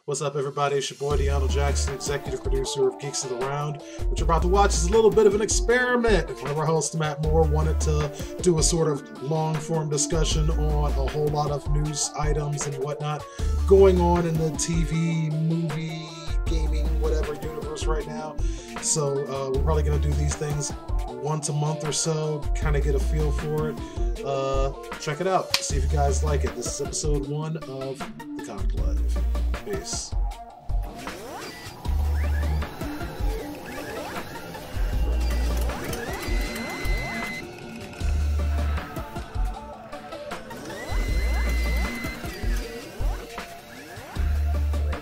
What's up, everybody? It's your boy, Deanna Jackson, executive producer of Geeks of the Round. What you're about to watch is a little bit of an experiment. One of our hosts, Matt Moore, wanted to do a sort of long-form discussion on a whole lot of news items and whatnot going on in the TV, movie, gaming, whatever universe right now. So we're probably going to do these things once a month or so, kind of get a feel for it. Check it out. See if you guys like it. This is episode 1 of the Conclave. Peace.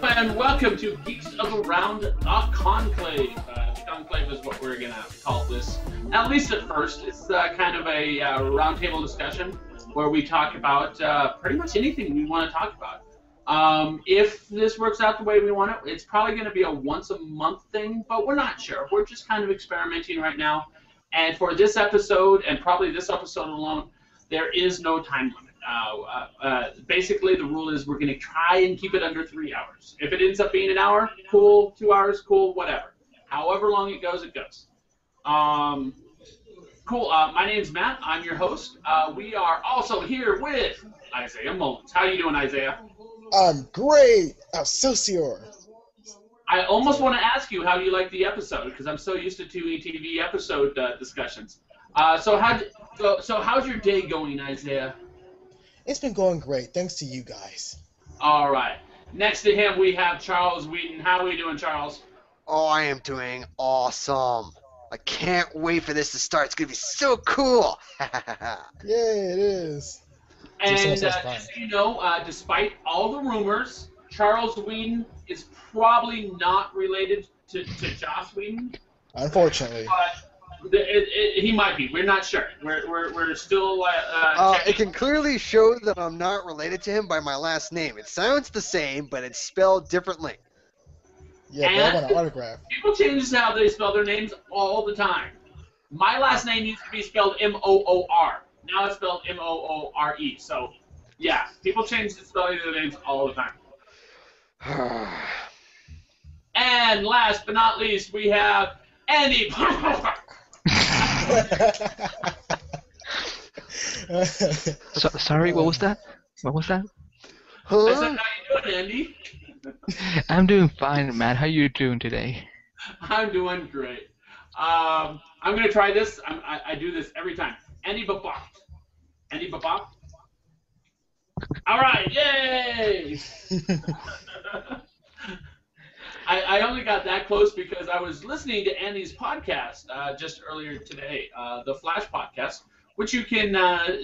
And welcome to Geeks of the Round, the Conclave. The Conclave is what we're going to call this, at least at first. It's kind of a roundtable discussion where we talk about pretty much anything we want to talk about. If this works out the way we want it, it's probably going to be a once-a-month thing, but we're not sure. We're just kind of experimenting right now. And for this episode, and probably this episode alone, there is no time limit. Basically, the rule is we're going to try and keep it under 3 hours. If it ends up being an hour, cool. 2 hours, cool. Whatever. However long it goes, it goes. Cool. My name's Matt. I'm your host. We are also here with Isaiah Mullins. How you doing, Isaiah? I'm great. Excelsior. I almost want to ask you how you like the episode because I'm so used to TV episode discussions. So how's your day going, Isaiah? It's been going great, thanks to you guys. All right. Next to him, we have Charles Wheaton. How are we doing, Charles? Oh, I am doing awesome. I can't wait for this to start. It's going to be so cool. Yeah, it is. And just so you know, despite all the rumors, Charles Wheaton is probably not related to Joss Whedon. Unfortunately. But he might be. We're not sure. We're still it can clearly show that I'm not related to him by my last name. It sounds the same, but it's spelled differently. Yeah, but I want an autograph. People change how they spell their names all the time. My last name used to be spelled M-O-O-R. Now it's spelled M-O-O-R-E. So, yeah, people change the spelling of their names all the time. And last but not least, we have Andy. Sorry, what was that? What was that? Huh? I said, how you doing, Andy? I'm doing fine, Matt. How you doing today? I'm doing great. I'm going to try this. I do this every time. Andy Babop. Andy Babop? All right, yay! I only got that close because I was listening to Andy's podcast just earlier today, the Flash podcast, which you can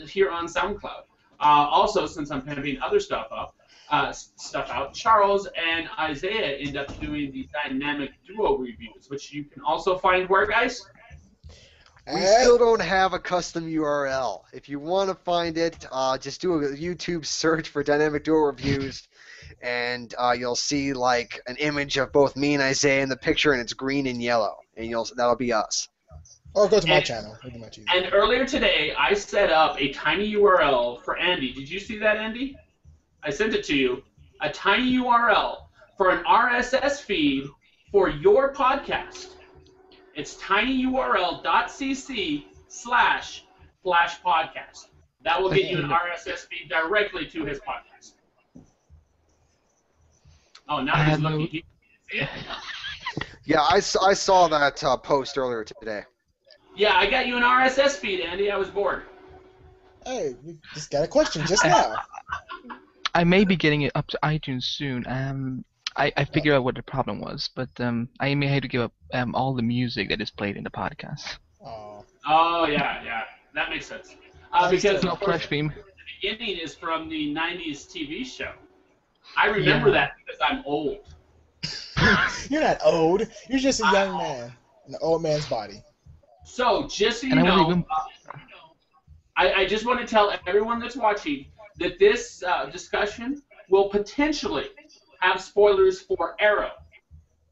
hear on SoundCloud. Also, since I'm pimping other stuff out, Charles and Isaiah end up doing the Dynamic Duo reviews, which you can also find where, guys? We still don't have a custom URL. If you want to find it, just do a YouTube search for Dynamic Duo Reviews, and you'll see like an image of both me and Isaiah in the picture, and it's green and yellow, and that'll be us. Or go to my channel. It'll be much easier. And earlier today, I set up a tiny URL for Andy. Did you see that, Andy? I sent it to you. A tiny URL for an RSS feed for your podcast. It's tinyurl.cc/flashpodcast. That will get you an RSS feed directly to his podcast. Oh, now he's looking. See it? Yeah, I saw that post earlier today. Yeah, I got you an RSS feed, Andy. I was bored. Hey, you just got a question just now. I may be getting it up to iTunes soon. I figured out what the problem was, but I may have to give up all the music that is played in the podcast. Oh, yeah. That makes sense. Because no flash theme. The beginning is from the 90s TV show. I remember that because I'm old. You're not old. You're just a young man in an old man's body. So, just so you know, I just want to tell everyone that's watching that this discussion will potentially have spoilers for Arrow.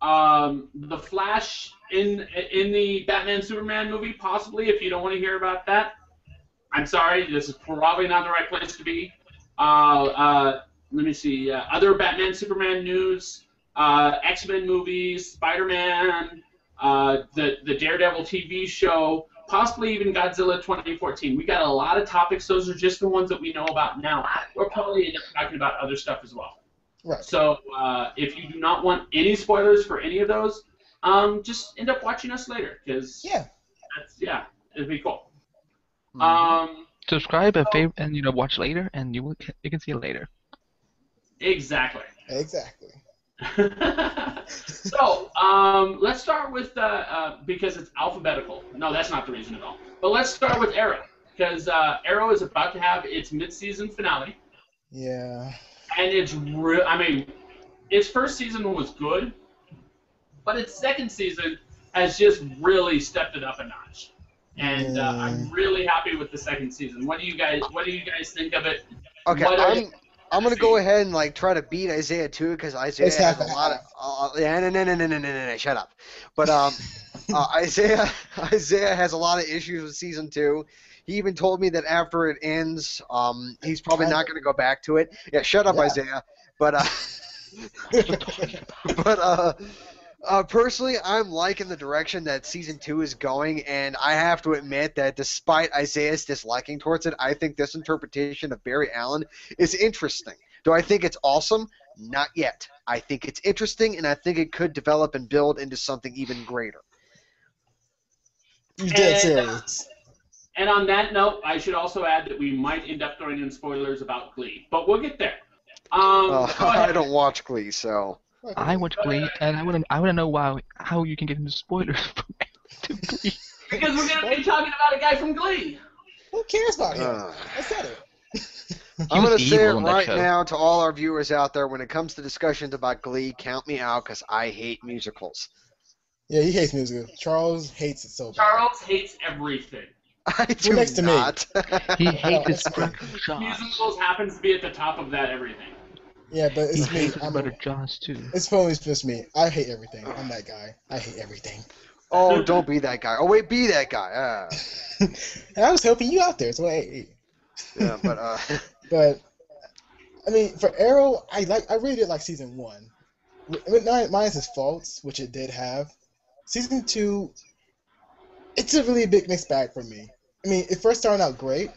The Flash in the Batman Superman movie, possibly, if you don't want to hear about that. I'm sorry, this is probably not the right place to be. let me see. Other Batman, Superman news, X-Men movies, Spider-Man, the Daredevil TV show, possibly even Godzilla 2014. We got a lot of topics. Those are just the ones that we know about now. We'll probably end up talking about other stuff as well. Right. So if you do not want any spoilers for any of those, just end up watching us later, because it'd be cool. Subscribe and watch later, and you can see it later. Exactly. Exactly. So let's start with because it's alphabetical. No, that's not the reason at all. But let's start with Arrow, because Arrow is about to have its mid-season finale. Yeah. And it's real. I mean, its first season was good, but its second season has just really stepped it up a notch. And I'm really happy with the second season. What do you guys think of it? Okay, I'm gonna go ahead and try to beat Isaiah too, because Isaiah has a lot of no, shut up. But Isaiah has a lot of issues with season 2. He even told me that after it ends, he's probably not gonna go back to it. Yeah, shut up, Isaiah. But personally, I'm liking the direction that season 2 is going, and I have to admit that despite Isaiah's disliking towards it, I think this interpretation of Barry Allen is interesting. Do I think it's awesome? Not yet. I think it's interesting, and I think it could develop and build into something even greater. You dead serious. And on that note, I should also add that we might end up throwing in spoilers about Glee, but we'll get there. I don't watch Glee, so... I watch Glee, and I want to know how you can get into spoilers from Glee. Because we're going to be talking about a guy from Glee. Who cares about him? I said it. I'm going to say it right now to all our viewers out there, when it comes to discussions about Glee, count me out, because I hate musicals. Yeah, he hates musicals. Charles hates it so bad. Charles hates everything. I do next to me. not. He hates it. Musicals happens to be at the top of that everything. Yeah, but it's he me. hates Brother Jaws too. It's probably just me. I hate everything. I'm that guy. I hate everything. Oh, don't be that guy. Oh, wait, be that guy. I was helping you out there, so hey. Yeah, but But I mean, for Arrow, I really did like season 1. I mean, minus its faults, which it did have. Season 2, it's a really big mixed bag for me. I mean, it first started out great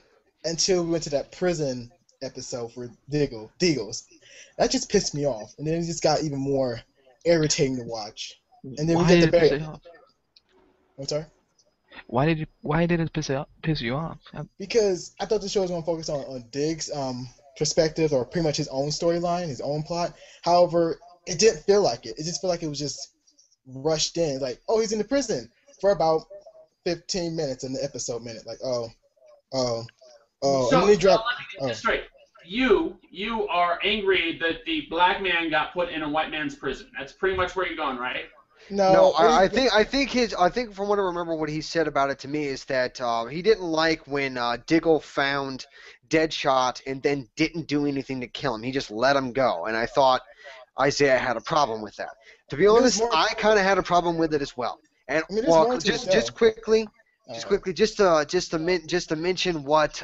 until we went to that prison episode for Deagles. That just pissed me off, and then it just got even more irritating to watch. And then Why we get did the it piss you off? I'm sorry. Why did it piss you off? Because I thought the show was going to focus on Diggs' perspective, or pretty much his own storyline, his own plot. However, it didn't feel like it. It just felt like it was just rushed in. Like, oh, he's in the prison for about 15 minutes in the episode minute. Like, oh. So, and then he dropped. let me get this straight. You are angry that the black man got put in a white man's prison. That's pretty much where you're going, right? No, I think from what I remember, what he said about it to me is that he didn't like when Diggle found Deadshot and then didn't do anything to kill him. He just let him go, and I thought Isaiah had a problem with that. To be honest, I kind of had a problem with it as well. And just quickly, just to mention what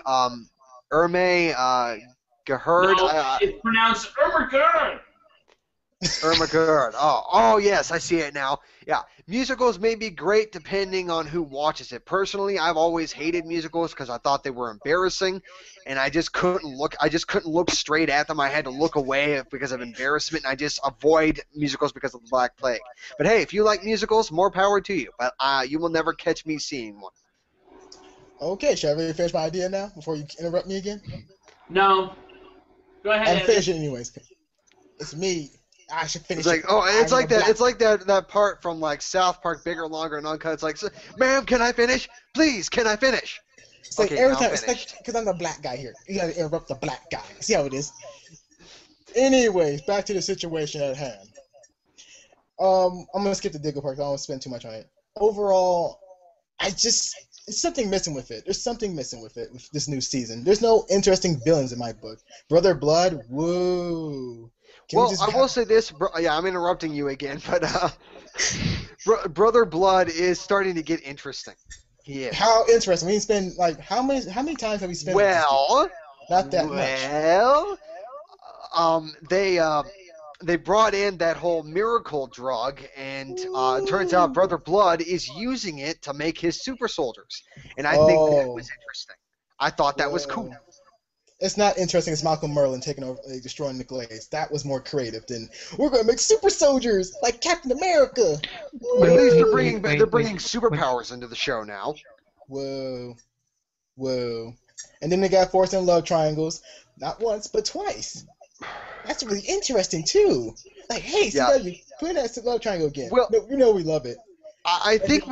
Erme Geherd. No, it's pronounced Ermagerd. Ermagerd. Oh, yes, I see it now. Yeah, musicals may be great depending on who watches it. Personally, I've always hated musicals because I thought they were embarrassing, and I just couldn't look. I just couldn't look straight at them. I had to look away because of embarrassment, and I just avoid musicals because of the Black Plague. But hey, if you like musicals, more power to you. But you will never catch me seeing one. Okay, should I really finish my idea now before you interrupt me again? No. Go ahead. I'm finishing anyways. It's me. I should finish. It's like, it's like that. It's like that part from like South Park, Bigger, Longer, and Uncut. It's like, ma'am, can I finish? Please, can I finish? It's like every time, it's like, because I'm the black guy here. You gotta interrupt the black guy. See how it is. Anyways, back to the situation at hand. I'm gonna skip the Diggle part. I don't want to spend too much on it. Overall, it's something missing with it. There's something missing with it with this new season. There's no interesting villains in my book. Brother Blood, whoa. I will say this. Yeah, I'm interrupting you again, but Brother Blood is starting to get interesting. He is. How interesting? We spend like how many times have we spent? Well, not that much. Well, they brought in that whole miracle drug, and it turns out Brother Blood is using it to make his super soldiers, and I think that was interesting. I thought that was cool. It's not interesting as Malcolm Merlin taking over, destroying the Glades. That was more creative than we're going to make super soldiers like Captain America. But at least they're bringing superpowers into the show now. Whoa. And then they got forced in love triangles, not once but twice. That's really interesting too. Like, hey, you put in that love triangle again. Well, no, you know we love it. I think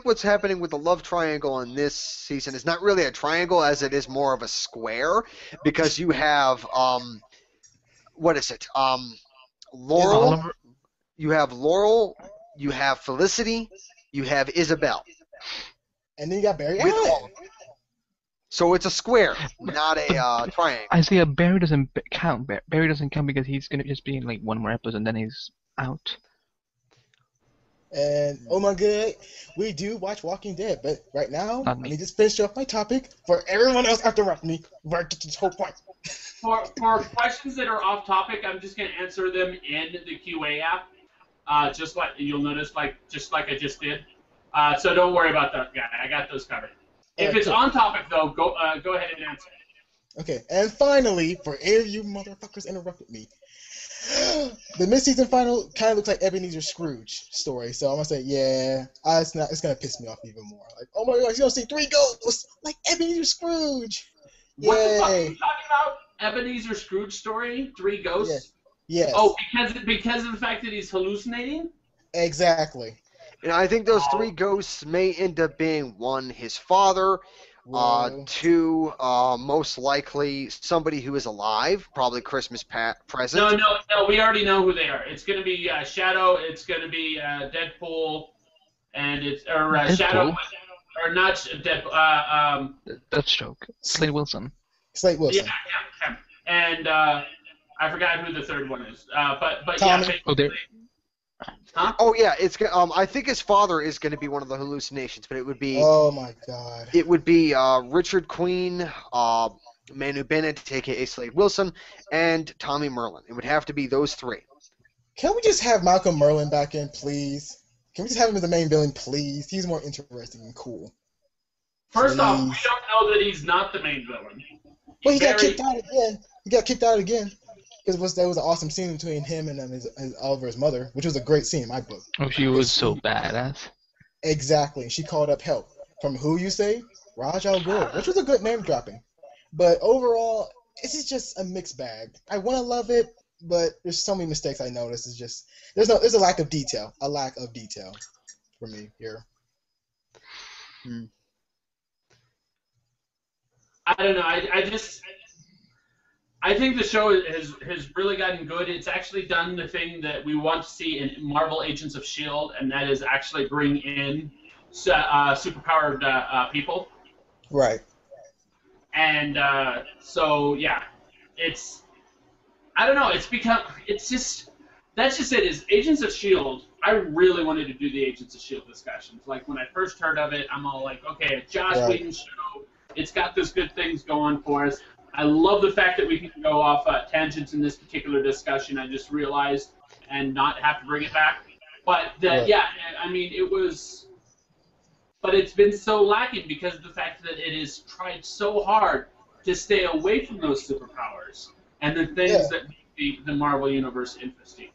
what's happening with the love triangle in this season is not really a triangle as it is more of a square, because you have Laurel, you have Felicity, you have Isabel, and then you got Barry Allen. So it's a square, not a triangle. I see. Barry doesn't count. Barry doesn't count because he's gonna just be in like one more episode and then he's out. And oh my god, we do watch Walking Dead, but right now, let me just finish off my topic for everyone else interrupt me. Right to this whole point. For questions that are off topic, I'm just gonna answer them in the QA app. Just like you'll notice, just like I just did. So don't worry about that, guy. I got those covered. If it's on topic though, go ahead and answer. Okay, and finally, for any of you motherfuckers interrupted me. The mid-season final kind of looks like Ebenezer Scrooge story, so I'm gonna say, it's gonna piss me off even more. Like, oh my gosh, you don't see 3 ghosts like Ebenezer Scrooge. What the fuck are you talking about? Ebenezer Scrooge story? 3 ghosts? Yes. Oh, because of the fact that he's hallucinating? Exactly. And I think those 3 ghosts may end up being 1, his father. 2, most likely somebody who is alive, probably Christmas present. No, we already know who they are. It's going to be Shadow, it's going to be Deadpool, and it's Shadow, or not Deadpool. Deathstroke. Slade Wilson. Slade Wilson. Yeah. And I forgot who the third one is. But Tommy. yeah. Oh, there. Huh? Oh yeah, it's I think his father is going to be one of the hallucinations, but it would be. Oh my god. It would be Richard Queen, Manu Bennett, aka Slade Wilson, and Tommy Merlin. It would have to be those 3. Can we just have Malcolm Merlin back in, please? Can we just have him as the main villain, please? He's more interesting and cool. First off, we don't know that he's not the main villain. Well, he got kicked out again. Because there was an awesome scene between him and his Oliver's mother, which was a great scene in my book. Oh, she was so badass. Exactly. She called up help. From who you say? Raj Al Ghul, which was a good name dropping. But overall, this is just a mixed bag. I want to love it, but there's so many mistakes I noticed. It's just there's a lack of detail. A lack of detail for me here. I don't know. I think the show has really gotten good. It's actually done the thing that we want to see in Marvel Agents of S.H.I.E.L.D., and that is actually bring in superpowered people. Right. And so, yeah, I don't know, that's just it, is Agents of S.H.I.E.L.D., I really wanted to do the Agents of S.H.I.E.L.D. discussions. Like, when I first heard of it, I'm all like, okay, a Joss Whedon show, it's got those good things going for us. I love the fact that we can go off tangents in this particular discussion, I just realized, and not have to bring it back. But, yeah, I mean, it was... But it's been so lacking because of the fact that it has tried so hard to stay away from those superpowers and the things that make the Marvel Universe interesting.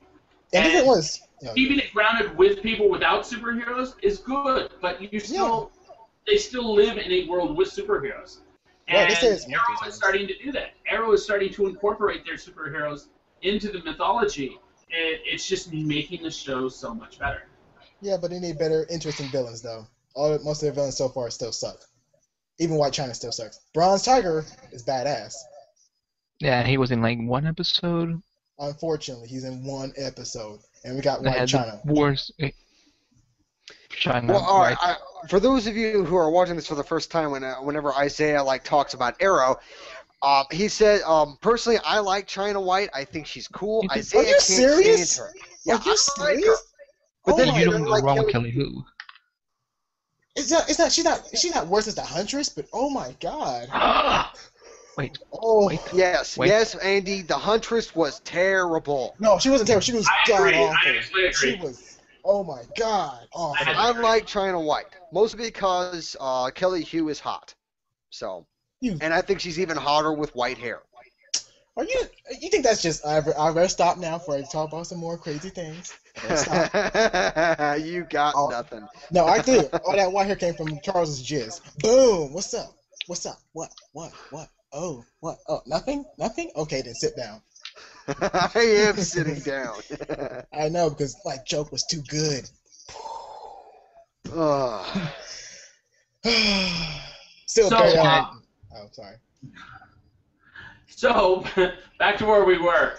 And if it was... Keeping it grounded with people without superheroes is good, but they still live in a world with superheroes. And Arrow is starting to do that. Arrow is starting to incorporate their superheroes into the mythology. It's just making the show so much better. Yeah, but they need better, interesting villains, though. Most of their villains so far still suck. Even White China still sucks. Bronze Tiger is badass. Yeah, he was in like 1 episode. Unfortunately, he's in 1 episode, and we got White China. China. Well, all right. For those of you who are watching this for the first time, whenever Isaiah talks about Arrow, he said, personally, I like China White. I think she's cool. Isaiah Are you serious? Can't stand her. Yeah, Are you serious? But then you don't go wrong with Kelly Who. She's not worse as the Huntress, but oh my god. Wait, Oh wait, Yes, wait. yes, Andy. The Huntress was terrible. no, she wasn't terrible. She was I god agree. I awful. actually She agree. was. Oh my god, I awful. had I like China White, mostly because Kelly Hu is hot. So, You and I think she's even hotter with white hair. are you? You think that's just? I better stop now before I talk about some more crazy things. I better stop. You got Oh, nothing. no, I do. All that white hair came from Charles's jizz. Boom. What's up? What's up? What? What? Oh, what? Oh, nothing? Nothing? Okay, then sit down. I am sitting down. I know because my joke was too good. Ugh. Still So, carry on. Oh, sorry. So back to where we were.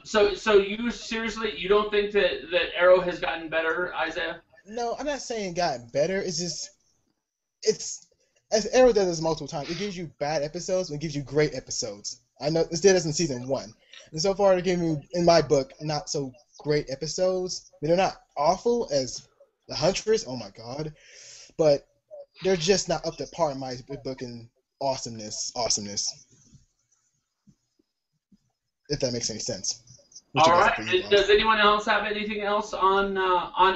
So you seriously, you don't think that Arrow has gotten better, Isaiah? No, I'm not saying it got better. It's just it's as Arrow does this multiple times. It gives you bad episodes and it gives you great episodes. I know this did this in season 1, and so far they gave me, in my book, not so great episodes. I mean, they're not awful as the Huntress. Oh my god, but they're just not up to par in my book in awesomeness. If that makes any sense. What you All guys right. believe on. Does anyone else have anything else on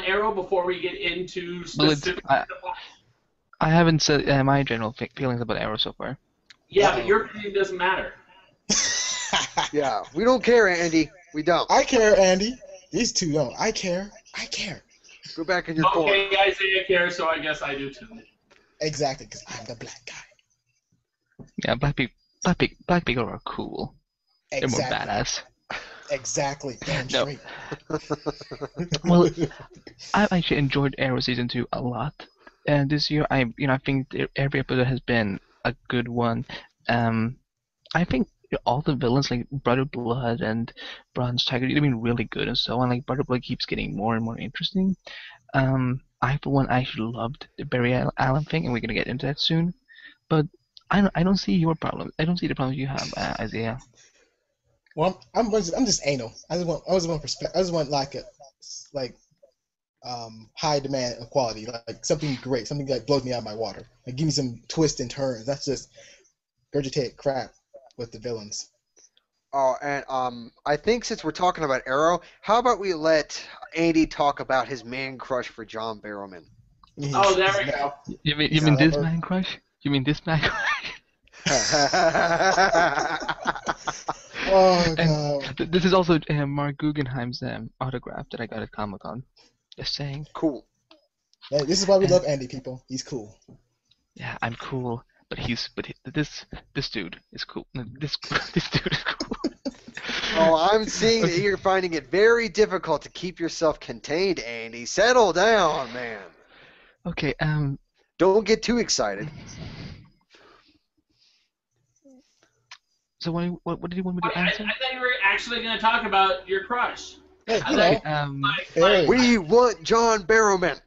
Arrow before we get into Well, it's, specific? I haven't said my general feelings about Arrow so far. Yeah, but your opinion doesn't matter. Yeah, we don't care, Andy. We don't. I care, Andy. These two don't. I care. Go back in your corner. Okay, Isaiah cares, so I guess I do too. Exactly, because I'm the black guy. Yeah, black people are cool. They're more badass. Exactly. Damn No. straight. Well, I've actually enjoyed Arrow season 2 a lot, and this year I think every episode has been a good one. I think all the villains like Brother Blood and Bronze Tiger, they've been really good and so on. Like Brother Blood keeps getting more and more interesting. I for one actually loved the Barry Allen thing, and we're gonna get into that soon. But I don't see your problem. I don't see the problems you have, Isaiah. Well, I'm just anal. I just want like high demand of quality, like something great, something that blows me out of my water. Like give me some twists and turns. That's just regurgitated crap with the villains. Oh, and I think since we're talking about Arrow, how about we let Andy talk about his man crush for John Barrowman? Oh, there we go. You mean He's not this over. man crush? You mean this man crush? Oh And god. this is also Mark Guggenheim's autograph that I got at Comic-Con. Just saying. Cool. Hey, this is why we love Andy, people. He's cool. Yeah, I'm cool, but this dude is cool. No, this dude is cool. Oh, I'm seeing that you're finding it very difficult to keep yourself contained, Andy. Settle down, man. Okay, Don't get too excited. so what did you want me to I answer? thought you were actually going to talk about your crush. Hey, I you like- know, Like, We want John Barrowman.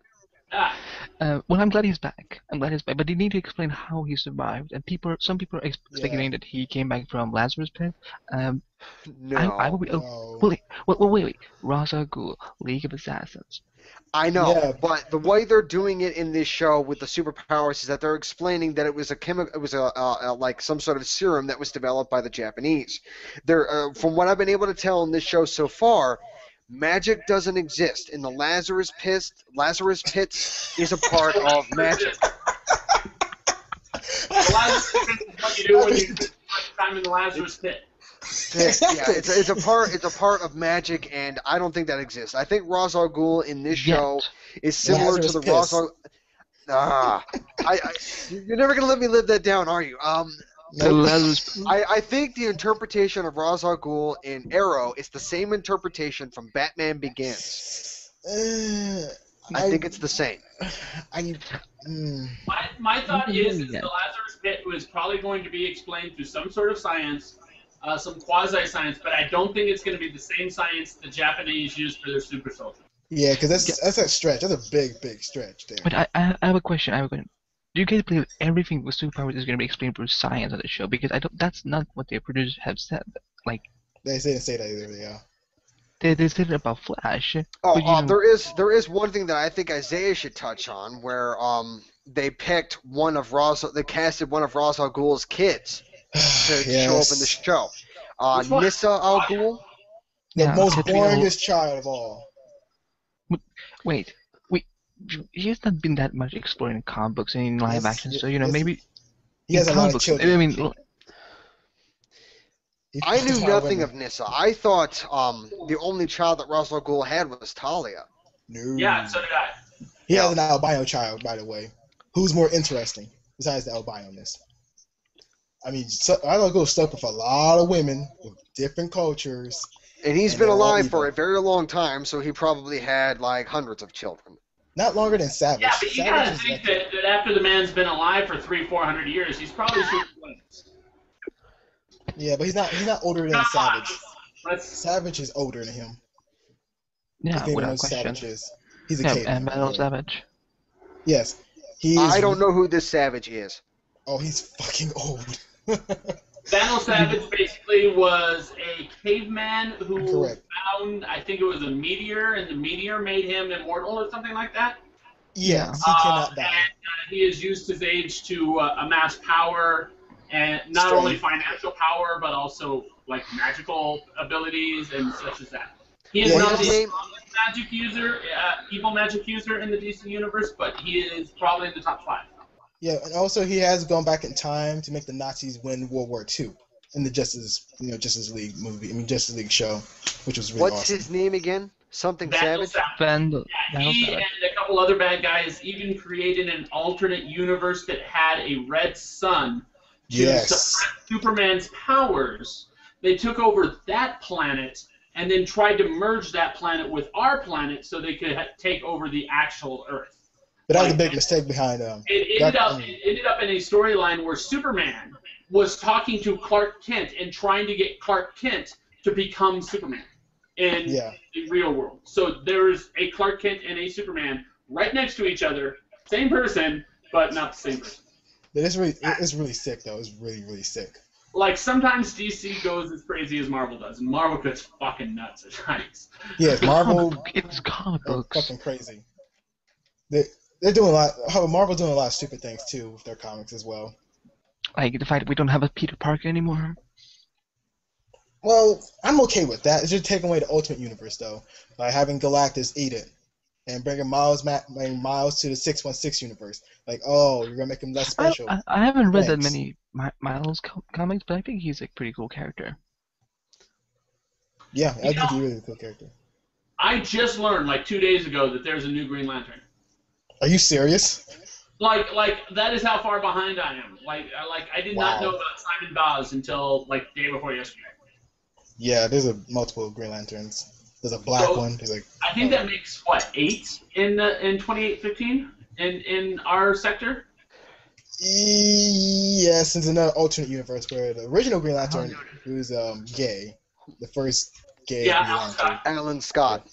ah, Well, I'm glad he's back. But they need to explain how he survived. And some people are speculating that he came back from Lazarus Pit. No. I will be. no. Wait. Ra's al Ghul, League of Assassins. I know, Yeah. but the way they're doing it in this show with the superpowers is that they're explaining that it was like some sort of serum that was developed by the Japanese. From what I've been able to tell in this show so far, magic doesn't exist. In the Lazarus Pit is a part of magic. the Lazarus Pit is what you do when you spend time in the Lazarus Pit. Yeah, it's a part of magic, and I don't think that exists. I think Ra's al Ghul in this show is similar Lazarus to the Piss. You're never gonna let me live that down, are you? The Lazarus. I think the interpretation of Ra's al Ghul in Arrow is the same interpretation from Batman Begins. I think it's the same. My thought is Yeah. the Lazarus Pit was probably going to be explained through some sort of science, some quasi-science, but I don't think it's going to be the same science the Japanese use for their super soldiers. Yeah, because that's a stretch. That's a big stretch there. But I have a question. Do you guys believe everything with superpowers is going to be explained through science on the show? Because I don't. That's not what the producers have said. Like They didn't say that either. Yeah. they said it about Flash. but, you know, There is one thing that I think Isaiah should touch on, where they casted one of Ra's al Ghul's kids show up in the show. Which one? Nissa Al Ghul. The Yeah, most Catriona- boringest child of all. Wait, he has not been that much exploring in comic books and in live Yes, action, ye- so you know yes, maybe He has in a lot comic of books. children. I mean, He I fucks knew a lot of nothing women. of Nissa. I thought the only child that Russell Ghul had was Talia. No. Yeah, so did I. He has an albino child, by the way, who's more interesting besides the albino-ness. I mean, I'll go stuck with a lot of women with different cultures. And he's And been they're all alive for evil. a very long time, so he probably had like hundreds of children. Not longer than Savage. Yeah, but you Savage gotta is think like- that after the man's been alive for 300-400 years, he's probably shooting twins. Yeah, but he's not older than Come on, Savage. let's Savage is older than him. yeah, If anyone without knows who question. Savage is. He's a Yeah, caveman. and Metal Savage. Yes. He is, I don't know who this Savage is. Oh, he's fucking old. Vandal Savage basically was a caveman who Correct. found, I think it was a meteor, and the meteor made him immortal or something like that. Yes, he cannot die. And he has used his age to amass power, and not Strength. only financial power, but also like magical abilities and such as that. He is Yeah, not the his name- strongest magic user, evil magic user in the DC universe, but he is probably in the top 5. Yeah, and also he has gone back in time to make the Nazis win World War II in the Justice League movie. I mean Justice League show, which was really What's awesome. his name again? Something Vandal Savage? Vandal He Savage. and a couple other bad guys even created an alternate universe that had a red sun to Yes. suppress Superman's powers. They took over that planet and then tried to merge that planet with our planet so they could take over the actual Earth. But that was a big mistake behind It ended up in a storyline where Superman was talking to Clark Kent and trying to get Clark Kent to become Superman in the real world. So there's a Clark Kent and a Superman right next to each other, same person, but not the same person. But it's really sick though. It's really, really sick. Like, sometimes DC goes as crazy as Marvel does, and Marvel goes fucking nuts at times. Yeah, Marvel It's comic are books. fucking crazy. They're doing a lot. Marvel's doing a lot of stupid things too with their comics as well. Like the fact that we don't have a Peter Parker anymore. Well, I'm okay with that. It's just taking away the Ultimate Universe though, by having Galactus eat it and bringing Miles to the 616 universe. Like, oh, you're gonna make him less special. I haven't read that Thanks. many Miles comics, but I think he's a pretty cool character. Yeah, I think he's a really cool character. I just learned, like, 2 days ago that there's a new Green Lantern. Are you serious? Like that is how far behind I am. I did not know about Simon Baz until, like, day before yesterday. Yeah, there's multiple Green Lanterns. There's a black one. There's like. I think that makes, what, 8 in 2815 in our sector? Yes, it's another alternate universe where the original Green Lantern was gay, the first gay Green Alan Lantern. Scott. Alan Scott.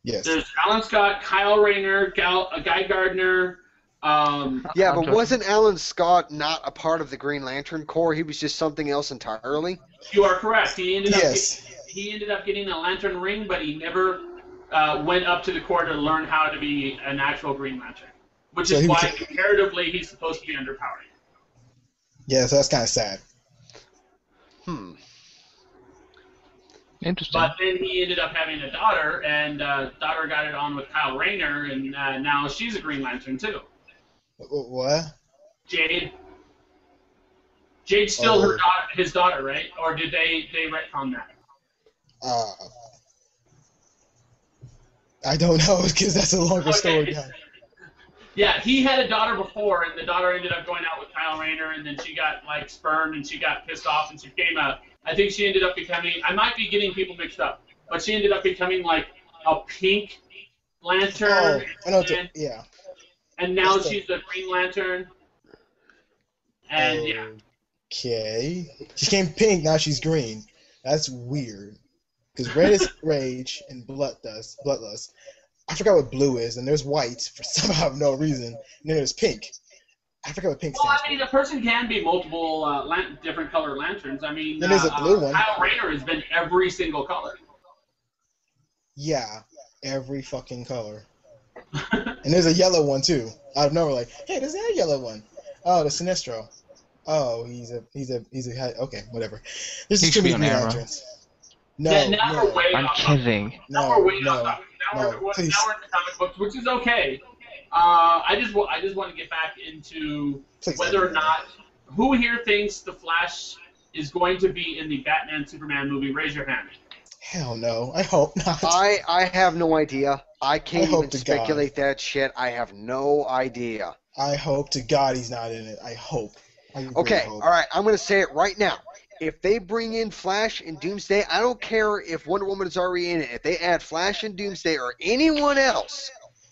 Yes. There's Alan Scott, Kyle Rayner, Guy Gardner. Yeah, but wasn't Alan Scott not a part of the Green Lantern Corps? He was just something else entirely? You are correct. He ended Yes. up getting a lantern ring, but he never went up to the Corps to learn how to be an actual Green Lantern. Which So is he why, became- comparatively, he's supposed to be underpowered. Yeah, so that's kind of sad. Interesting. But then he ended up having a daughter, and daughter got it on with Kyle Rayner, and now she's a Green Lantern too. What? Jade. Jade's still his daughter, right? Or did they retcon that? I don't know because that's a longer story. Behind. Yeah, he had a daughter before, and the daughter ended up going out with Kyle Rayner, and then she got, like, spurned, and she got pissed off, and she became I think she ended up becoming, I might be getting people mixed up, but she ended up becoming, like, a pink lantern. Oh, I know. And, and now she's a Green Lantern. And, yeah. Okay. She became pink, now she's green. That's weird. Because red is rage and bloodlust. I forgot what blue is, and there's white for somehow no reason, and then there's pink. I forgot what pink Well, stands I mean, a person can be multiple different color lanterns. I mean, Then there's a blue one. Kyle Rayner has been every single color. Yeah, every fucking color. And there's a yellow one too. Out of nowhere, like, hey, there's a yellow one. Oh, the Sinestro. Oh, okay, whatever. There's He just too should be many on Green Arrow. Lanterns. No, Now we're no, way I'm off topic. kidding. Now we're way no, off topic. Now no, we're please. now we're in the comic books, which is okay. I just want to get back into Please whether or let me know. not who here thinks the Flash is going to be in the Batman Superman movie. Raise your hand. Hell no. I hope not. I have no idea. I can't hope even to speculate that shit. I have no idea. I hope to God he's not in it. I hope. I really Okay, hope. all right. I'm gonna say it right now. If they bring in Flash and Doomsday, I don't care if Wonder Woman is already in it. If they add Flash and Doomsday or anyone else,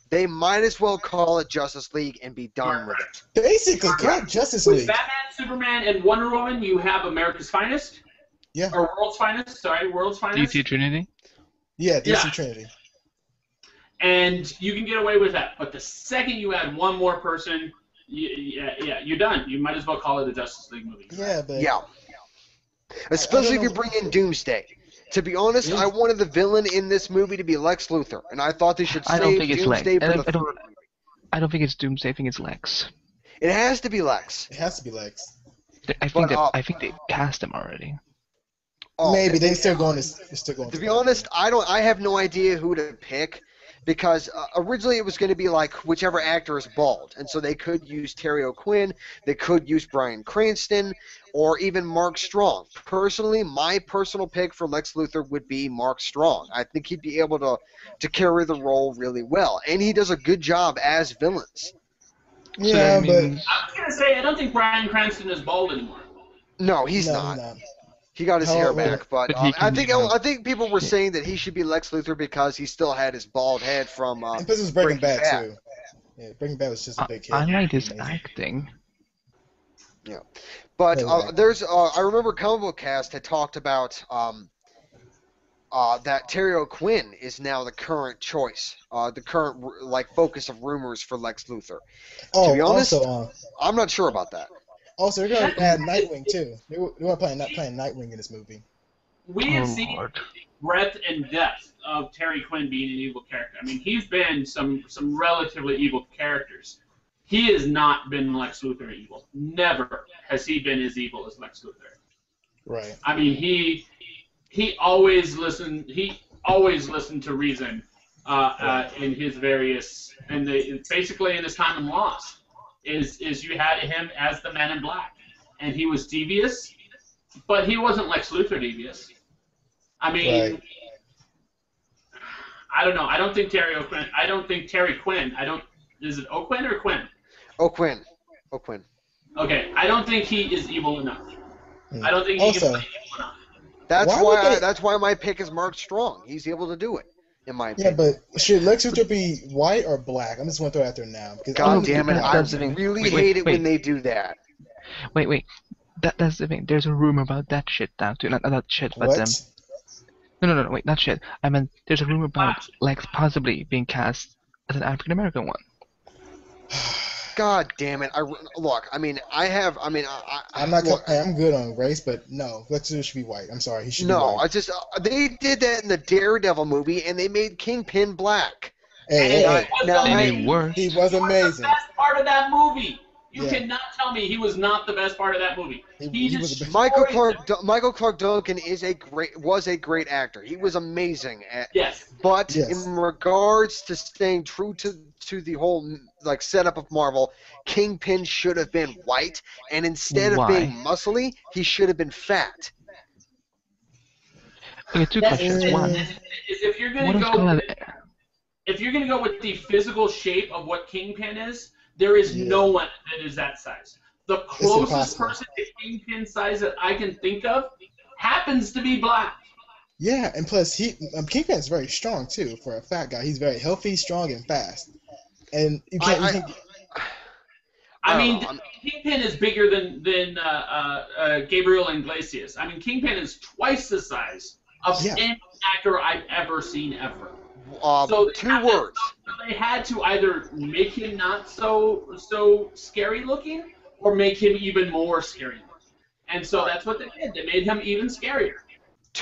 they might as well call it Justice League and be done with it. Basically, correct. Justice With League. Batman, Superman, and Wonder Woman, you have America's Finest. Yeah. Or World's Finest. Sorry, World's Finest. DC Trinity. Yeah, DC Yeah. Trinity. And you can get away with that. But the second you add one more person, you're done. You might as well call it a Justice League movie. Yeah, but Yeah. Especially if you bring in Doomsday. To be honest, I wanted the villain in this movie to be Lex Luthor, and I thought they should I don't save think it's Lex. Doomsday for the I don't- third movie. I don't think it's Doomsday. I think it's Lex. It has to be Lex. it has to be Lex. I think But, I think they cast him already. Oh, Maybe they're still going To to be honest, I have no idea who to pick because originally it was going to be like whichever actor is bald, and so they could use Terry O'Quinn, they could use Bryan Cranston, or even Mark Strong. Personally, my personal pick for Lex Luthor would be Mark Strong. I think he'd be able to carry the role really well, and he does a good job as villains. So Yeah, that but means I was going to say, I don't think Bryan Cranston is bald anymore. No, he's no, not. He got his How- hair back, but But he I can, think you know- I think people were saying that he should be Lex Luthor because he still had his bald head from. And plus, it was Breaking Breaking Bad Bad. too. Yeah, Breaking Bad was just a big hit. I like his Amazing. acting. But Anyway. there's I remember Comic Book Cast had talked about that Terry O'Quinn is now the current choice, the current focus of rumors for Lex Luthor. Oh, be honest- also, I'm not sure about that. they're going to add Nightwing too. They were playing Nightwing in this movie. We have Oh, seen Lord. breadth and depth of Terry Quinn being an evil character. I mean, he's been some relatively evil characters. He has not been Lex Luthor evil. Never has he been as evil as Lex Luthor. Right. I mean, he always listened. He always listened to reason in his various basically in his time in Lost. Is you had him as the Man in Black, and he was devious, but he wasn't Lex Luthor devious. I mean, Right. I don't know. I don't think Terry Quinn. Is it O'Quinn or Quinn? O'Quinn. Okay, I don't think he is evil enough. I don't think he Also- can play evil enough. That's why my pick is Mark Strong. He's able to do it, in my Yeah, opinion. but should Lex Luthor be white or black? I'm just going to throw it out there now. Because God damn it! I that's the thing. really Wait, hate it wait. when they do that. Wait. That's the thing. There's a rumor about that shit now too. Not that shit, but What? No. Wait, not shit. I meant there's a rumor about Lex possibly being cast as an African American one. God damn it! Look. I mean, I'm not. I'm good on race, but no, Lex Luthor should be white. I'm sorry, he should be No, white. they did that in the Daredevil movie, and they made Kingpin black. Hey, Now, And it worked. he was The amazing. best part of that movie. You Yeah. cannot tell me he was not the best part of that movie. He was destroyed Michael Clark Duncan was a great actor. He was amazing at. Yes. But Yes. in regards to staying true to the whole setup of Marvel, Kingpin should have been white, and instead of Why? being muscly, he should have been fat. Okay, two That's questions. it. One, Is if you're what gonna is go, called if you're gonna go with the physical shape of what Kingpin is, there is Yeah. no one that is that size. The closest impossible. person to Kingpin size that I can think of happens to be black. Yeah, and plus Kingpin is very strong too for a fat guy. He's very healthy, strong, and fast. And you can't. I I mean, don't know, Kingpin is bigger than Gabriel Iglesias. I mean, Kingpin is twice the size of Yeah. any actor I've ever seen ever. Two words. They had to either make him not so scary looking, or make him even more scary looking. And so that's what they did. They made him even scarier.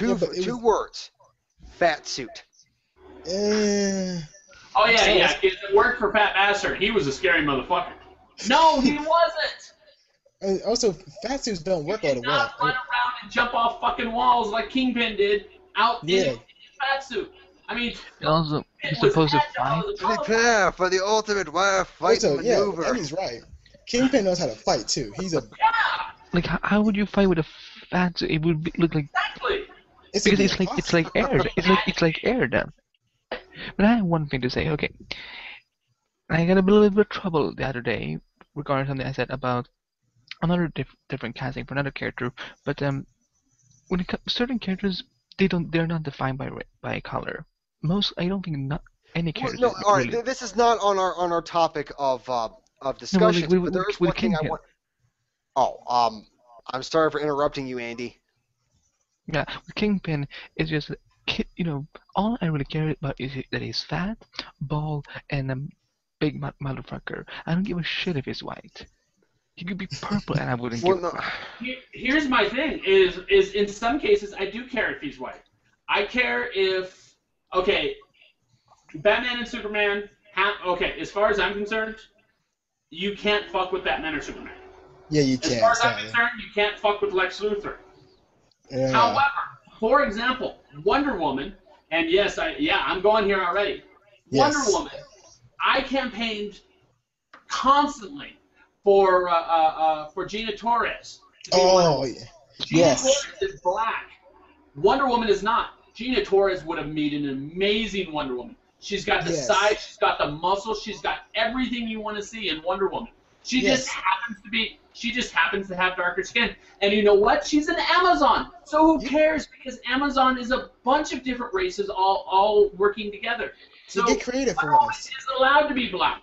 Yeah, but it Two was- words. Fat suit. Oh yeah, yeah. It worked for Pat Bastard. He was a scary motherfucker. No, he wasn't. And also, fat suits don't work all the way. Not run around and jump off fucking walls like Kingpin did out in his fat suit. I mean, And also, he's was supposed to agile fight. as a dog. Prepare for the ultimate wire fight Also, yeah, maneuver. and he's right. Kingpin knows how to fight too. He's a Yeah, Like, how would you fight with a fat suit? It would look like exactly. because it's like air. It's like air then. But I have one thing to say. Okay, I got a little bit of trouble the other day regarding something I said about another different casting for another character. But when it comes certain characters, they're not defined by color. I don't think not any Well, character. no, all right. Really. This is not on our topic of discussion. with- but there is with one thing I Kingpin. want. I'm sorry for interrupting you, Andy. Yeah, with Kingpin, it's just all I really care about is that he's fat, bald, and a big motherfucker. I don't give a shit if he's white. He could be purple, and I wouldn't Well, give. no. Here's my thing: is in some cases I do care if he's white. I care if Batman and Superman. As far as I'm concerned, you can't fuck with Batman or Superman. yeah, you As can't. far as I'm Sadly. concerned, you can't fuck with Lex Luthor. Yeah. However, for example, Wonder Woman, and yes, I'm going here already. Yes. Wonder Woman, I campaigned constantly for Gina Torres. To be Wonder Oh, Woman. yeah. Gina Yes. Torres is black. Wonder Woman is not. Gina Torres would have made an amazing Wonder Woman. She's got the Yes. size, she's got the muscle, she's got everything you want to see in Wonder Woman. She Yes. just happens to have darker skin. And you know what? She's an Amazon. So who cares? Because Amazon is a bunch of different races all working together. So get creative for Wonder Woman once. is allowed to be black.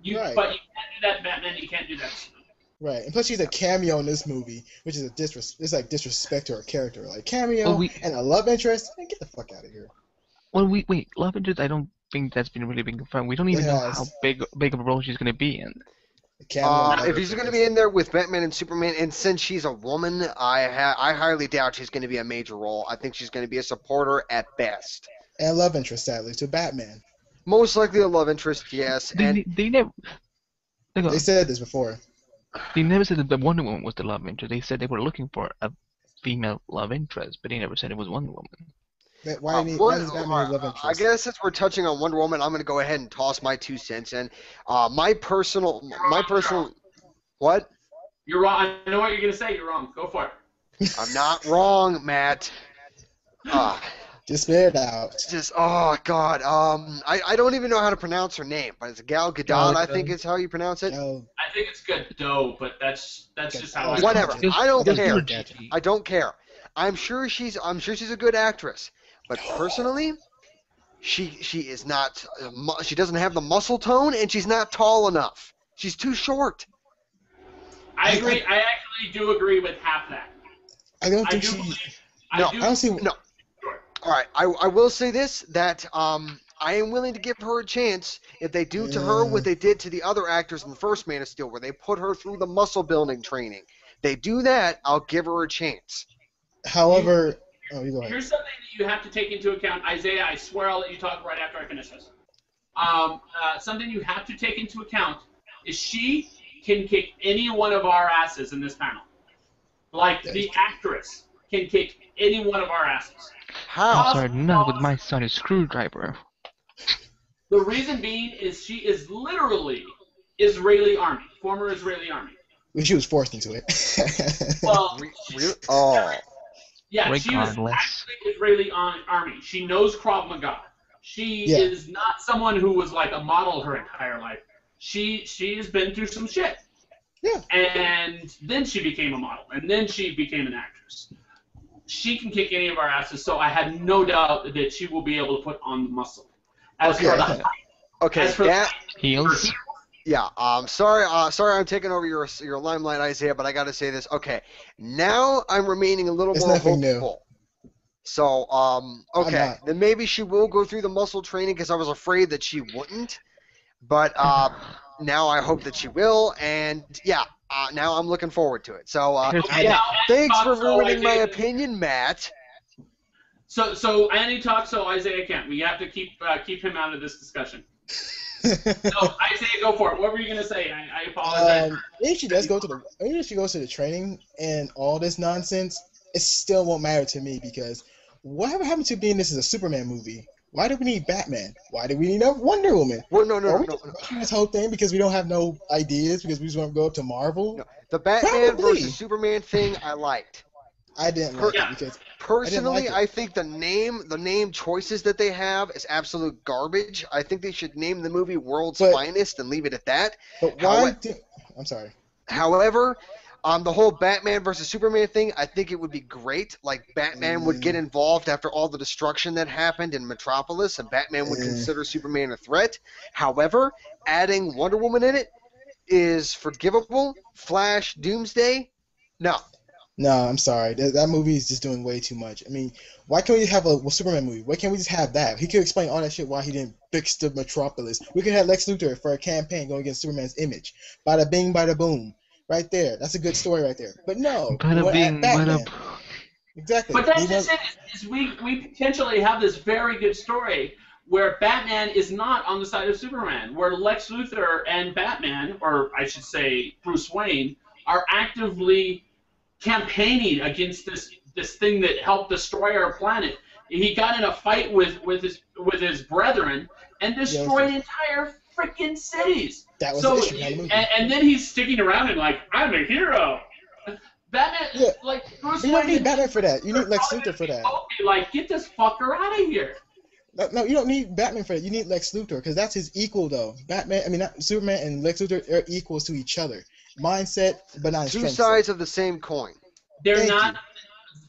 Right. But you can't do that, Batman. You can't do that. Right, and plus she's a cameo in this movie, which is it's like disrespect to her character. Like cameo Well, and a love interest. Man, get the fuck out of here. Well, wait, Love Interest. I don't think that's been really been confirmed. We don't even know Yes. how big of a role she's gonna be in. The cameo. If he's going to be in there with Batman and Superman, and since she's a woman, I highly doubt she's going to be a major role. I think she's going to be a supporter at best. And a love interest, sadly, to Batman. Most likely a love interest, yes. And They never. They said this before. They never said that Wonder Woman was the love interest. They said they were looking for a female love interest, but they never said it was Wonder Woman. Why does Batman need love interest? I guess since we're touching on Wonder Woman, I'm going to go ahead and toss my 2 cents in. My personal, what? You're wrong. I know what you're going to say. You're wrong. Go for it. I'm not wrong, Matt. Just spit it out. Oh God. I don't even know how to pronounce her name, but it's Gal Gadot. I think is how you pronounce it. I think it's Godot, but that's just how I Whatever. I don't Just care. do it. I don't care. I'm sure she's a good actress, but personally, she is not. She doesn't have the muscle tone, and she's not tall enough. She's too short. I agree. I actually do agree with half that. I don't think I don't see. No. All right. I will say this that I am willing to give her a chance if they do to her what they did to the other actors in the first Man of Steel, where they put her through the muscle building training. They do that, I'll give her a chance. However, you go ahead. Here's something that you have to take into account, Isaiah. I swear I'll let you talk right after I finish this. Something you have to take into account is she can kick any one of our asses in this panel. Like the actress can kick any one of our asses. How? Sorry, not with my son, a screwdriver. The reason being is she is literally Israeli army, former Israeli army. She was forced into it. Well, Oh. yeah, she was Regardless. actually Israeli army. She knows Krav Maga. She is not someone who was like a model her entire life. She has been through some shit. Yeah. And then she became a model, and then she became an actress. She can kick any of our asses, so I had no doubt that she will be able to put on the muscle. As for the Okay. That. Heels. Yeah, sorry I'm taking over your limelight, Isaiah, but I got to say this. Okay, now I'm remaining a little It's more nothing new. hopeful. So, okay, then maybe she will go through the muscle training because I was afraid that she wouldn't. But now I hope that she will, and yeah, now I'm looking forward to it. So, thanks for ruining my opinion, Matt. So Andy talks, so Isaiah can't. We have to keep him out of this discussion. No, Isaiah, go for it. What were you gonna say? I apologize. If she does go to the, even if she goes to the training and all this nonsense, it still won't matter to me because whatever happened to being this is a Superman movie? Why do we need Batman? Why do we need a Wonder Woman? Well, no, no, Are no, we no, just no. rushing this whole thing because we don't have no ideas because we just want to go up to Marvel? No. The Batman Probably. versus Superman thing I liked. I didn't Per- like Yeah. it because Personally, it. I think the name choices that they have is absolute garbage. I think they should name the movie World's But- Finest and leave it at that. But why? Howe- I'm sorry. However, the whole Batman versus Superman thing, I think it would be great. Like Batman would get involved after all the destruction that happened in Metropolis, and Batman would consider Superman a threat. However, adding Wonder Woman in it is forgivable. Flash, Doomsday, no. No, I'm sorry. That movie is just doing way too much. I mean, why can't we have a Superman movie? Why can't we just have that? He could explain all that shit why he didn't fix the Metropolis. We could have Lex Luthor for a campaign going against Superman's image. Bada bing, bada boom. Right there. That's a good story right there. But no. we Bada wanna add bing, Batman. bada. Exactly. But that's We just want- it. Is we potentially have this very good story where Batman is not on the side of Superman, where Lex Luthor and Batman, or I should say Bruce Wayne, are actively campaigning against this thing that helped destroy our planet. He got in a fight with his brethren and destroyed entire freaking cities. That was So the issue in the movie. and then he's sticking around and like, I'm a hero. Batman, Yeah. like Bruce You don't Wayne. need Batman for that. You need Lex Luthor for that. Okay, like get this fucker out of here. No, you don't need Batman for that. You need Lex Luthor because that's his equal though. Not Superman and Lex Luthor are equals to each other. Mindset, but not in Two strength. sides of the same coin. They're Thank not. you.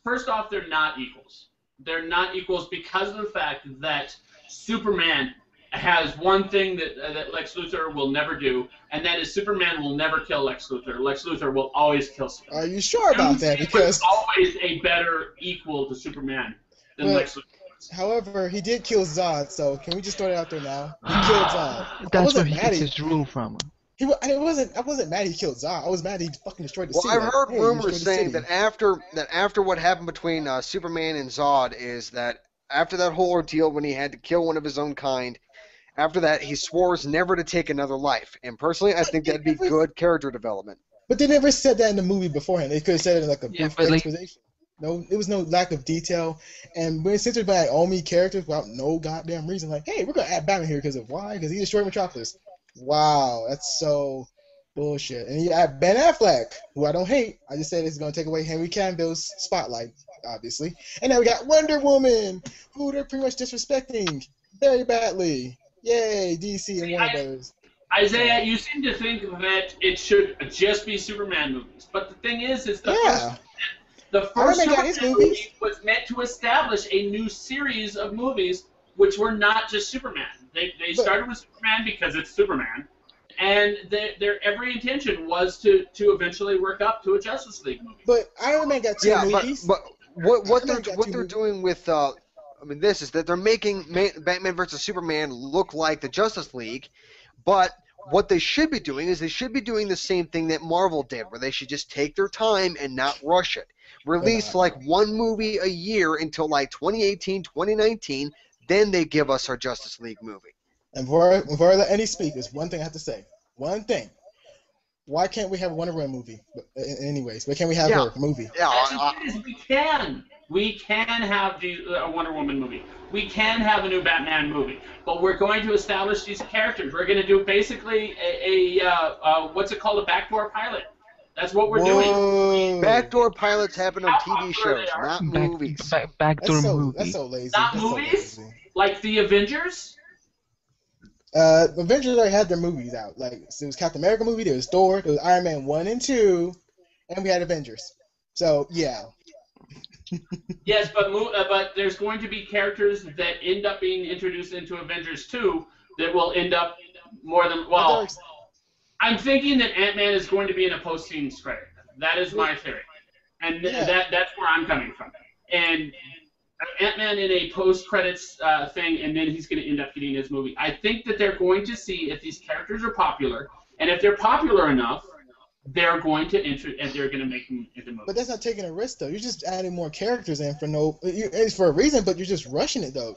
First off, they're not equals. They're not equals because of the fact that Superman has one thing that Lex Luthor will never do, and that is Superman will never kill Lex Luthor. Lex Luthor will always kill Superman. Are you sure about that? Doomsday Because was always a better equal to Superman than Well, Lex Luthor. however, he did kill Zod, so can we just throw it out there now? He killed Zod. I That's where wasn't he mad. gets his rule from. I wasn't mad he killed Zod. I was mad he fucking destroyed the Well, city. I've Like, heard hey, you rumors destroyed the saying city. that after what happened between Superman and Zod is that after that whole ordeal when he had to kill one of his own kind, after that he swore never to take another life. And personally, I think that'd be good character development. But they never said that in the movie beforehand. They could have said it in like a Yeah, brief but, like- exposition. No, it was no lack of detail. And when censored by only characters without no goddamn reason, like, hey, we're gonna add Batman here because of why? Because he destroyed Metropolis. Wow, that's so bullshit. And you add Ben Affleck, who I don't hate. I just said it's gonna take away Henry Cavill's spotlight, obviously. And then we got Wonder Woman, who they're pretty much disrespecting very badly. Yay, DC and Warner Brothers. Isaiah, you seem to think that it should just be Superman movies, but the thing is Yeah. the first Iron Man got his Superman movies. movie was meant to establish a new series of movies, which were not just Superman. They started with Superman because it's Superman, and their every intention was to eventually work up to a Justice League movie. But Iron Man got two Yeah, movies. but what Iron Man they're got what two they're movies. doing with this is that they're making Batman versus Superman look like the Justice League, but what they should be doing is they should be doing the same thing that Marvel did, where they should just take their time and not rush it. Release not. like one movie a year until like 2018, 2019, then they give us our Justice League movie. And before I let any speak, there's one thing I have to say. One thing. Why can't we have a Wonder Woman movie? Anyways, why can't we have Yeah. her movie? Yeah, That's just we can. We can have a Wonder Woman movie. We can have a new Batman movie. But we're going to establish these characters. We're going to do basically a what's it called, a backdoor pilot. That's what we're doing. Whoa. backdoor pilots happen on How TV popular shows, they are. not movies. Backdoor That's movie. so lazy. Not That's so movies? lazy. Like the Avengers. Avengers already had their movies out. Like, so there was Captain America movie, there was Thor, there was Iron Man 1 and 2, and we had Avengers. So, yeah. Yes, but there's going to be characters that end up being introduced into Avengers 2 that will end up more than well. I'm thinking that Ant-Man is going to be in a post-scene credit. That is my theory, and that's where I'm coming from. And Ant-Man in a post-credits thing, and then he's going to end up getting his movie. I think that they're going to see if these characters are popular, and if they're popular enough, they're going to make them into movies. But that's not taking a risk, though. You're just adding more characters in for it's for a reason, but you're just rushing it, though.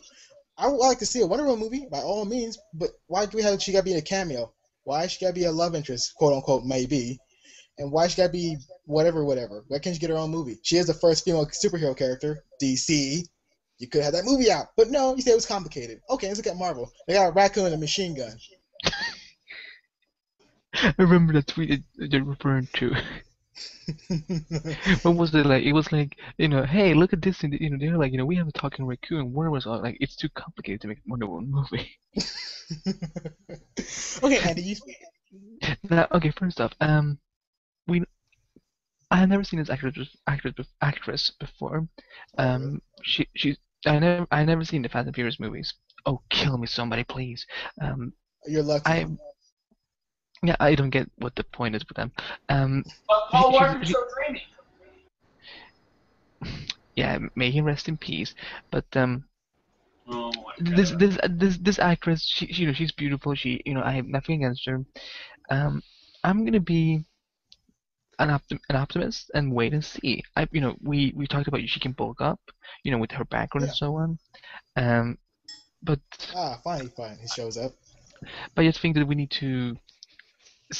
I would like to see a Wonder Woman movie by all means, but why do we have she got to be in a cameo? Why she got to be a love interest, quote unquote, maybe? And why she got to be whatever? Why can't she get her own movie? She is the first female superhero character, DC. You could have that movie out, but no, you said it was complicated. Okay, let's look at Marvel. They got a raccoon and a machine gun. I remember the tweet that you're referring to. What was it like? It was like, hey, look at this, and they're like, we have a talking raccoon. Wonder was like, it's too complicated to make a Wonder Woman movie. Okay, Andy, you. Now, okay, first off, I have never seen this actress before. I never seen the Fast and Furious movies. Oh, kill me, somebody, please. You're lucky. I don't get what the point is with them. But Paul Walker's so dreamy. Yeah, may he rest in peace. But Oh my God. this actress, she's beautiful. I have nothing against her. I'm gonna be an optimist and wait and see. We talked about she can bulk up, with her background and so on. But fine, he shows up. But I just think that we need to,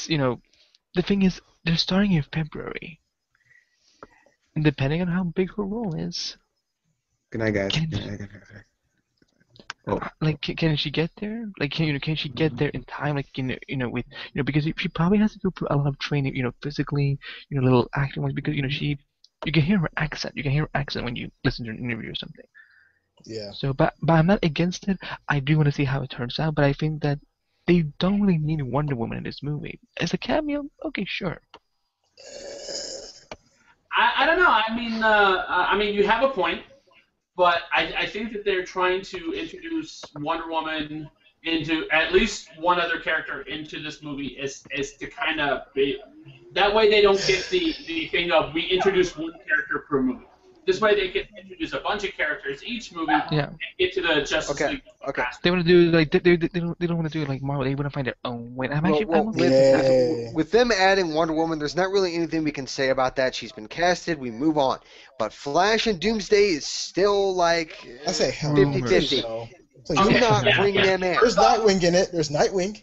the thing is, they're starting in February. And depending on how big her role is. Good night, guys. Can she get there? Can she get there in time? Because she probably has to go through a lot of training, physically, little acting wise, because you can hear her accent. You can hear her accent when you listen to an interview or something. Yeah. So, but I'm not against it. I do want to see how it turns out, but I think that they don't really need Wonder Woman in this movie. As a cameo, okay, sure. I don't know. I mean, you have a point, but I think that they're trying to introduce Wonder Woman into at least one other character into this movie is to kind of that way they don't get the thing of we introduce one character per movie. This way they can introduce a bunch of characters each movie and get to the Justice League. Okay. They want to do they don't want to do it like Marvel. They want to find their own way. With them adding Wonder Woman, there's not really anything we can say about that. She's been casted. We move on. But Flash and Doomsday is still like I say 50-50. Do not bring them in. There's Nightwing in it. There's Nightwing.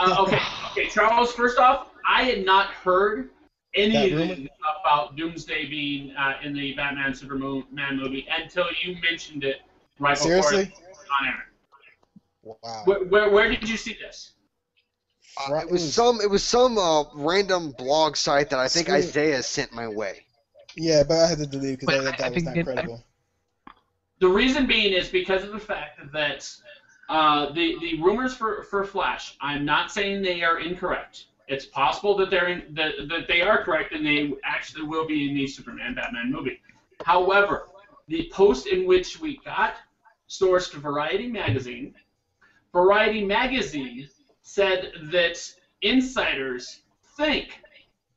Okay, Charles. First off, I had not heard anything about Doomsday being in the Batman Superman movie until you mentioned it right before it was on air. Wow. Where did you see this? It was some random blog site that I think Isaiah sent my way. Yeah, but I had to delete because that was not credible. The reason being is because of the fact that the rumors for Flash. I'm not saying they are incorrect. It's possible that that they are correct and they actually will be in the Superman Batman movie. However, the post in which we got sourced Variety Magazine said that insiders think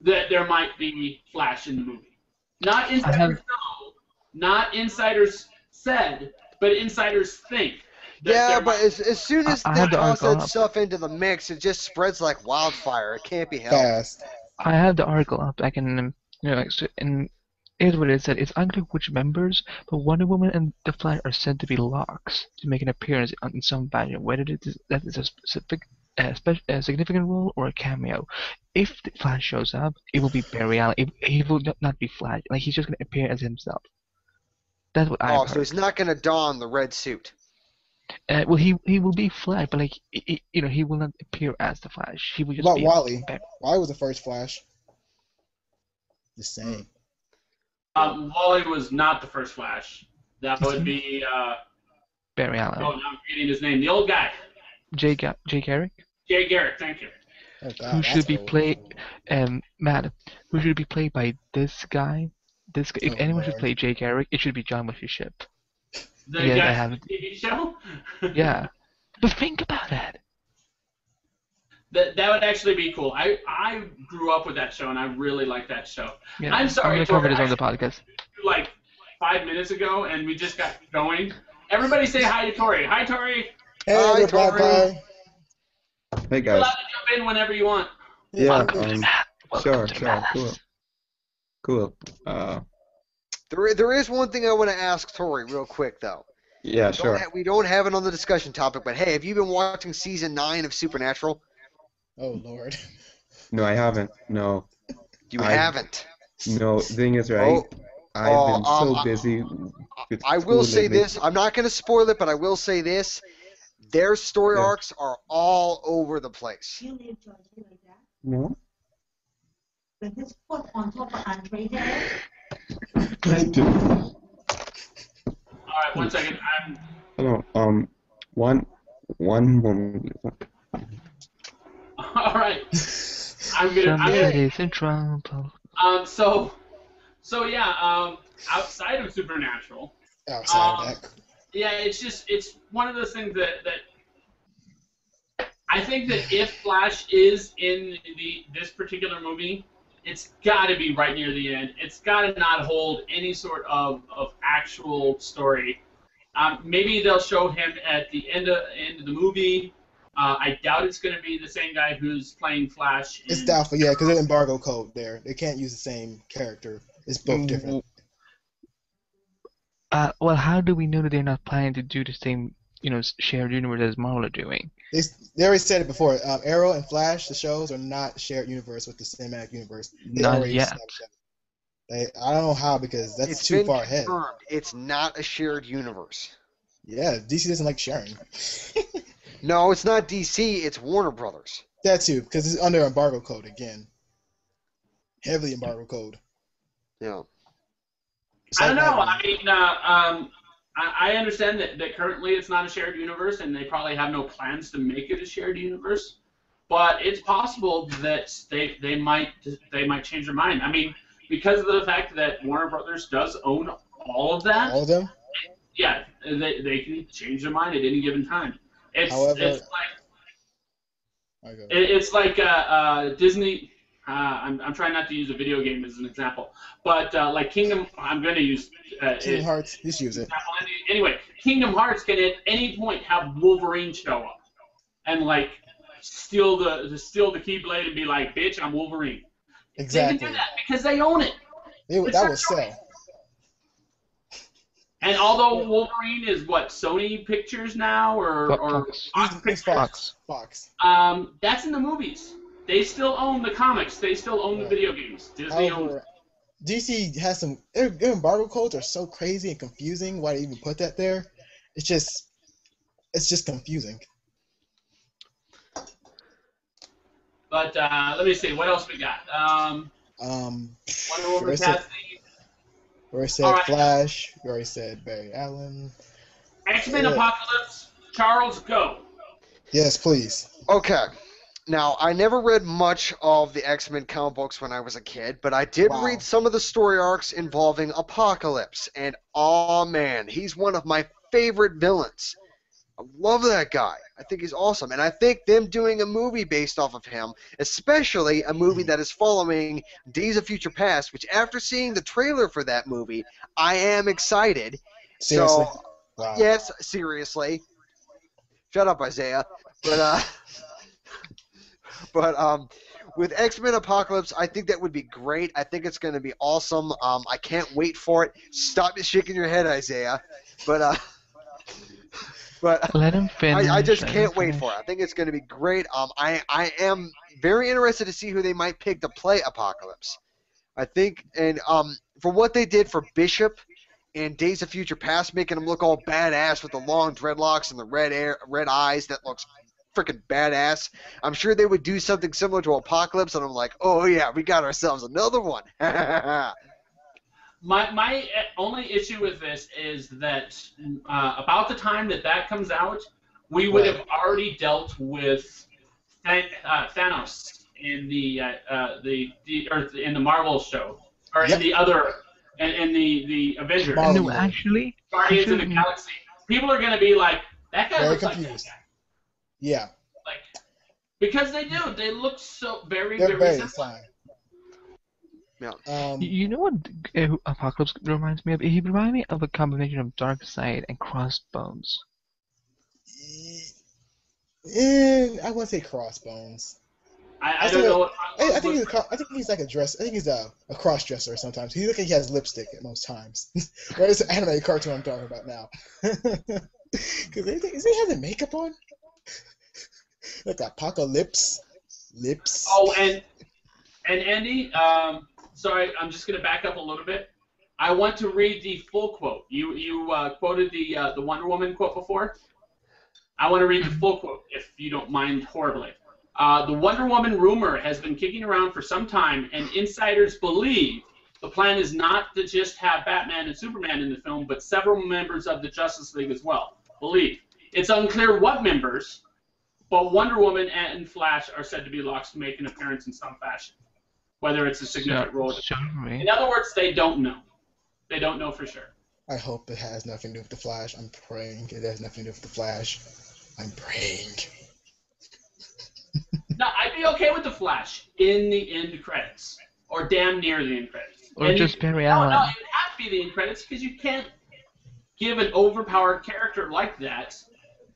that there might be Flash in the movie. Not insiders know, not insiders said, but insiders think. Yeah, but as soon as they toss that stuff into the mix, it just spreads like wildfire. It can't be helped. Fast. I have the article up. I can, and here's what it said. It's unclear which members, but Wonder Woman and the Flash are said to be locks to make an appearance in some fashion, whether that is a specific, a significant role or a cameo. If the Flash shows up, it will be Barry Allen. He will not be Flash. Like, he's just going to appear as himself. That's what I heard. So he's not going to don the red suit. Well, he will be Flash, but he will not appear as the Flash. He will just About be Wally. Wally was the first Flash. Just saying. Wally was not the first Flash. That would be Barry Allen. Oh, now I'm forgetting his name. The old guy. Jay Garrick. Jay Garrick. Thank you. Oh, God, Who should be played? Matt. Who should be played by this guy? If anyone should play Jay Garrick, it should be John Wesley Shipp. The guy from the TV show? Yeah. But think about that. That would actually be cool. I grew up with that show, and I really like that show. Yeah, I'm sorry, I'm going to cover this on the podcast. Like 5 minutes ago, and we just got going. Everybody say hi to Tori. Hi, Tori. Hey, Tori. Hey, You're guys. allowed to jump in whenever you want. Yeah, Welcome to sure, Matt. cool. There is one thing I want to ask Tori real quick, though. Yeah, sure. We don't have it on the discussion topic, but hey, have you been watching season 9 of Supernatural? Oh Lord. No, I haven't. No, You I haven't. no. Thing is, right? Oh, I've been so busy with I will school say lately. this. I'm not going to spoil it, but I will say this. Their story Yeah. arcs are all over the place. No. All right, 1 second. Hello. One moment. All right. I'm gonna. Somebody's in trouble. So yeah. Outside of Supernatural, Outside of that. yeah, it's one of those things that I think that if Flash is in this particular movie, it's got to be right near the end. It's got to not hold any sort of actual story. Maybe they'll show him at the end of the movie. I doubt it's going to be the same guy who's playing Flash. It's doubtful, yeah, because there's embargo code there. They can't use the same character. It's both different. Well, how do we know that they're not planning to do the same, shared universe as Marvel are doing? They already said it before. Arrow and Flash, the shows, are not shared universe with the cinematic universe. Not yet. I don't know how, because that's It's too been far ahead. confirmed. It's not a shared universe. Yeah, DC doesn't like sharing. No, it's not DC. It's Warner Brothers. That too, because it's under embargo code again. Heavily embargo code. Yeah. I don't know. I mean, I understand that currently it's not a shared universe, and they probably have no plans to make it a shared universe. But it's possible that they might change their mind. I mean, because of the fact that Warner Brothers does own all of that. All of them? Yeah, they can change their mind at any given time. However, it's like Disney. I'm trying not to use a video game as an example, but like Kingdom, I'm going to use Kingdom Hearts. Just use it. Anyway, Kingdom Hearts can at any point have Wolverine show up and like steal the Keyblade and be like, "Bitch, I'm Wolverine." Exactly. They can do that because they own it. That will sell. And although Wolverine is what, Sony Pictures now or Fox. That's in the movies. They still own the comics. They still own the video games. Disney owns. DC has some. Their embargo codes are so crazy and confusing. Why they even put that there? It's just confusing. But let me see. What else we got? Wonder Woman casting. We already said Flash. We already said Barry Allen. X-Men Apocalypse. Charles, go. Yes, please. Okay. Now, I never read much of the X-Men comic books when I was a kid, but I did read some of the story arcs involving Apocalypse. And, oh man, he's one of my favorite villains. I love that guy. I think he's awesome. And I think them doing a movie based off of him, especially a movie that is following Days of Future Past, which after seeing the trailer for that movie, I am excited. Seriously? So, yes, seriously. Shut up, Isaiah. But with X-Men Apocalypse, I think that would be great. I think it's going to be awesome. I can't wait for it. Stop shaking your head, Isaiah. But let him finish. I just can't wait for it. I think it's going to be great. I am very interested to see who they might pick to play Apocalypse. I think, and for what they did for Bishop in Days of Future Past, making him look all badass with the long dreadlocks and the red eyes, that looks freaking badass. I'm sure they would do something similar to Apocalypse, and I'm like, oh yeah, we got ourselves another one. My only issue with this is that about the time that comes out, we would have already dealt with Thanos in the Marvel show, or in the other, in the Avengers. No, actually, Guardians of the Galaxy. People are gonna be like, that guy looks like that guy. Yeah. Like, because they do. They look so very similar. Yeah. You know what Apocalypse reminds me of? He reminds me of a combination of Darkseid and Crossbones. I wouldn't say Crossbones. I don't know what. I think he's like a dress. I think he's a cross dresser sometimes. He looks like he has lipstick at most times. Right, it's an anime cartoon I'm talking about now. Because is he having makeup on? Like apocalypse lips. Oh, and Andy, sorry, I'm just gonna back up a little bit. I want to read the full quote. You quoted the Wonder Woman quote before. I want to read the full quote, if you don't mind horribly. The Wonder Woman rumor has been kicking around for some time, and insiders believe the plan is not to just have Batman and Superman in the film, but several members of the Justice League as well. Believe. It's unclear what members, but Wonder Woman and Flash are said to be locked to make an appearance in some fashion, whether it's a significant role. In other words, they don't know. They don't know for sure. I hope it has nothing to do with the Flash. I'm praying it has nothing to do with the Flash. I'm praying. No, I'd be okay with the Flash in the end credits, or damn near the end credits. Or just Barry Allen. No, it would have to be the end credits because you can't give an overpowered character like that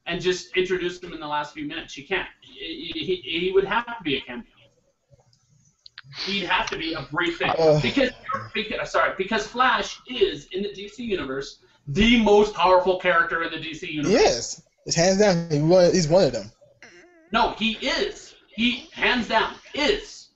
and just introduce them in the last few minutes. You can't. He would have to be a cameo. He'd have to be a brief thing because Flash is in the DC universe the most powerful character in the DC universe. Yes, it's hands down. He's one of them. No, he is. He hands down is.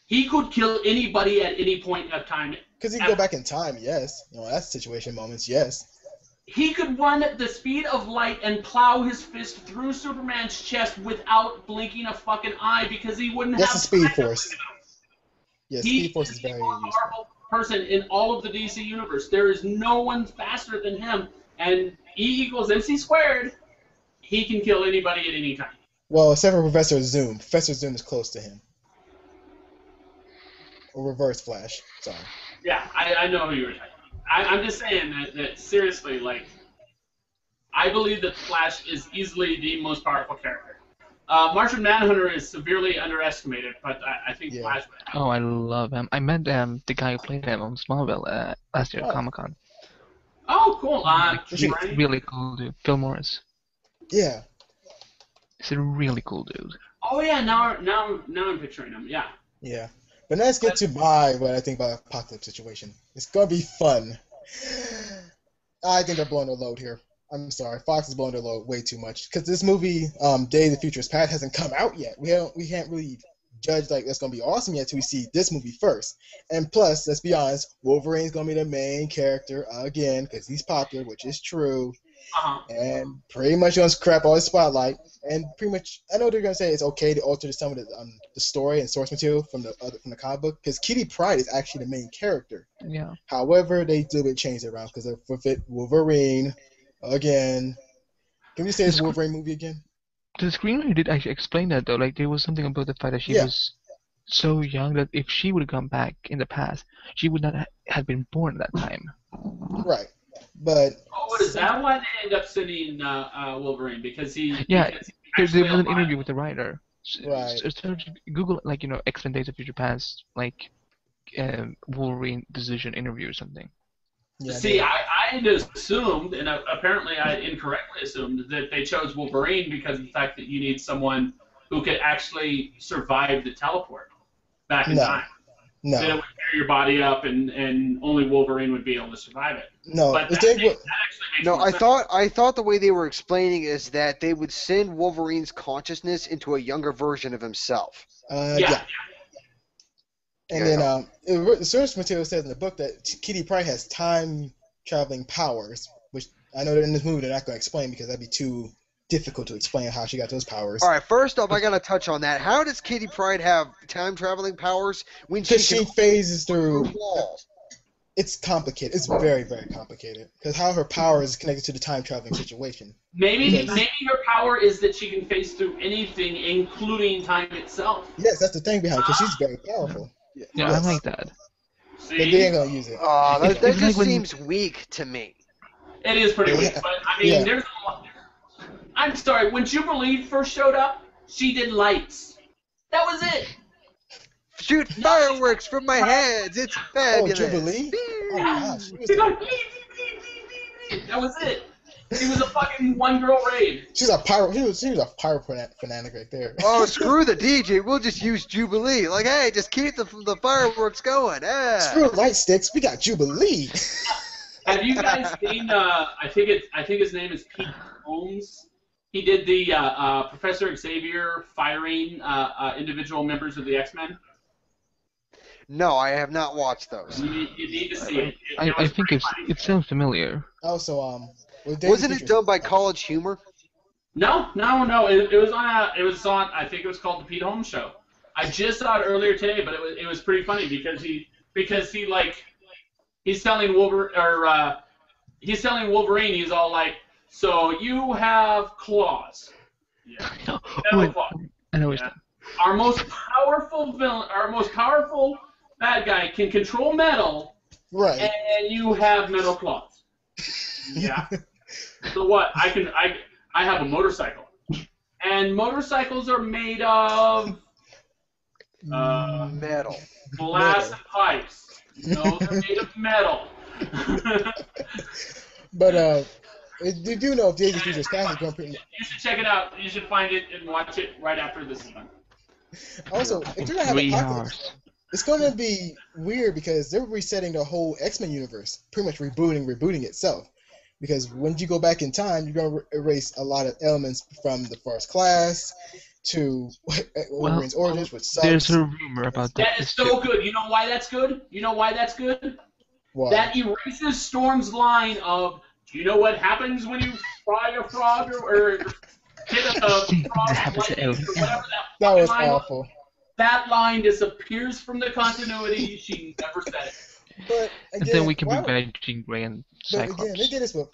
He could kill anybody at any point of time. Because he can go back in time. Yes, that's situation moments. Yes. He could run at the speed of light and plow his fist through Superman's chest without blinking a fucking eye because he wouldn't have. That's the Speed Force. Yes, He Speed Force is is the very most useful. powerful person in all of the DC universe. There is no one faster than him, and E equals MC squared. He can kill anybody at any time. Well, except for Professor Zoom. Professor Zoom is close to him. Or Reverse Flash. Sorry. Yeah, I know who you were talking about. I'm just saying that seriously, like, I believe that Flash is easily the most powerful character. Martian Manhunter is severely underestimated, but I think Flash would have. Oh, I love him. I met the guy who played him on Smallville last year at Comic-Con. Oh, cool. He's a really cool dude. Phil Morris. Yeah. He's a really cool dude. Oh yeah, now I'm picturing him. Yeah. Yeah. But let's get to what I think about Apocalypse situation. It's gonna be fun. I think they're blowing their load here. I'm sorry, Fox is blowing their load way too much because this movie, Day of the Future Past, hasn't come out yet. We can't really judge like that's gonna be awesome yet till we see this movie first. And plus, let's be honest, Wolverine's gonna be the main character again because he's popular, which is true. And pretty much gonna scrap all the spotlight. And pretty much, I know they're gonna say it's okay to alter some of the story and source material from the comic book because Kitty Pryde is actually the main character. Yeah. However, they do it change it around because of Wolverine again. Can we say it's Wolverine movie again? The screenwriter did actually explain that though. Like there was something about the fact that she was so young that if she would have come back in the past, she would not have been born at that time. Right. But is that why they end up sending Wolverine? Because he there was an alive. interview with the writer. Right. So Google X-Men Days of Future Past Wolverine decision interview or something. Yeah, see, I had assumed, and apparently I incorrectly assumed, that they chose Wolverine because of the fact that you need someone who could actually survive the teleport back in time. No. Then it would tear your body up, and only Wolverine would be able to survive it. No, but I thought the way they were explaining is that they would send Wolverine's consciousness into a younger version of himself. Yeah. And then the source material says in the book that Kitty Pryde has time-traveling powers, which I know that in this movie they're not going to explain because that'd be too difficult to explain how she got those powers. All right, first off, I got to touch on that. How does Kitty Pryde have time-traveling powers when she phases through walls? It's complicated. It's very, very complicated because how her power is connected to the time-traveling situation. Maybe her power is that she can phase through anything, including time itself. Yes, that's the thing behind it because she's very powerful. Yeah, I like that. See? But they ain't gonna use it. That just seems weak to me. It is pretty weak, but I mean, there's a lot. I'm sorry, when Jubilee first showed up, she did lights. That was it. Shoot fireworks from my hands. It's fabulous. Oh, Jubilee? Oh, gosh. That was it. He was a fucking one-girl raid. She's a pyro. She was a pyro fanatic right there. Oh, screw the DJ. We'll just use Jubilee. Like, hey, just keep the fireworks going. Yeah. Screw light sticks. We got Jubilee. Have you guys seen? I think his name is Pete Holmes. He did the Professor Xavier firing individual members of the X-Men. No, I have not watched those. You need to see it. I think it sounds familiar. Also, Wasn't it done by College Humor? No. It was on. I think it was called the Pete Holmes Show. I just saw it earlier today, but it was pretty funny because he like he's telling Wolverine. He's all like, so you have claws. Yeah. Metal claws. I know it's Our most powerful villain, our most powerful bad guy can control metal, right? And you have metal claws. Yeah. So what? I have a motorcycle, and motorcycles are made of metal, glass and pipes. No, they're made of metal. But you do know if Days of Future Past is going to... You should check it out. You should find it and watch it right after this is done. Also, if you're going to have Apocalypse, it's going to be weird because they're resetting the whole X-Men universe, pretty much rebooting itself. Because when you go back in time, you're going to erase a lot of elements from the First Class to Wolverine's origins, which sucks. There's a rumor about that. That is so good. You know why that's good? Why? That erases Storm's line of, do you know what happens when you fry a frog or hit a frog with lightning or whatever that was line awful. Was? That line disappears from the continuity. She never said it. But again, and then we can bring back Jean Grey and Cyclops. But again, they did this with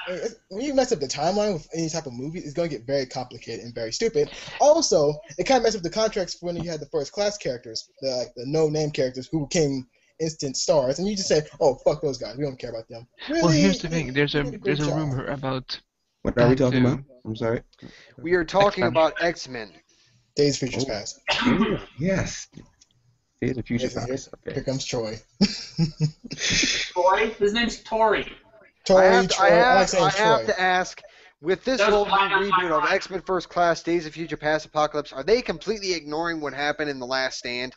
when you mess up the timeline with any type of movie, it's going to get very complicated and very stupid. Also, it kind of messed up the contracts when you had the First Class characters, the no-name characters who became instant stars, and you just say, "Oh, fuck those guys. We don't care about them." Really? Well, here's the thing. There's a rumor about. What are we talking about? I'm sorry. We are talking about X-Men. Days of Future Past. Yes. Days of Future Past. Okay. Here comes Troy. Troy? His name's Tori. Troy. I have to ask, with this whole new reboot of X-Men First Class, Days of Future Past, Apocalypse, are they completely ignoring what happened in The Last Stand?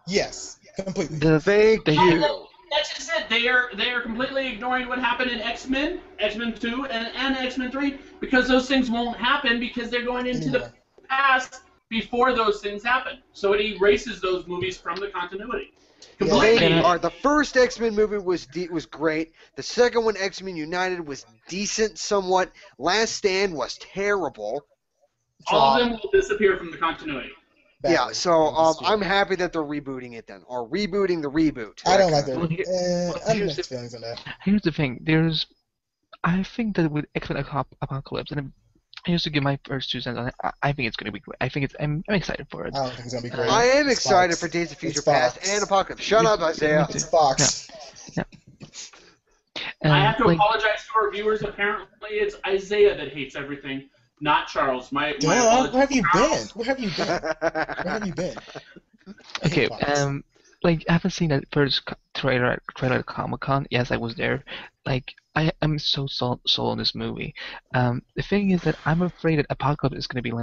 Yes, completely. Thank you. That's just it. They are completely ignoring what happened in X-Men 2, and X-Men 3, because those things won't happen because they're going into the past before those things happen. So it erases those movies from the continuity. Completely. The first X-Men movie was great. The second one, X-Men United, was decent somewhat. Last Stand was terrible. All of them will disappear from the continuity. Yeah, so I'm happy that they're rebooting it then, or rebooting the reboot. I don't like that. I have mixed feelings on that. Here's the thing. I think that with X-Men Apocalypse, and I used to give my first 2 cents on it. I think it's going to be great. I'm excited for it. I don't think it's going to be great. I am excited for Days of Future Past and Apocalypse. Shut up, Isaiah. It's Fox. Yeah. I have to apologize to our viewers. Apparently, it's Isaiah that hates everything, not Charles. Where have you been? Where have you been? Okay, I haven't seen that first trailer at Comic-Con. Yes, I was there. I'm so sold on this movie. The thing is that I'm afraid that Apocalypse is going to be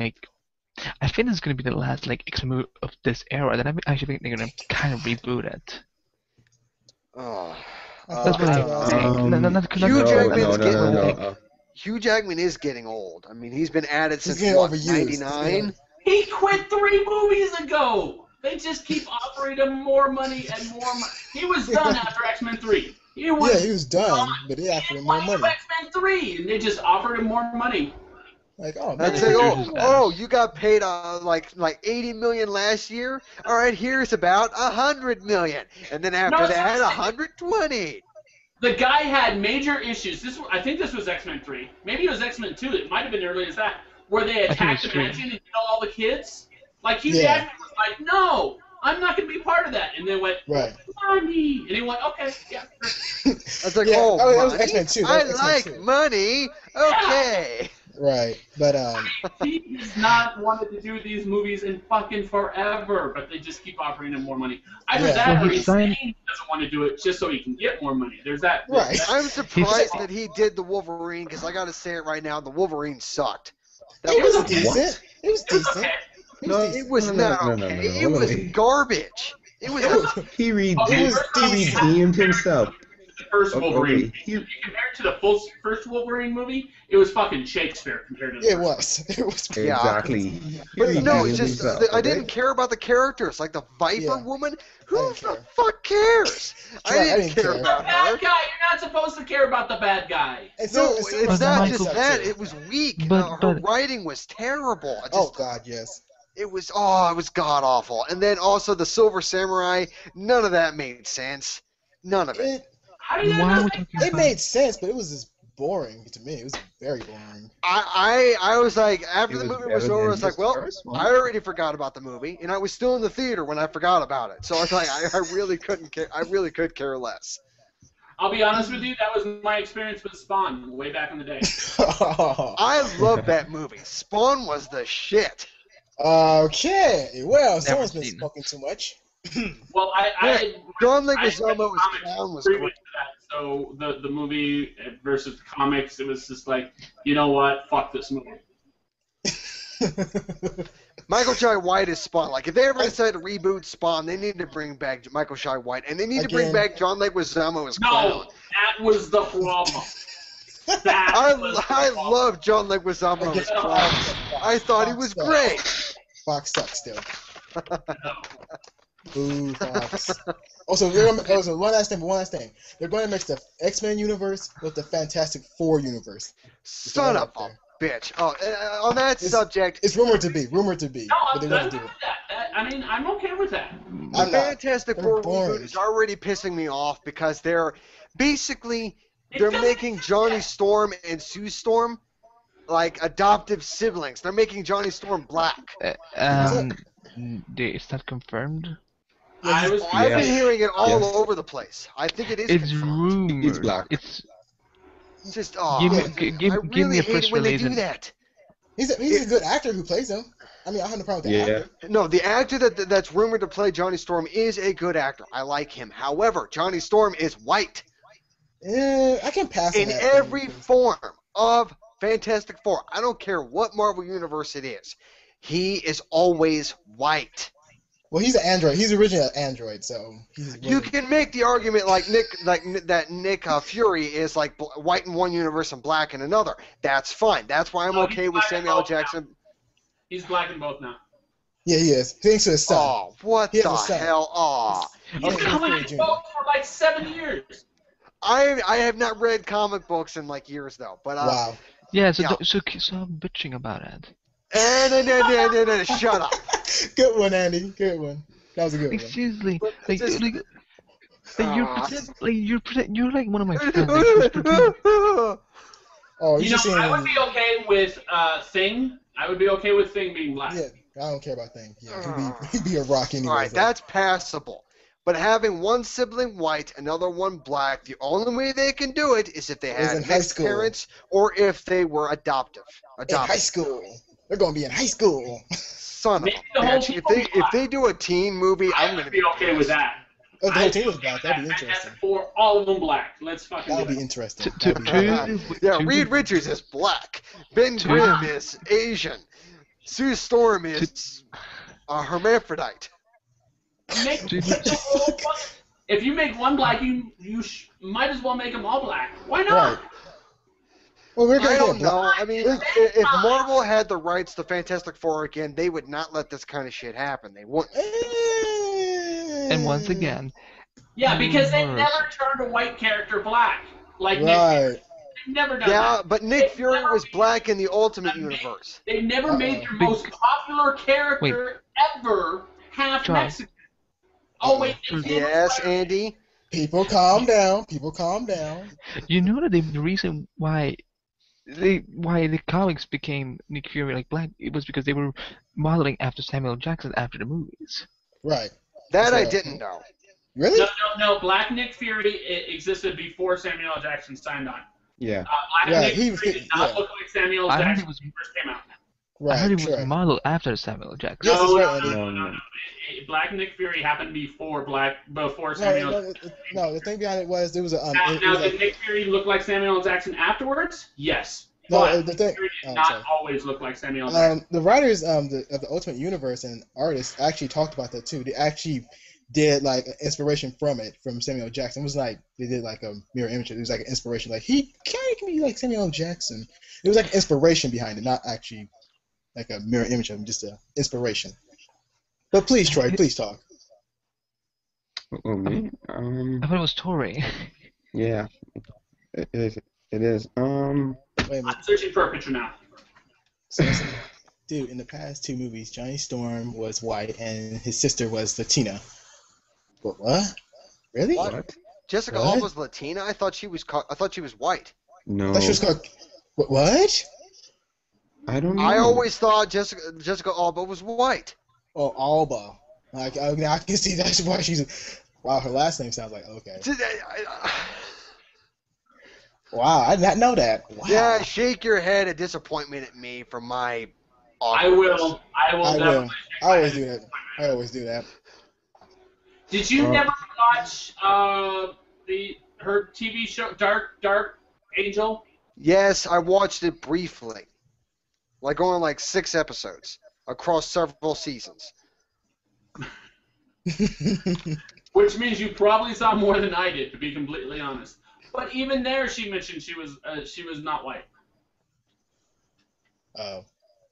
I think it's going to be the last X-Men movie of this era. Then I actually think they're going to kind of reboot it. Oh. That's what I think. Hugh Jackman is getting old. I mean, he's been at it since 99. He quit 3 movies ago. They just keep offering him more money and more money. He was done after X-Men 3. He was done, but they offered him more money. X-Men 3, and they just offered him more money. You got paid like $80 million last year. All right, here's about $100 million, and then after that, $120. The guy had major issues. I think this was X-Men 3. Maybe it was X-Men 2. It might have been early as that, where they attacked the mansion and killed all the kids. Hugh Jackman was like, no, I'm not going to be part of that. And then went, money. And he went, okay, yeah. I was like, that was X-Men 2. I like money. Okay. Right, but He has not wanted to do these movies in fucking forever, but they just keep offering him more money. Either Yeah. that Well, or he he's signed- saying he doesn't want to do it just so he can get more money. There's that. Right. I'm surprised that he did the Wolverine because I gotta say it right now, the Wolverine sucked. it was okay. decent. It was It was decent. okay. It No, was It decent. was not no, okay. It hold on, was wait. garbage. It was. He Okay, was first off, decent. you redeemed have to himself. The first Okay, Wolverine. he- Compared to the first Wolverine movie, it was fucking Shakespeare compared to the It first. was. It was. Yeah. Exactly. He But no, redeemed it's just himself, I okay? didn't care about the characters, like the Viper Yeah. woman. I Who didn't the care. fuck cares? Right, I didn't care care. The about her. bad guy. You're not supposed to care about the bad guy. And No, so- it's But not Michael- just that. It was weak. But- Her but- writing was terrible. I Oh just, God, yes. it was god awful. And then also the Silver Samurai. None of that made sense. None of it. It How do you Why are we not talking it about? made sense, but it was just boring to me. It was very boring. I was like, after It the was movie was better over, I than was like, just well, first one. I already forgot about the movie, and I was still in the theater when I forgot about it. So I was like, I really couldn't care. I really could care less. I'll be honest with you. That was my experience with Spawn way back in the day. I love that movie. Spawn was the shit. Okay, well, someone's been seen it. smoking too much. Well, I John read Leguizamo the was comics clown was previous great. to that, so the movie versus the comics, it was just like, you know what? Fuck this movie. Michael Jai White is Spawn. Like, if they ever decide to reboot Spawn, they need to bring back Michael Jai White, and they need to bring Again. back John Leguizamo as clown. No, that was the problem. That was the I problem. love John Leguizamo as clown. I thought he was great. Fox sucks still. Boo, Fox. Also, one last thing. They're going to mix the X-Men universe with the Fantastic Four universe. Son of a bitch. Oh, on that It's- subject, It's rumored to be, No, but I'm they're good going with to do it. that. I mean, I'm okay with that. I'm the not. Fantastic They're Four boring. reboot is already pissing me off because they're basically It they're doesn't making make Johnny sense. Storm and Sue Storm like adoptive siblings. They're making Johnny Storm black. Is that confirmed? I was. I've been Yes. hearing it all Yes. over the place. I think it is. It's confirmed. rumors. He's black. It's Just Give me- I give really me a hate press it when they release do and- that. He's a good actor who plays him. I mean, I have no problem with the Yeah. actor. No, the actor that's rumored to play Johnny Storm is a good actor. I like him. However, Johnny Storm is white I can pass on in that every thing. form of Fantastic Four. I don't care what Marvel universe it is. He is always white. Well, he's an android. He's originally an android, so he's. You can make the argument like Nick Fury is like white in one universe and black in another. That's fine. That's why I'm No, okay he's with black in Samuel L. both now. Jackson. He's black in both now. Yeah, he is. Thanks to his son. Oh, what He has the a son. hell? Oh, He's Okay, been black in Junior. both for like 7 years. I have not read comic books in like years though. But Wow. yeah. So Yeah. stop bitching about it. no, shut up. Good one, Andy. Good one. That was a good Like one. seriously, like, just- like, you're like one of my friends. Like, Oh, You you know, should see him. I would be okay with Thing. I would be okay with Thing being black. Yeah, I don't care about things. Yeah, he'd be a rock anyway. All right, that's passable. But having one sibling white, another one black, the only way they can do it is if they Is had in high mixed school. parents or if they were adoptive. in high school. They're gonna be in high school. Son of Maybe a the whole bitch. team If will they be if black. they do a teen movie, I I'm would gonna be okay with that. Oh, the whole I'd team be was okay black. with That'd be that. interesting. Fantastic Four, all of them black. Let's fucking That do would be that. interesting. To- That'd be to- Yeah, to- Reed Richards is black. Ben To- Grimm is Asian. Sue Storm is a hermaphrodite. Make, Dude. if you make one black, you might as well make them all black. Why not? Right. Well, we're gonna I get don't black. know. I mean, if Marvel had the rights to Fantastic Four again, they would not let this kind of shit happen. They wouldn't. And once again, Yeah, because they Worse. never turned a white character black. Like Nick, Right. they've never done Yeah, that. but Nick Fury was black in the Ultimate Universe. They never made their most popular character ever half John. Mexican. Oh wait, they did. Yes, Andy. People calm down. People calm down. you know that the reason why the comics became Nick Fury like black, it was because they were modeling after Samuel Jackson after the movies. Right. That I So- didn't know. Really? No. Black Nick Fury existed before Samuel L. Jackson signed on. Yeah. Black Right, Nick he was Fury good. did not Yeah, look like Samuel I heard Jackson it was. when he first came out. I heard right, it was sure. modeled after Samuel Jackson. Yes, No, that's no, right, no, no, Andy. no, No, no. no. Black Nick Fury happened before No, Samuel. no. The thing behind it was there was a Now, it was did like Nick Fury look like Samuel Jackson afterwards? Yes, no but the Nick thing. Fury did Oh, not sorry. always look like Samuel Jackson. The writers of the Ultimate Universe and artists actually talked about that too. They actually did like an inspiration from it from Samuel Jackson. It was like they did like a mirror image. It was like an inspiration. Like he kind of be like Samuel Jackson. It was like inspiration behind it, not actually like a mirror image of him, just an inspiration. But please, Troy, please talk. Oh, me? I thought it was Tory. Yeah. It is. Wait a minute. I'm searching for a picture now. Seriously? Dude, in the past two movies, Johnny Storm was white and his sister was Latina. What? Really? What? Jessica What? Alba's Latina. I thought she was white. No. I thought she was called. What? I don't know. I always thought Jessica Alba was white. Oh, Alba. Like I can see that's why she's. Wow, her last name sounds like okay. Wow, I did not know that. Wow. Yeah, shake your head at disappointment at me for my. I will. I will. definitely check I my always head. do that. I always do that. Did you never watch her TV show Dark Angel? Yes, I watched it briefly, like only like 6 episodes across several seasons. Which means you probably saw more than I did, to be completely honest. But even there, she mentioned she was not white.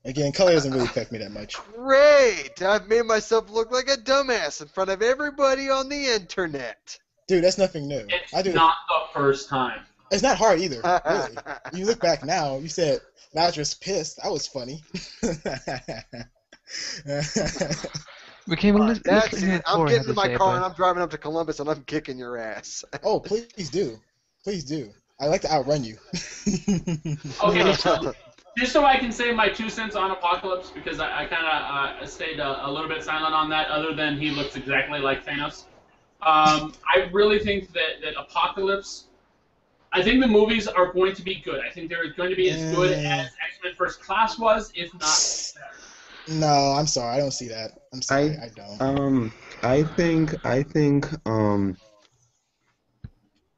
Again, color doesn't really affect me that much. Great! I've made myself look like a dumbass in front of everybody on the internet. Dude, that's nothing new. It's I do. not the first time. It's not hard either. Really. You look back now. You said Lazarus pissed. That was funny. We came That's listening it. to I'm Tory getting have in to my say, car but and I'm driving up to Columbus and I'm kicking your ass. Oh, please do. Please do. I like to outrun you. Okay, so just so I can say my 2 cents on Apocalypse, because I kind of stayed a little bit silent on that, other than he looks exactly like Thanos. I really think that Apocalypse, I think the movies are going to be good. I think they're going to be as good as X-Men First Class was, if not better. No, I'm sorry. I don't see that. I'm sorry. I don't. I think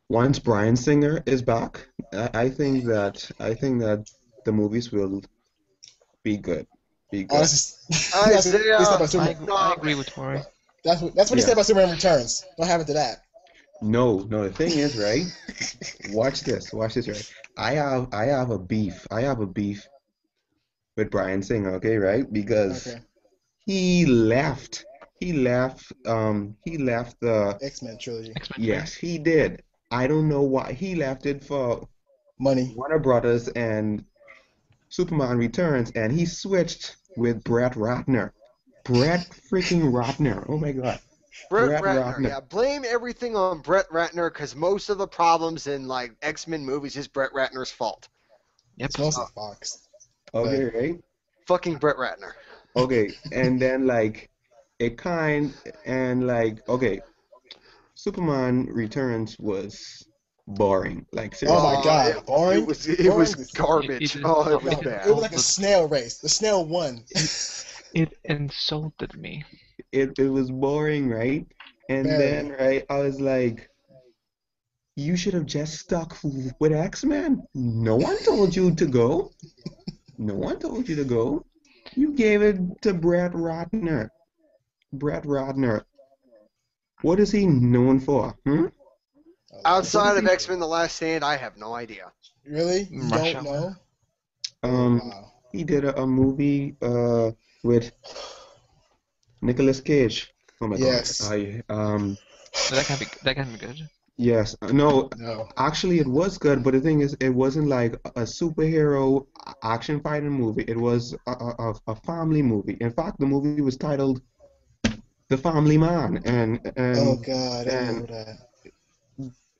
once Bryan Singer is back, I think that the movies will be good. Be good. Honestly, that's what he said about Superman. I agree with Tory. That's what he said about Superman Returns. What happened to that? No, the thing is, right? Watch this, right? I have a beef with Bryan Singer, okay, right? Because he left the X-Men trilogy. yes, he did. I don't know why he left it for Money. Warner Brothers and Superman Returns, and he switched with Brett Ratner. Brett freaking Ratner. Oh my God. Brett Ratner. Yeah, blame everything on Brett Ratner because most of the problems in like X-Men movies is Brett Ratner's fault. Yep. It's mostly Fox. Okay, right? Fucking Brett Ratner. Okay, and then like okay, Superman Returns was boring. Like seriously. Oh my God, boring. It was Boring? garbage. It Oh, it was No, bad. it was like a snail race. The snail won. It insulted me. It was boring, right? And Very. then right, I was like, you should have just stuck with X-Men. No one told you to go. No one told you to go. You gave it to Brett Ratner. Brett Ratner. What is he known for? Outside of X-Men: The Last Stand, I have no idea. Really? You Rush don't Hour. know? Wow. He did a movie with Nicolas Cage. Oh my Yes. God. So that can be good. Yes. No, No. actually it was good, but the thing is it wasn't like a superhero action fighting movie. It was a family movie. In fact, the movie was titled The Family Man, Oh God, I and know that.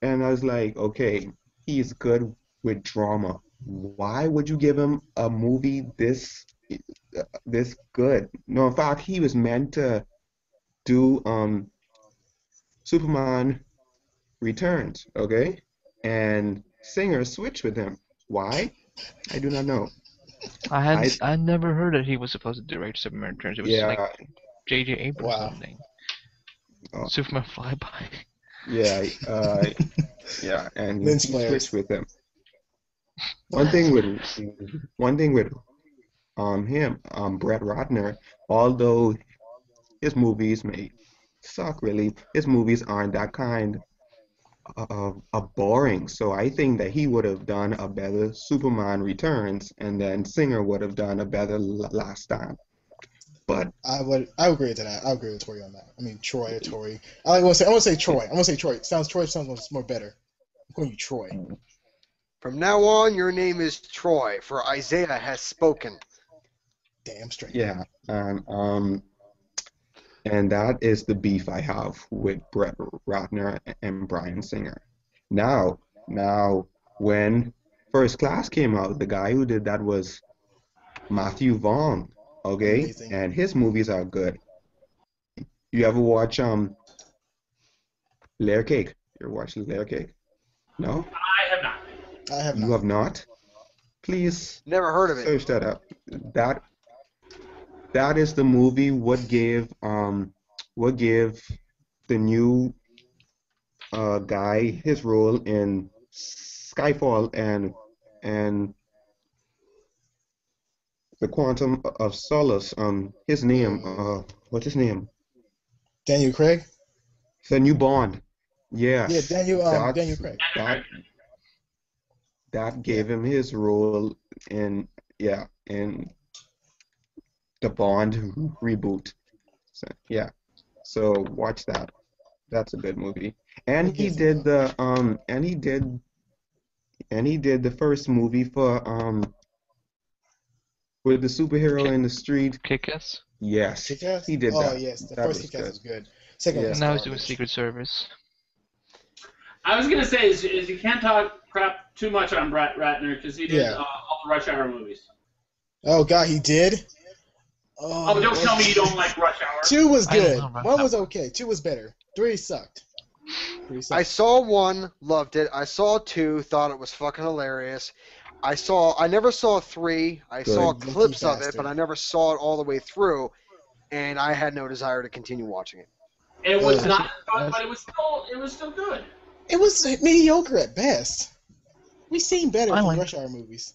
and I was like, okay, he's good with drama. Why would you give him a movie this good? No, in fact, he was meant to do Superman Returns, okay? And Singer switched with him. Why? I do not know. I never heard that he was supposed to direct Superman Returns. It was like Yeah, J.J. Abrams Wow. something. oh, Superman Flyby. yeah, yeah, and Lens he flares. switched with him. One thing with him, Brett Ratner, although his movies may suck really, his movies aren't that kind of boring. So I think that he would have done a better Superman Returns, and then Singer would have done a better Last Stand. But I agree with that. I agree with Tori on that. I mean, Troy or Tori. I want to say Troy. I want to say Troy. Troy sounds more better. I'm calling you Troy. From now on, your name is Troy, for Isaiah has spoken. Damn straight. yeah, and that is the beef I have with Brett Ratner and Bryan Singer. Now, when First Class came out, the guy who did that was Matthew Vaughn, okay? Amazing. And his movies are good. You ever watch Layer Cake? You ever watch Layer Cake? No? I have not. I have You not. have not? Please Never heard of it. search that up. That is the movie what gave the new guy his role in Skyfall and the Quantum of Solace. His name, what's his name? Daniel Craig. The new Bond. Yes. Yeah, Daniel That's- Craig. That gave him his role in the Bond reboot. So, yeah. So watch that. That's a good movie. And he did the first movie for with the superhero in the street. Kick-Ass. Yes. Kick-Ass? He did Oh that. yes, the That first was Kick-Ass good. was good. Second Yeah. one was Now he's doing garbage. Secret Service. I was gonna say is you can't talk crap too much on Brett Ratner because he did Yeah. all the Rush Hour movies. Oh God, he did. Oh, don't tell me you don't like Rush Hour. 2 was I don't good. know about 1 that was okay. 2 was better. 3 sucked. 3 sucked. I saw 1, loved it. I saw 2, thought it was fucking hilarious. I never saw 3. I Good. saw Guilty clips of it, bastard. but I never saw it all the way through, and I had no desire to continue watching it. It was Uh, not fun, but it was still good. It was mediocre at best. We've seen better I from like- Rush Hour movies.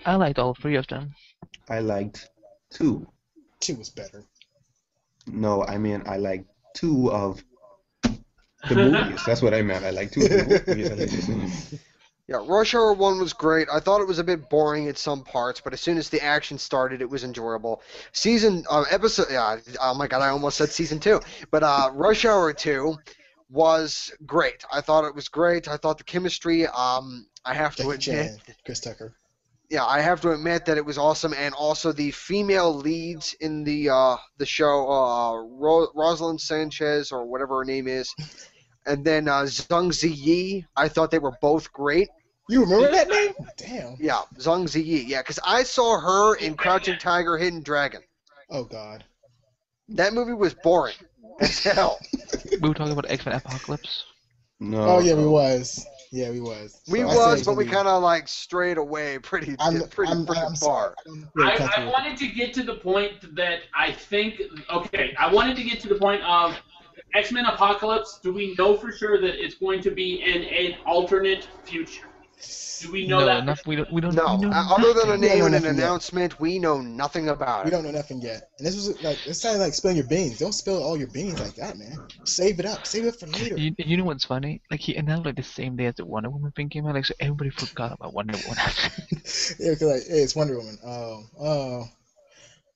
I liked all 3 of them. I liked 2. 2 was better. No, I mean I liked 2 of the movies. That's what I meant. I liked 2 of the movies. Yeah, Rush Hour 1 was great. I thought it was a bit boring at some parts, but as soon as the action started, it was enjoyable. Oh my god, I almost said season 2. But Rush Hour 2 was great. I thought it was great. I thought the chemistry, I have to Jackie admit, Chan, Chris Tucker. yeah, I have to admit that it was awesome, and also the female leads in the show, Rosalind Sanchez or whatever her name is, and then Zhang Ziyi. I thought they were both great. You remember that name? Damn. Yeah, Zhang Ziyi. Yeah, because I saw her in Crouching Tiger, Hidden Dragon. Oh God. That movie was boring as hell. We were talking about X-Men Apocalypse. No. Oh yeah, we was. Yeah, we was. We So I was, said but we we- kind of like strayed away pretty freaking sorry. far. I'm really I comfortable. wanted to get to the point that I think. Okay, I wanted to get to the point of X-Men Apocalypse. Do we know for sure that it's going to be in an alternate future? Do we know that? we don't. No, we know other than a nothing. We don't name know and an nothing yet. announcement, we know nothing about We it. don't know nothing yet. And this was like it's kind of like spilling your beans. Don't spill all your beans like that, man. Save it up. Save it for later. You know what's funny? Like he announced like the same day as the Wonder Woman thing came out. Like so everybody forgot about Wonder Woman. Yeah, because like, hey, it's Wonder Woman. Oh,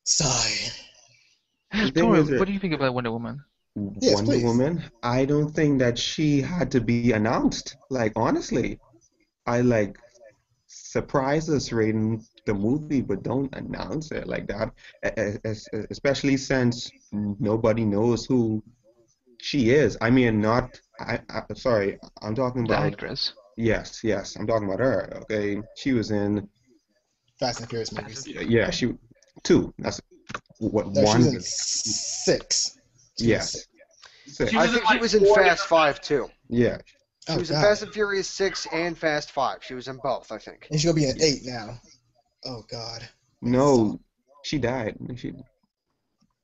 sigh. The thing Tori, is that- what do you think about Wonder Woman? Yes, Wonder please. Woman, I don't think that she had to be announced. Like honestly, I like surprise us rating the movie, but don't announce it like that. Especially since nobody knows who she is. I mean, not. Sorry, I'm talking The about. actress. Yes, I'm talking about her. Okay, she was in. Fast and Furious movies. Yeah, she 2. That's what No, she one. was in 6. Yes. She I was in, think she like, was in 4 Fast 5 too. Yeah. She Oh was in God. Fast and Furious 6 and Fast 5. She was in both, I think. And she's gonna be in 8 now. Oh God. No, she died.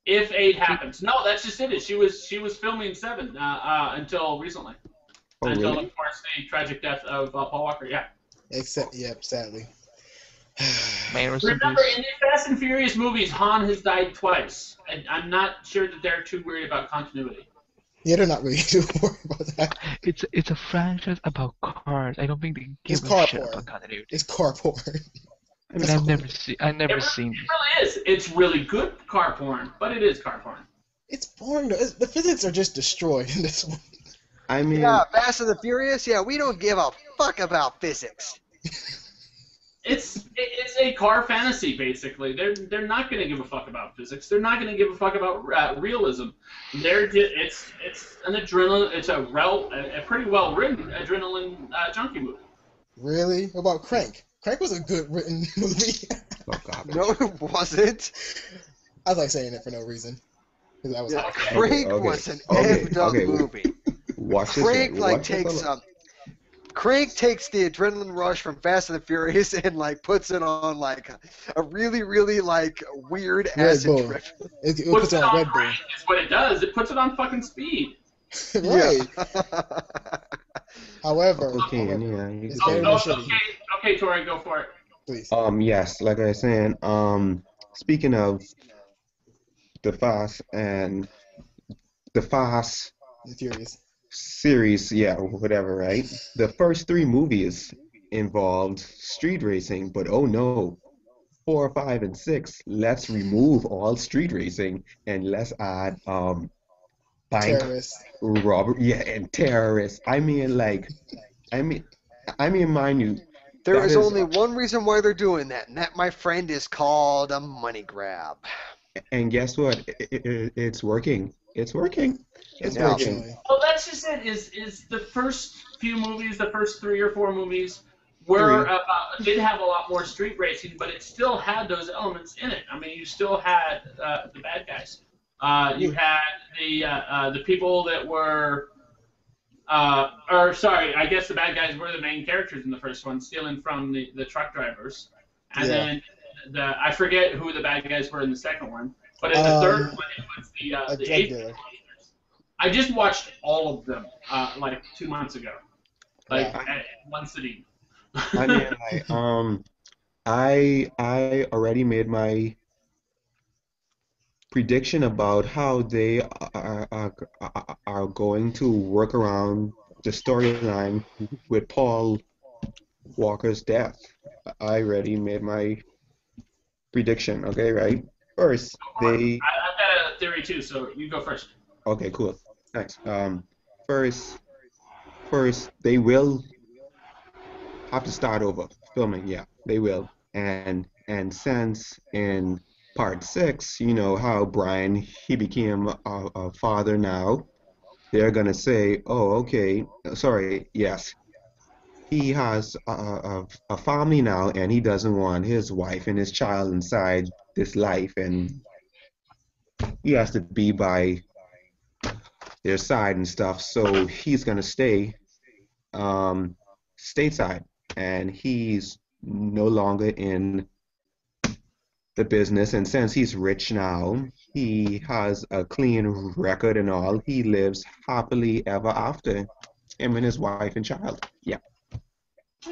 If 8 happens, no, that's just it. She was filming 7 until recently, Oh, until really? of course the tragic death of Paul Walker. Yeah. Except, yep, sadly. May rest in Remember, peace. in the Fast and Furious movies, Han has died twice. I'm not sure that they're too worried about continuity. Yeah, they're not really too worried about that. It's a franchise about cars. I don't think they It's give a car shit porn. about continuity. It's car porn. I mean, I've never seen. It really is. It's really good car porn, but it is car porn. It's boring though. The physics are just destroyed in this one. I mean, Yeah, Fast and the Furious. Yeah, we don't give a fuck about physics. It's a car fantasy basically. They're not going to give a fuck about physics. They're not going to give a fuck about realism. It's an adrenaline. It's a pretty well written adrenaline junkie movie. Really? What about Crank? Crank was a good written movie. oh God. No, it wasn't. I was like saying it for no reason. 'Cause I was Yeah, like, Crank okay, was an okay, effed up okay. movie. Watch this. Crank like watch this takes alone. Crank takes the adrenaline rush from Fast and the Furious and like puts it on like a really like weird Red acid Bull. trip. it Puts puts it on on Red Bull. crank is what it does. It puts it on fucking speed. Right. Yeah. However, Okay, yeah. it's Oh, very oh, much okay, Tori, go for it. please. Yes, like I was saying, speaking of the Fast and the Fast The Furious. series, yeah, whatever, right? The first 3 movies involved street racing, but oh no, 4, 5, and 6, let's remove all street racing and let's add bank Terrorists. robbery, yeah, and terrorists. I mean, mind you, There that is is, only one reason why they're doing that, and that, my friend, is called a money grab. and guess what? It's working. It's working. It's Yeah. working. Unfortunately. Well, that's just it. Is the first few movies, the first 3 or 4 movies, were did have a lot more street racing, but it still had those elements in it. I mean, you still had the bad guys. You had the people that were, or sorry, I guess the bad guys were the main characters in the first one, stealing from the truck drivers, and Yeah. then I forget who the bad guys were in the second one, but in the third one it was A the drug eighth. dealer. I just watched all of them like 2 months ago, like Wow. at one sitting. I mean, I already made my prediction about how they are going to work around the storyline with Paul Walker's death. I already made my prediction. Okay, right? First, they. I've got a theory too, so you go first. Okay, cool. Nice. First, they will have to start over filming. Yeah, they will. And since in part 6, you know how Brian he became a father now, they're gonna say, oh, okay, sorry, yes, he has a family now, and he doesn't want his wife and his child inside this life, and he has to be by their side and stuff. So he's gonna stay stateside, and he's no longer in the business. And since he's rich now, he has a clean record and all. He lives happily ever after, him and his wife and child. Yeah.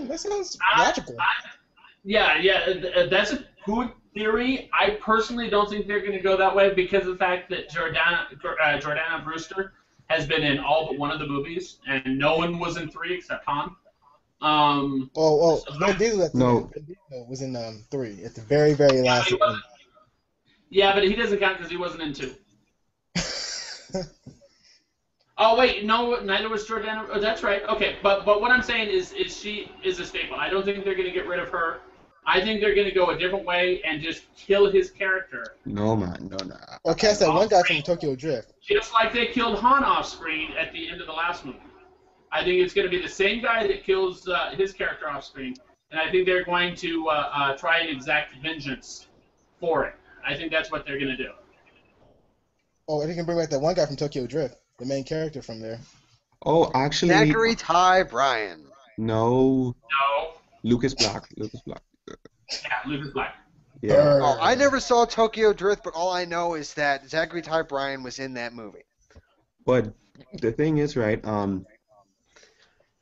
That sounds logical. Yeah, that's a good theory. I personally don't think they're going to go that way because of the fact that Jordana Brewster has been in all but one of the movies, and no one was in 3 except Han. Vin Diesel No. was in 3 at the very, very last one. Yeah, but he doesn't count because he wasn't in 2. Oh wait, no, neither was Jordana. Oh, that's right. Okay, but what I'm saying is she is a staple. I don't think they're going to get rid of her. I think they're going to go a different way and just kill his character. No, man, no. Or cast that one guy from Tokyo Drift. Just like they killed Han off screen at the end of the last movie. I think it's going to be the same guy that kills his character off screen, and I think they're going to try and exact vengeance for it. I think that's what they're going to do. Oh, and you can bring back that one guy from Tokyo Drift, the main character from there. Oh, actually, Zachary Ty Bryan. no. No. Lucas Black. Lucas Black. Yeah, Lucas Black. Yeah. Oh, I Burn. never saw Tokyo Drift, but all I know is that Zachary Ty Bryan was in that movie. But the thing is, right,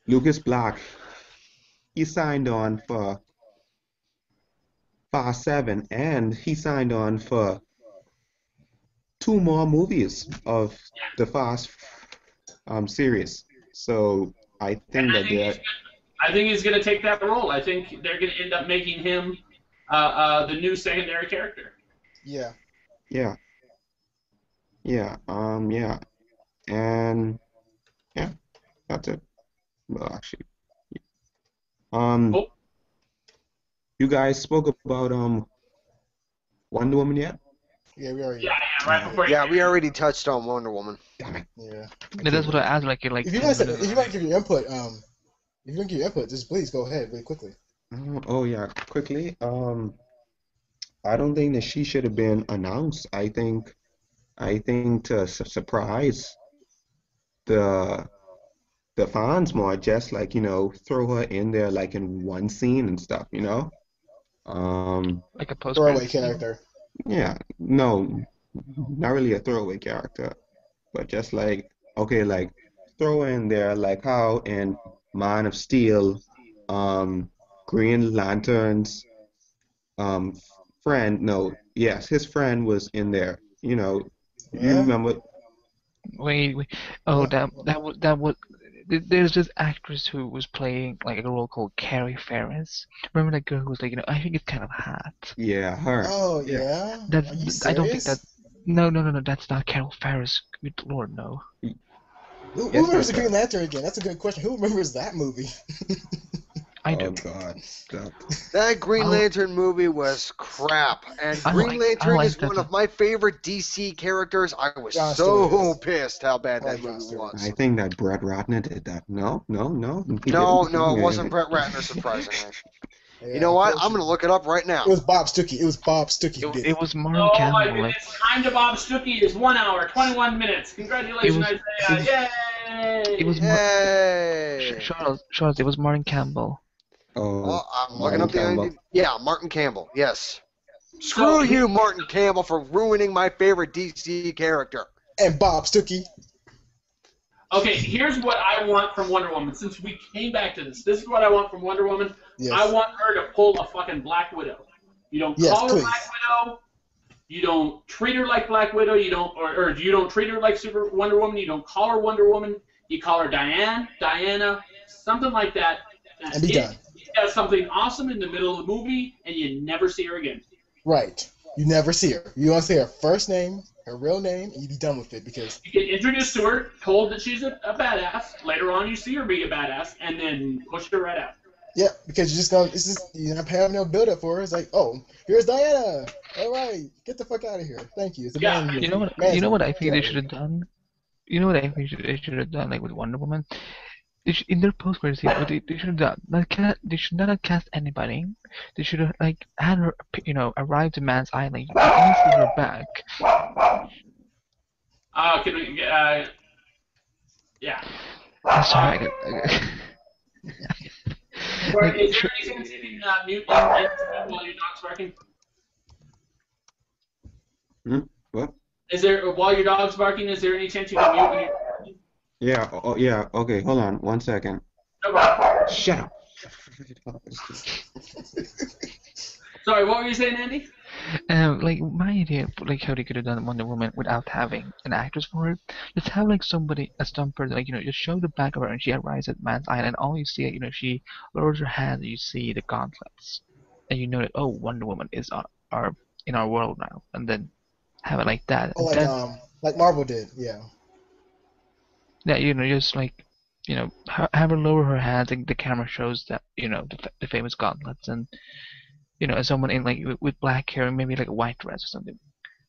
Lucas Black, he signed on for Fast 7 and he signed on for two more movies of the Fast series. So I And think that they're I think he's going to take that role. I think they're going to end up making him the new secondary character. Yeah. yeah, yeah. And yeah, that's it. Well, actually, um, Oh, you guys spoke about Wonder Woman yet? Yeah, we already. yeah, right before you. Yeah, we already touched on Wonder Woman. Damn it. Yeah. Yeah, that's what I asked. Like, you're like If you 10 guys, minutes. if you want to give your input, if you want to give your input, just please go ahead really quickly. Oh yeah, quickly. I don't think that she should have been announced. I think to surprise the the fans more, just like, throw her in there like in one scene and stuff. Like a post Throwaway credit scene. character. Yeah, no, not really a throwaway character, but just like, okay, like throw in there like how in Man of Steel, um, Green Lantern's um friend, no, yes, his friend was in there. You Yeah. remember? Wait. Oh, Yeah. that was. There's this actress who was playing like a role called Carrie Ferris. Remember that girl who was like, I think it's kind of hot. Yeah, her. Oh Yeah. yeah. That's. Are you I don't think that. serious? No, that's not Carol Ferris. Good Lord, no. Who Yes, remembers the that's Green her. Lantern again? That's a good question. Who remembers that movie? I Oh do. God. That- That Green I'll- Lantern movie was crap, and I Green like Lantern is that one of my favorite DC characters. I was Josh so Stewart. pissed how bad I that like Josh movie Stewart. was. I think that Brett Ratner did that. No, he No, didn't. no, it wasn't Brett Ratner, surprisingly. Yeah, You know what? I'm unfortunately. gonna look it up right now. It was Bob Stuckey. It was Bob Stuckey who did It it. was Martin Oh my Campbell. Like, goodness! Time to Bob Stuckey is 1 hour 21 minutes. Congratulations, It Isaiah! Yay! it was Yay! Charles. It was Martin Campbell. Oh, Oh, I'm Martin looking up the Campbell. IMDb. Yeah, Martin Campbell. Yes. Screw you, Martin Campbell, for ruining my favorite DC character. And Bob Stuckey. Okay, here's what I want from Wonder Woman. Since we came back to this, this is what I want from Wonder Woman. Yes. I want her to pull a fucking Black Widow. You don't Yes, call her please. Black Widow. You don't treat her like Black Widow. You don't, or you don't treat her like Super Wonder Woman. You don't call her Wonder Woman. You call her Diana, something like that. And be done. She does something awesome in the middle of the movie, and you never see her again. Right. You never see her. You want to say her first name, her real name, and you be done with it because You get introduced to her, told that she's a badass. Later on, you see her be a badass, and then push her right out. yeah, because you're just gonna. It's just you're not having no build up for her. It's like, oh, here's Diana. All right, get the fuck out of here. Thank you. It's a Yeah. man movie. You know what? Man's You know what movie. I think Get they out should of have done. You know what I think they should have done, like with Wonder Woman. In their post credits scene, what they should have done. They should not have cast anybody. They should have like had her, arrive to Man's Island. You only see her back. Can we? Yeah. Sorry. Or is there any sense you can mute and while your dog's barking? What? Is there while your dog's barking? Is there any chance you can mute when you're? Yeah. Oh, yeah. Okay. Hold on. 1 second. No problem. Shut up. Sorry, what were you saying, Andy? Like my idea, like how they could have done Wonder Woman without having an actress for it, just have like somebody, a stunt person, like just show the back of her and she arrives at Man's Island. All you see, she lowers her hand, and you see the gauntlets, and you know that Wonder Woman is our in our world now, and then have it like that. Oh, And then, like Marvel did. Yeah. yeah, just like have her lower her hands, and the camera shows that the famous gauntlets, and as someone in like with black hair and maybe like a white dress or something.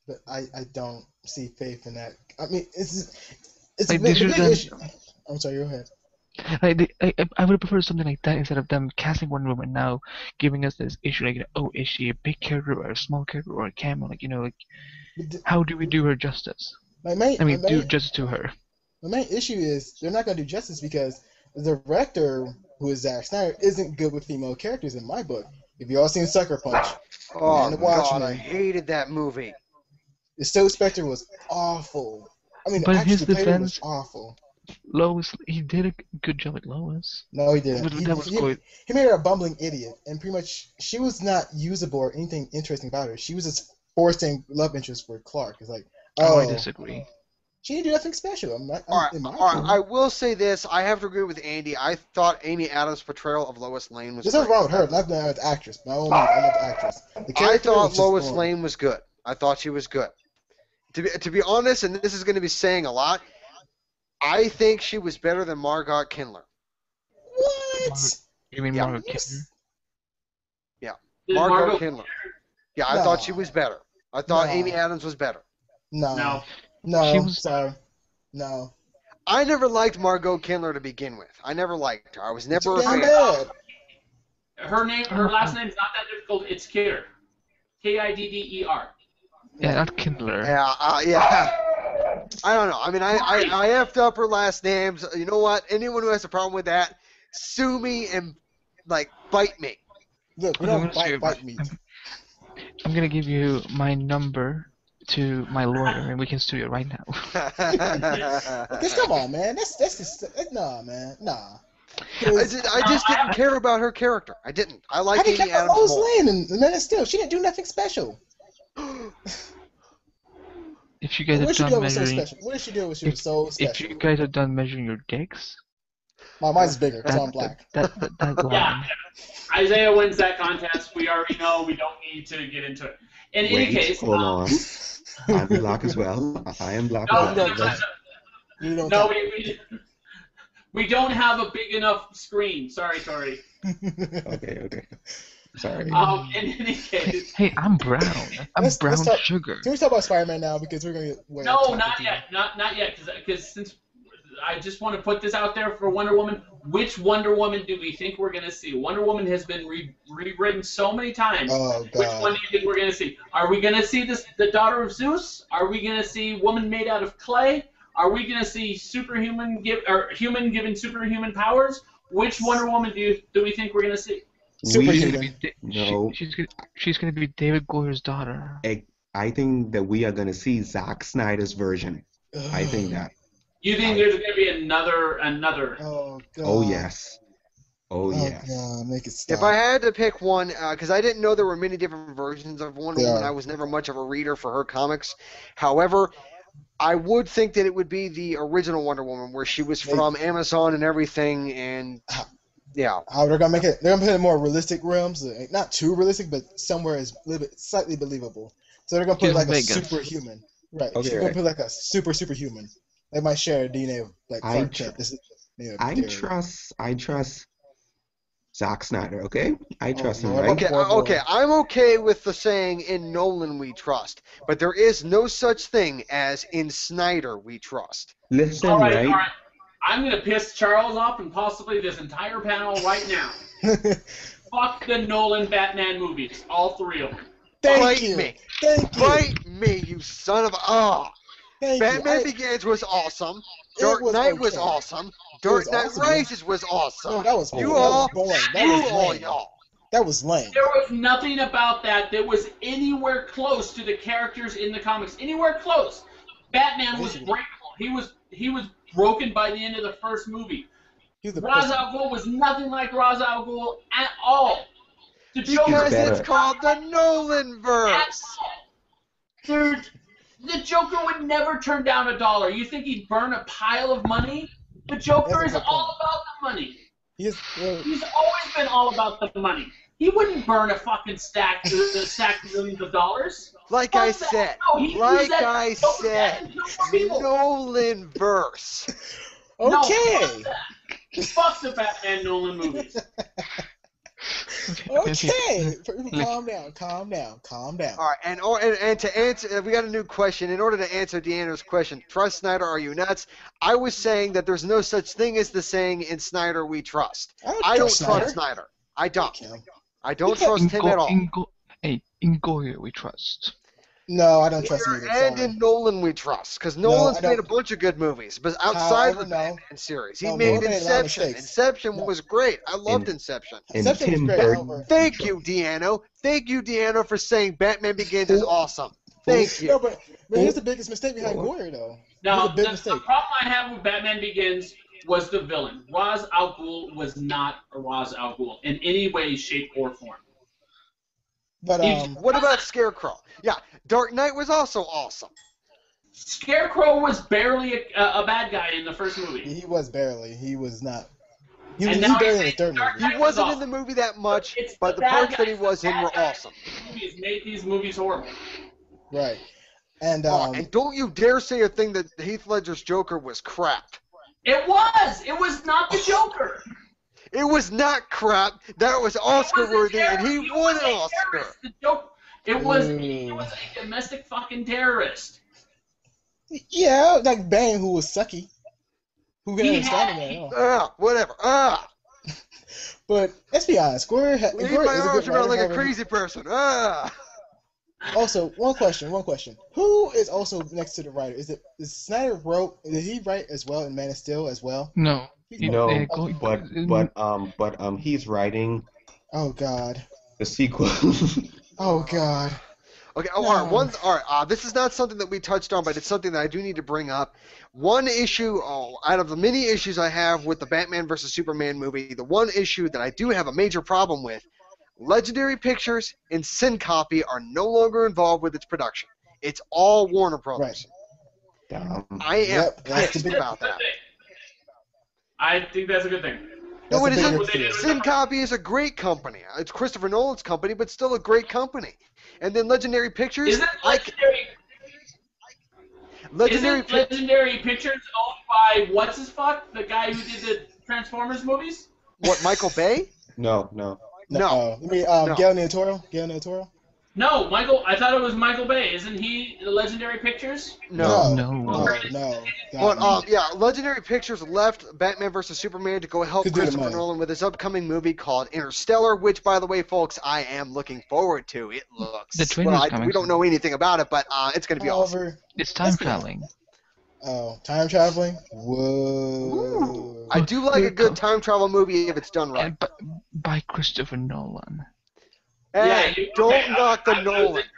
But I don't see faith in that. I mean, it's Like, a they big, should've big done- issue. I'm sorry, go ahead. Like I would prefer something like that instead of them casting Wonder Woman now, giving us this issue like, is she a big character or a small character or a cameo? Like, But how do we do her justice? my main, I mean, my do main, justice to her. The main issue is they're not going to do justice because the director, who is Zack Snyder, isn't good with female characters in my book. If you all seen Sucker Punch, Oh and God, Watchmen, I hated that movie. the Silk Spectre was awful. I mean, But in his actually, the player was defense, awful. Lois, he did a good job with Lois. No, he didn't. That was good. He made her a bumbling idiot, and pretty much she was not usable or anything interesting about her. She was just forcing love interest for Clark. It's like, Oh, oh, I disagree. she didn't do nothing special. I'm not, All right, in my all right. opinion. I will say this. I have to agree with Andy. I thought Amy Adams' portrayal of Lois Lane was There's great. nothing wrong with her. Nothing wrong with the actress. By all means, I love the actress. The I character was thought just Lois boring. Lane was good. I thought she was good. To be honest, and this is going to be saying a lot, I think she was better than Margot Kindler. What? You mean Yeah. Margot Kidder? Did Margot Kindler. Yeah, I thought she No. was better. I thought No. Amy Adams was better. No. No. No. She was- Sorry. No. I never liked Margot Kindler to begin with. I never liked her. I was never a Damn fan. bad. Her last name's not that difficult. It's Kidder. Kidder. Yeah, not Kindler. Yeah. I don't know. I mean, I effed up her last names. You know what? Anyone who has a problem with that, sue me and like bite me. Look, we I'm don't gonna bite meat. I'm gonna give you my number to my lawyer, and we can sue you right now. Just come on, man. That's just nah, man. Nah. I just didn't care about her character. I didn't. I I like didn't Amy care about Adams Lois more. Lane and Man of Steel. She didn't do nothing special. If you guys What are did she done do was so measuring, special? What did she do was she was so if special? you guys are done measuring your dicks, Mine's bigger because I'm black. that line. Yeah. Isaiah wins that contest. We already know. We don't need to get into it. In any Wait, case, hold on. I'm black as well. I am black No, as no, well. no, You don't no, count. we don't have a big enough screen. Sorry, Tori. Okay. Sorry. In any case, Hey, I'm brown. I'm Let's brown talk- sugar. Can we talk about Spider-Man now because we're gonna get way off no, topic not here. yet, not yet, because since I just want to put this out there for Wonder Woman. Which Wonder Woman do we think we're gonna see? Wonder Woman has been rewritten so many times. Oh Which one god. do you think we're gonna see? Are we gonna see the daughter of Zeus? Are we gonna see woman made out of clay? Are we gonna see human given superhuman powers? Which Wonder Woman do we think we're gonna see? Superhuman. No. She's gonna be David Goyer's daughter. I think that we are gonna see Zack Snyder's version. I think that. You think there's gonna be another? Oh god. Oh yes. Oh Oh yes. god, make it stop. If I had to pick one, because I didn't know there were many different versions of Wonder Yeah. Woman, I was never much of a reader for her comics. However, I would think that it would be the original Wonder Woman, where she was from Amazon and everything, and yeah. How they're gonna make it? They're gonna put it in more realistic realms, not too realistic, but somewhere is a little bit slightly believable. So they're gonna put He's like Vegas. a superhuman, right? Okay, She's gonna right. put like a superhuman. They might share a DNA of like I Clark tr- Kent. This is, I trust Zack Snyder, okay? I trust him, Lord. right? Okay, Boy, boy. okay, I'm okay with the saying "in Nolan we trust," but there is no such thing as "in Snyder we trust." Listen, All right, right? all right. I'm gonna piss Charles off and possibly this entire panel right now. Fuck the Nolan Batman movies, all three of them. Thank Bite you. me. Thank you. Bite me, you son of a... Oh. Thank Batman you. Begins was awesome. It Dark was Knight was okay. awesome. was Dark Knight awesome, Rises was awesome. No, that was You that all, was boring. That you was all, lame. y'all. That was lame. There was nothing about that was anywhere close to the characters in the comics. Anywhere close. Batman was Basically. breakable. He was broken by the end of the first movie. He was the Ra's person. al Ghul was nothing like Ra's al Ghul at all. The Because Joker better. it's called the Nolan at verse. all. Dude, the Joker would never turn down $1. You think he'd burn a pile of money? The Joker That's is a good all point. about the money. He is, He's always been all about the money. He wouldn't burn a fucking stack of millions of dollars. Like I Fuck that. said, No, he used like that I to go said, and kill more people. Nolan verse. No, okay. fuck that. Fuck the Batman Nolan movies. Okay. Calm down. Calm down. Calm down. All right, and to answer, we got a new question. In order to answer Deanna's question, trust Snyder, are you nuts? I was saying that there's no such thing as the saying "in Snyder we trust." I don't trust Snyder. I don't. Okay. I don't trust him at all. In Goyer we trust. No, I don't trust him Here either. and Sorry. in Nolan we trust, because No, Nolan's I don't. made a bunch of good movies, but outside However, of the no. Batman series, he No, made Nolan made a lot of Inception. mistakes. Inception No. was great. I loved And Inception. and Inception was Tim great. Burton. However, Thank you, Deanno. Thank you, Deanno, for saying Batman Begins is Who- awesome. Thank you. no, but here's the biggest mistake behind Who- Goyer, though. Now, Here's a big the mistake. problem I have with Batman Begins was the villain. Ra's al Ghul was not a Ra's al Ghul in any way, shape, or form. But What about Scarecrow? Yeah, Dark Knight was also awesome. Scarecrow was barely a bad guy in the first movie. he was barely. He was not. He And was now barely he's in the third Dark movie. Knight He was wasn't in awesome. the movie that much, It's but the bad parts that he guys- was in bad were guys awesome. Movies made these movies horrible. Right. And And don't you dare say a thing that Heath Ledger's Joker was crap. It was. It was not the Joker. It was not crap. That was Oscar worthy, and he won an Oscar. The Joker. It was. Ooh. He was a domestic fucking terrorist. yeah, like Bane, who was sucky. Who couldn't He understand had- him at all. Whatever. But let's be honest, Goyer Leave Goyer my is a arms good around writer. like a however, crazy person. Also, one question. Who is also next to the writer? Is Snyder wrote? Did he write as well in Man of Steel as well? No. No, Go- but he's writing Oh God. the sequel. Oh God. Okay, No. all right. This is not something that we touched on, but it's something that I do need to bring up. One issue, out of the many issues I have with the Batman vs Superman movie, the one issue that I do have a major problem with, Legendary Pictures and Syncopy are no longer involved with its production. It's all Warner Brothers. I am Yep, that's the pissed big- about that. I think that's a good thing. No, it That's a isn't. big difference. Syncopy is a great company. It's Christopher Nolan's company, but still a great company. And then Legendary Pictures, Isn't Legendary, Legendary isn't Legendary Pictures owned by what's his fuck? The guy who did the Transformers movies? What, Michael Bay? No. No. I mean, No. Gail Toro. No, Michael. I thought it was Michael Bay. Isn't he the Legendary Pictures? No. No. But yeah, Legendary Pictures left Batman vs Superman to go help Could do the Christopher money. Nolan with his upcoming movie called Interstellar, which, by the way, folks, I am looking forward to. It looks. The trailer's coming we don't soon. know anything about it, but it's going to be awesome. However, It's time Let's be traveling. oh, time traveling. Whoa. I do like a good time travel movie if it's done right. And by Christopher Nolan. Hey, don't knock the I was Nolan. incorrect.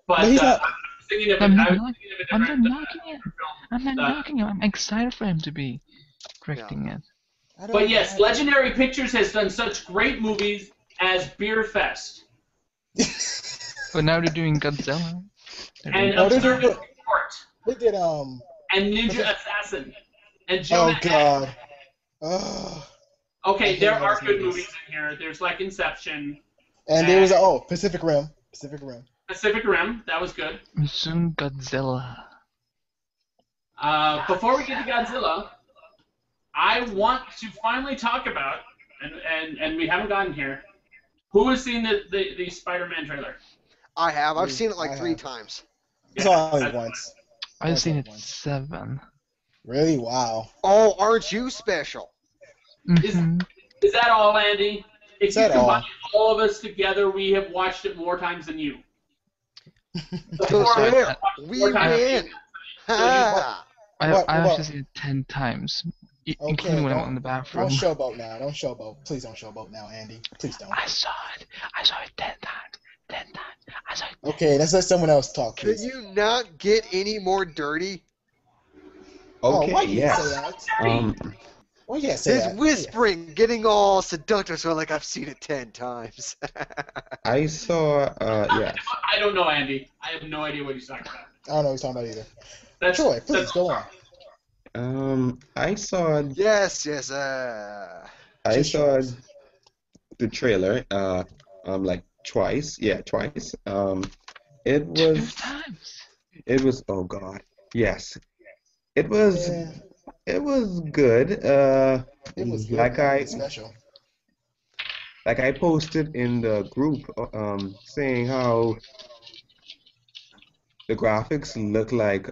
But But he's not- I was thinking of it. I'm I not was knock- thinking of a I'm not different, knocking it. film. I'm not Uh, knocking him. I'm excited for him to be directing it. I don't But yes, know. Legendary Pictures has done such great movies as Beer Fest But now they're doing Godzilla. They're and doing Oh, they're Observant doing- Report They did and Ninja Assassin and Oh Jonah Hex. God. Oh. Okay, I there hate are those good movies. movies in here. There's like Inception, And there was Pacific Rim. Pacific Rim. That was good. soon Godzilla. Before we get to Godzilla, I want to finally talk about, and we haven't gotten here, who has seen the Spider-Man trailer? I have. I've seen it like I 3 have. times. I saw it only once. I've seen it once. 7. Really? Wow. Oh, aren't you special? Mhm. Is that all, Andy? If Is you that all? combine all of us together, we have watched it more times than you. So Four of us there, have watched it we more times than win. you. Ha! I've What- actually seen it 10 times, including when I'm in the bathroom. Don't showboat now. Don't showboat. Please don't showboat now, Andy. Please don't. I saw it 10 times. 10 times. I saw it. Okay, let's let someone else talk, Can please. you not get any more dirty? Okay, why you yes. say that? Why you gotta say His that? whispering, getting all seductive, so like I've seen it 10 times. I saw, yes. I don't know, Andy. I have no idea what he's talking about. I don't know what he's talking about either. That's, Troy, please that's go on. I saw yes. I saw the trailer, like twice. Yeah, twice. It 2 was, times. oh God, yes. It was, Yeah, it was good. it was good, like but I, it's special. like I posted in the group, saying how the graphics look like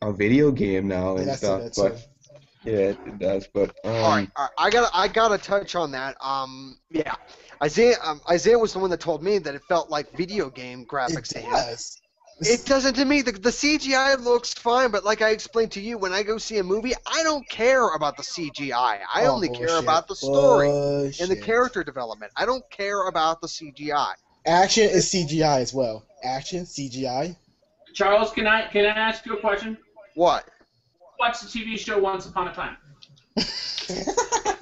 a video game now And and I said stuff. that too. Yeah, it does. But All right, I gotta touch on that. Yeah, Isaiah was the one that told me that it felt like video game graphics It to him. does. It doesn't to me. The CGI looks fine, but like I explained to you, when I go see a movie, I don't care about the CGI. I Oh, only care bullshit. about the story and the Bullshit. character development. I don't care about the CGI. Action is CGI as well. Action, CGI. Charles, can I ask you a question? What? Watch the TV show Once Upon a Time.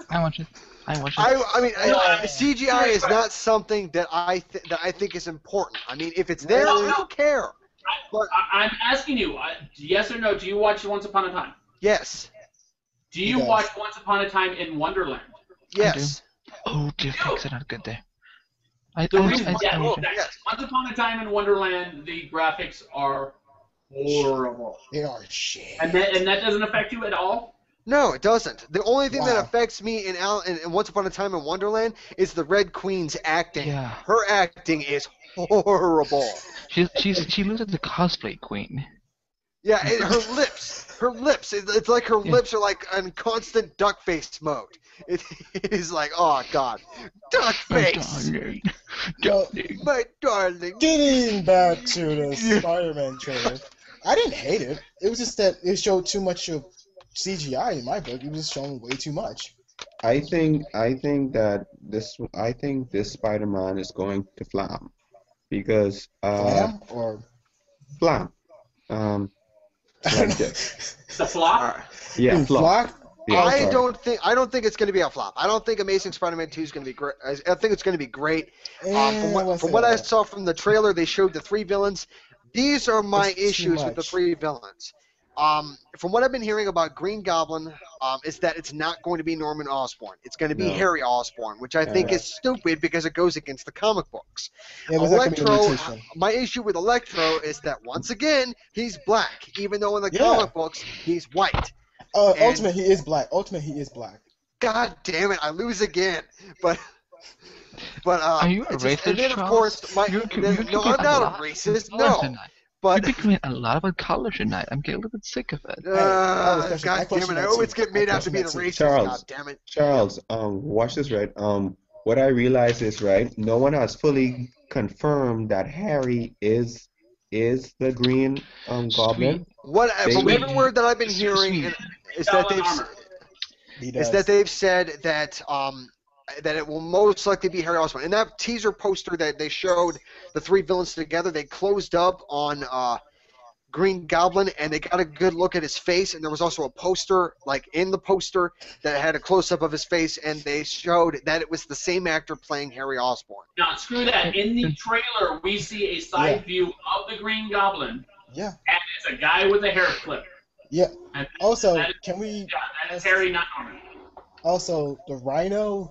I watch it. I watch it. I mean, CGI is not something that I think is important. I mean, if it's there, I don't care. But I'm asking you, yes or no, do you watch Once Upon a Time? yes, Do you does. watch Once Upon a Time in Wonderland? yes. Oh, the effects are not good there. The reason, Once Upon a Time in Wonderland, the graphics are horrible. They are shit. And that doesn't affect you at all? No, it doesn't. The only thing that Wow. affects me in Once Upon a Time in Wonderland is the Red Queen's acting. Yeah. Her acting is horrible. She looks like the cosplay queen. Yeah, and her lips. It's like her lips are like in constant duck face mode. It is like, oh god, duck face, Darling. my darling. Getting back to the Spider-Man trailer, I didn't hate it. It was just that it showed too much of CGI in my book. It was showing way too much. I think this Spider-Man is going to flop because Flam or flop. Like this. The flop? Yeah, flop. Flock? Yeah, I sorry. don't think it's going to be a flop. I don't think Amazing Spider-Man 2 is going to be great. I think it's going to be great. From what I saw from the trailer, they showed the 3 villains. These are my It's too issues with the much. 3 villains. From what I've been hearing about Green Goblin, is that it's not going to be Norman Osborn. It's going to be No. Harry Osborn, which I think is stupid because it goes against the comic books. Yeah, there's not gonna be a Electro, mutation. my issue with Electro is that once again he's black, even though in the Yeah. comic books he's white. Ultimate, he is black. Ultimate, he is black. God damn it, I lose again. But Are you a it's racist, and then of Charles? course no, I'm not a racist. No, but You've been doing a lot about color tonight. I'm getting a little bit sick of it. I God question damn it, I that always too. get made I out to be the question racist. that too. God damn it. Charles, watch this, right? What I realize is, right, no one has fully confirmed that Harry is the Green Goblin. What from Sweet. every word that I've been Sweet. hearing is that Goblin armor. He does. they've said that that it will most likely be Harry Osborn. In that teaser poster that they showed the 3 villains together, they closed up on Green Goblin and they got a good look at his face, and there was also a poster like in the poster that had a close up of his face, and they showed that it was the same actor playing Harry Osborn. Now, screw that. In the trailer, we see a side view of the Green Goblin, Yeah. and it's a guy with a hair clip. Yeah. And Also, that is- can we? Yeah, that is Harry, not Norman. Also, the Rhino.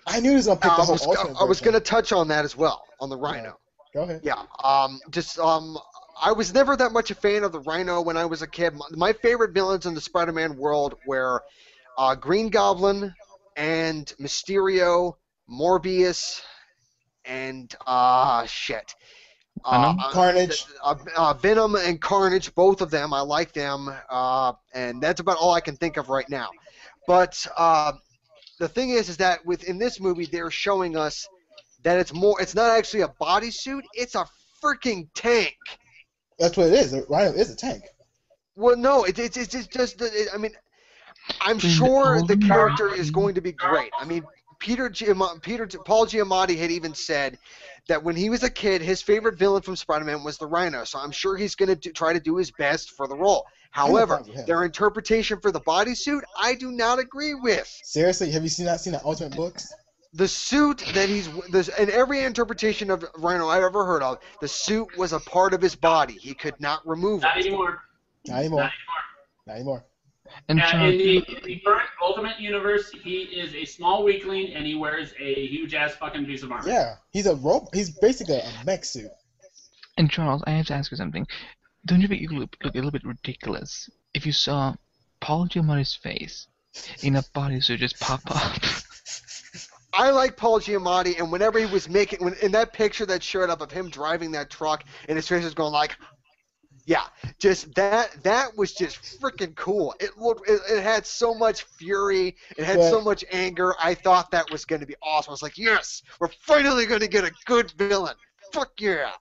I knew he was gonna pick the whole Ultimate. I was version. going to touch on that as well on the Rhino. Go ahead. Yeah. I was never that much a fan of the Rhino when I was a kid. My favorite villains in the Spider-Man world were Green Goblin and Mysterio, Morbius, and shit. Venom? Carnage. Venom and Carnage, both of them. I like them, and that's about all I can think of right now. But the thing is that within this movie, they're showing us that it's not actually a bodysuit, it's a freaking tank. That's what it is. The Rhino is a tank. Well, no, it's just. I mean, I'm sure the character is going to be great. I mean, Paul Giamatti had even said that when he was a kid, his favorite villain from Spider-Man was the Rhino. So I'm sure he's going to try to do his best for the role. However, problem with him. their interpretation for the bodysuit, I do not agree with. Seriously, have you not seen the Ultimate books? The suit that in every interpretation of Rhino I've ever heard of, the suit was a part of his body. He could not remove Not it. anymore. Not anymore. Not Not anymore. And anymore. Charles, In the current Ultimate Universe, he is a small weakling, and he wears a huge-ass fucking piece of armor. Yeah, he's a rope. He's basically a mech suit. and Charles, I have to ask you something. Don't you think it look a little bit ridiculous if you saw Paul Giamatti's face in a bodysuit just pop up? I like Paul Giamatti, and whenever he was in that picture that showed up of him driving that truck, and his face was going like, Yeah, just that was just freaking cool. It had so much fury, it had so much anger. I thought that was going to be awesome. I was like, yes, we're finally going to get a good villain. Fuck yeah.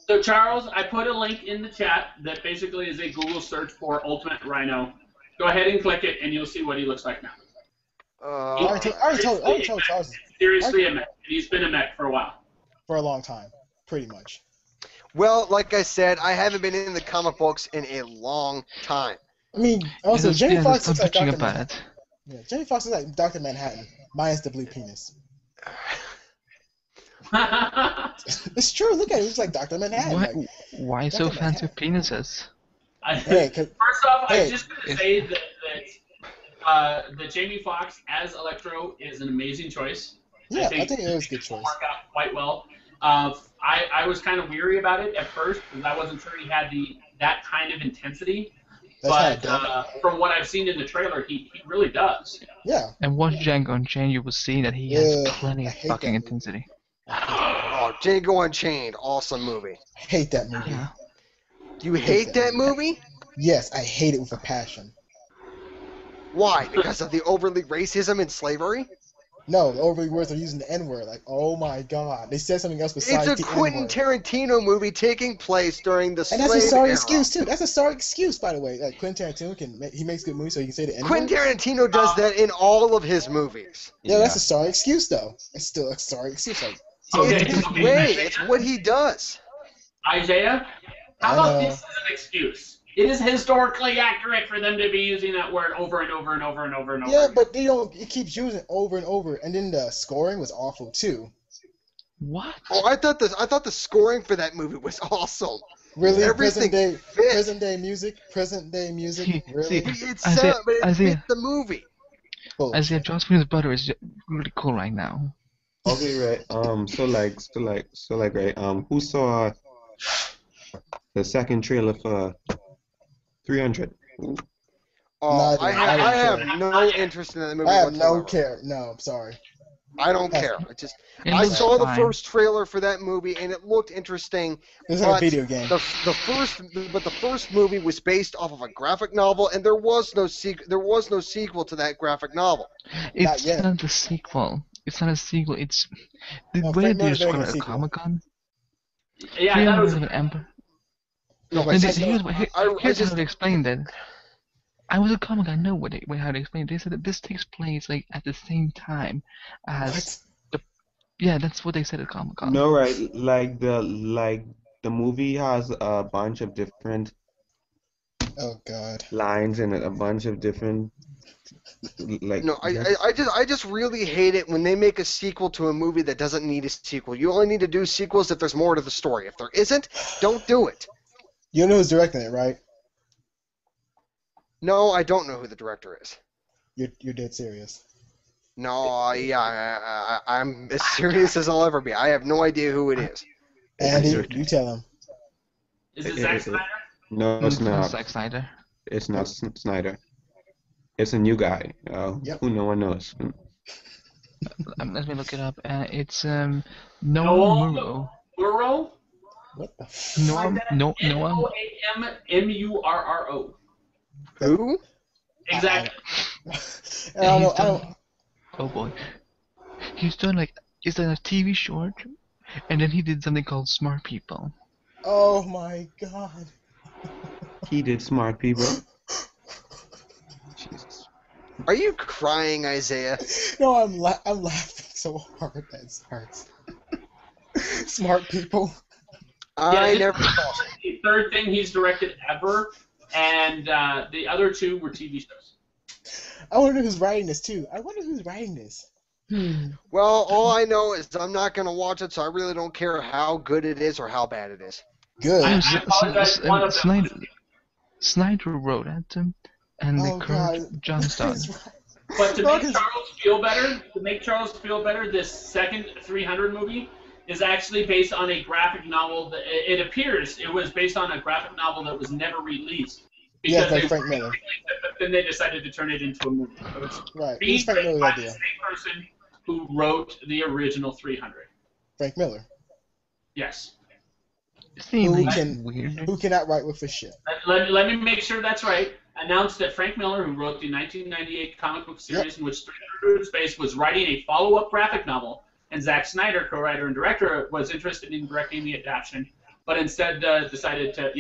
So Charles, I put a link in the chat that basically is a Google search for Ultimate Rhino. Go ahead and click it, and you'll see what he looks like now. I already told Charles. Seriously, a mech. He's been a mech for a while. For a long time, pretty much. Well, like I said, I haven't been in the comic books in a long time. I mean, also, Jamie Foxx looks like Dr. about Manhattan. it. Yeah, Jamie Foxx is like Dr. Manhattan, minus the blue penis. It's true. Look at him. He's like Dr. Manhattan. Why so fancy with penises? First off, I just want to say that Jamie Foxx as Electro is an amazing choice. Yeah, I think it was a good choice. Worked out quite well. I was kind of weary about it at first because I wasn't sure he had that kind of intensity. But from what I've seen in the trailer, he really does. Yeah. And watch Django Unchained, you will see that he has plenty of fucking intensity. Oh, Django Unchained, awesome movie. I hate that movie. Yeah. You hate that movie? Yes, I hate it with a passion. Why? Because of the overly racism and slavery? No, the overly words are using the N-word. Like, oh my god. They said something else besides the It's a Quentin Tarantino movie taking place during the slave era. And that's a sorry excuse, too. That's a sorry excuse, by the way. Like, Quentin Tarantino, he makes good movies, so he can say the N-word. Quentin Tarantino does that in all of his movies. Yeah, that's a sorry excuse, though. It's still a sorry excuse. Like, It's what he does. Isaiah, how about this as an excuse? It is historically accurate for them to be using that word over and over and over and over and over. Yeah, but they don't. It keeps using it over and over, and then the scoring was awful too. What? Oh, I thought the scoring for that movie was awesome. Really, everything present day music. Really, it's sad, but it fits the movie. Isaiah, Joss Whedon's butter is really cool right now. Okay, right. So right. Who saw the second trailer for 300? Oh, I have no interest in that movie. I have whatsoever. no care. No, I'm sorry. I don't care. I saw the first trailer for that movie and it looked interesting. It was like a video game. The first movie was based off of a graphic novel, and there was no sequel to that graphic novel. It's not a sequel. It's not a sequel. It's the way they describe it at Comic-Con. Yeah, that was an Emperor. No, here's how they explained it. I was a comic. I know how they explained it. They said that this takes place like at the same time as yeah, that's what they said at Comic-Con. No, right? Like the movie has a bunch of different lines and a bunch of different No, I just really hate it when they make a sequel to a movie that doesn't need a sequel. You only need to do sequels if there's more to the story. If there isn't, don't do it. You know who's directing it, right? No, I don't know who the director is. You're dead serious. No, yeah, I'm as serious as I'll ever be. I have no idea who it is. Andy, you tell him. Is it Zack Snyder? No, it's not. Zack Snyder. It's not Snyder. It's a new guy who no one knows. Let me look it up. It's Noah Murrow. Murrow? What the Noah Noammurro. Who? Exactly. I don't. Oh boy. He's done it's a TV short, and then he did something called Smart People. Oh my god. He did Smart People. Jesus. Are you crying, Isaiah? No, I'm laughing so hard that it hurts. Smart People. I never saw it. The third thing he's directed ever, and the other two were TV shows. I wonder who's writing this too. Well, all I know is I'm not going to watch it, so I really don't care how good it is or how bad it is. Good. Snyder wrote it, and the current John Stone. But to make Charles feel better, this second 300 movie is actually based on a graphic novel. It appears it was based on a graphic novel that was never released. Yeah, by Frank Miller. But then they decided to turn it into a movie. So it's right. It was Frank Miller's idea. The same person who wrote the original 300. Frank Miller. Yes. See, Who like, can weird. who cannot write with a ship. Let me make sure that's right. Announced that Frank Miller, who wrote the 1998 comic book series in which 300 in Space, was writing a follow-up graphic novel, and Zack Snyder, co-writer and director, was interested in directing the adaptation, but instead decided to,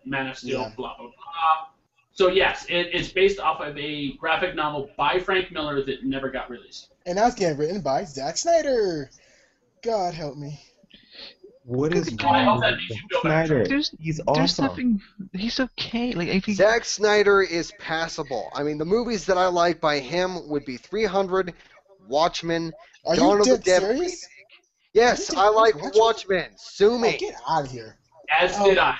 Man of Steel, blah, blah, blah. So yes, it's based off of a graphic novel by Frank Miller that never got released. And now it's getting written by Zack Snyder. God help me. What is I wrong hope that with makes you Zack feel better. Snyder? There's He's there's awesome. nothing. He's okay. Like if he. Zack Snyder is passable. I mean, the movies that I like by him would be 300, Watchmen, Are Dawn you of the dead Dead. serious? Yes, You I did like Watchmen? Watchmen. Sue Oh, me. get out of here. As did I.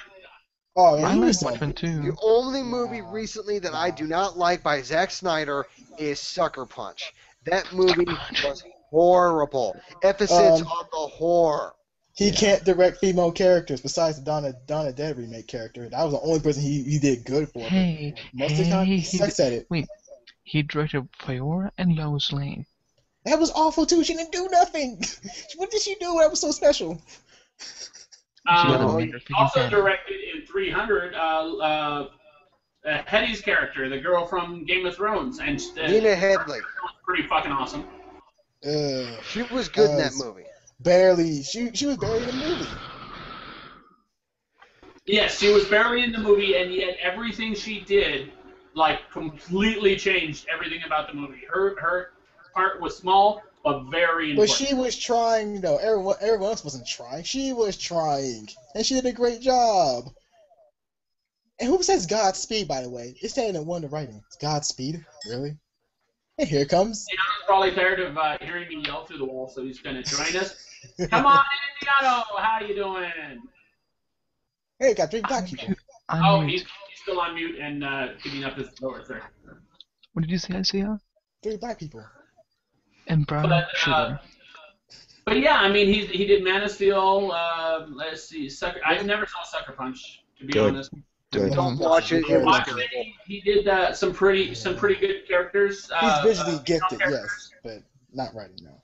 Oh, man, I you like was Watchmen The too. only movie Nah, recently that I nah. do not like by Zack Snyder is Sucker Punch. That movie Punch. was horrible. Emphasis Um, on the horror. He can't direct female characters besides the Donna Dead remake character. That was the only person he did good for. but Hey, most of the time, he sucks at it. wait. He directed Fiora and Lois Lane. That was awful too. She didn't do nothing. What did she do that was so special? She Um, was a he freaking also fan. directed in 300 Hetty's character, the girl from Game of Thrones, and Nina Headley. was pretty fucking awesome. She was good in that was movie. barely. She was barely in the movie. Yes, she was barely in the movie, and yet everything she did, like, completely changed everything about the movie. Her part was small, but very But important. she was trying though. Everyone else wasn't trying. She was trying, and she did a great job. And who says Godspeed, by the way? It's saying in one of the writing. Godspeed? Really? And here it comes. Indiano's probably tired of hearing me yell through the wall, so he's going to join us. Come on, Indiano! How you doing? Hey, got 3 black people. Oh, I'm he's still on mute and giving up his lower third. What did you say, Isaiah? 3 black people. And brown But, sugar. But yeah, I mean, he did Man of Steel. Let's see, Sucker. I never saw Sucker Punch, to be Good. honest. Good. Don't watch it. It was Watched terrible. it. He did some pretty good characters. He's visually gifted, characters. yes, but not writing now.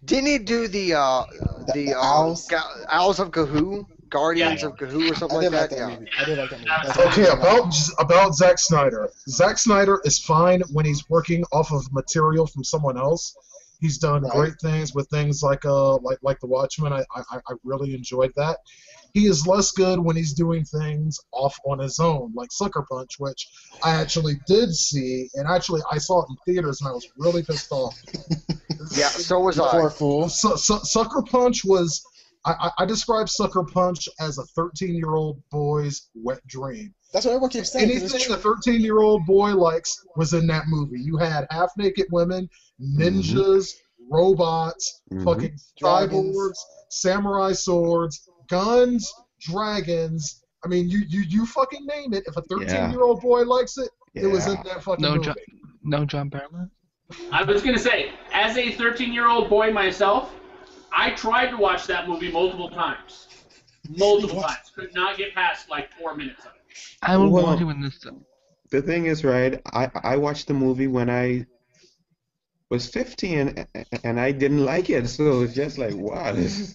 Didn't he do the Owls? Owls of Gahoo? Guardians Yeah. of Gahoo or I something did like like that? that Yeah. movie. I did like that movie. Yeah. That's Okay, about Zack Snyder. Zack Snyder is fine when he's working off of material from someone else. He's done Right. great things with things like The Watchmen. I really enjoyed that. He is less good when he's doing things off on his own, like Sucker Punch, which I actually did see, and actually I saw it in theaters, and I was really pissed off. Yeah, so was You poor I. fool. Sucker Punch was. I describe Sucker Punch as a 13-year-old boy's wet dream. That's what everyone keeps saying. 'cause it's Anything true. a 13-year-old boy likes was in that movie. You had half-naked women, ninjas, robots, Mhm. fucking Dragons. cyborgs, samurai swords, guns, dragons. I mean, you fucking name it. If a 13-year-old boy likes it, it was in that fucking No, movie. no John Barrowman. I was gonna say, as a 13-year-old boy myself, I tried to watch that movie multiple times. Multiple What? times. Could not get past like 4 minutes of it. I would Well- want to win this. The thing is, right, I watched the movie when I was 15 and I didn't like it, so it's just like, wow, this is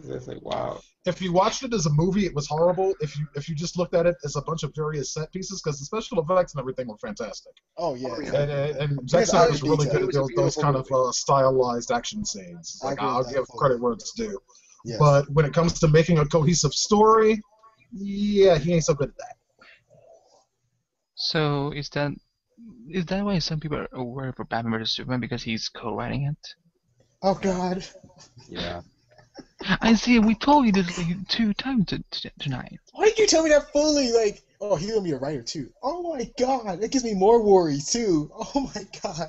just like, wow. If you watched it as a movie, it was horrible. If you just looked at it as a bunch of various set pieces, because the special effects and everything were fantastic. Oh, yeah. Oh, yeah. And Zack Because Snyder was I- really it good at was a those beautiful kind of movie. stylized action scenes. I Like, agree with I'll that give fully. credit where it's due. Yes. But when it comes to making a cohesive story, yeah, he ain't so good at that. So is that why some people are worried for Batman vs Superman because he's co-writing it? Oh, God. Yeah. I see. We told you this like 2 times tonight. Why did you tell me that fully? Like, oh, he's going to be a writer, too. Oh, my God. That gives me more worries, too. Oh, my God.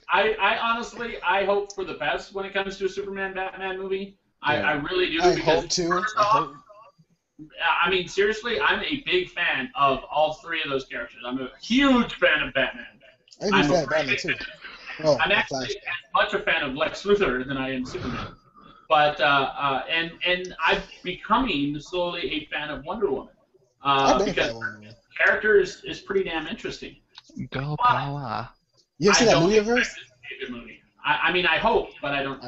I honestly, I hope for the best when it comes to a Superman Batman movie. I really do. I because hope to. first I off, hope. I mean, seriously, I'm a big fan of all 3 of those characters. I'm a huge fan of Batman. I'm a I'm fan a of Batman, big too. fan. Oh, I'm the actually Flash. as much a fan of Lex Luthor than I am Superman. But and I'm becoming slowly a fan of Wonder Woman I've been a fan because of Wonder Woman. her character is pretty damn interesting. Girl power. You ever seen that don't movie of expect hers? this to be a good movie. I mean, I hope, but I don't.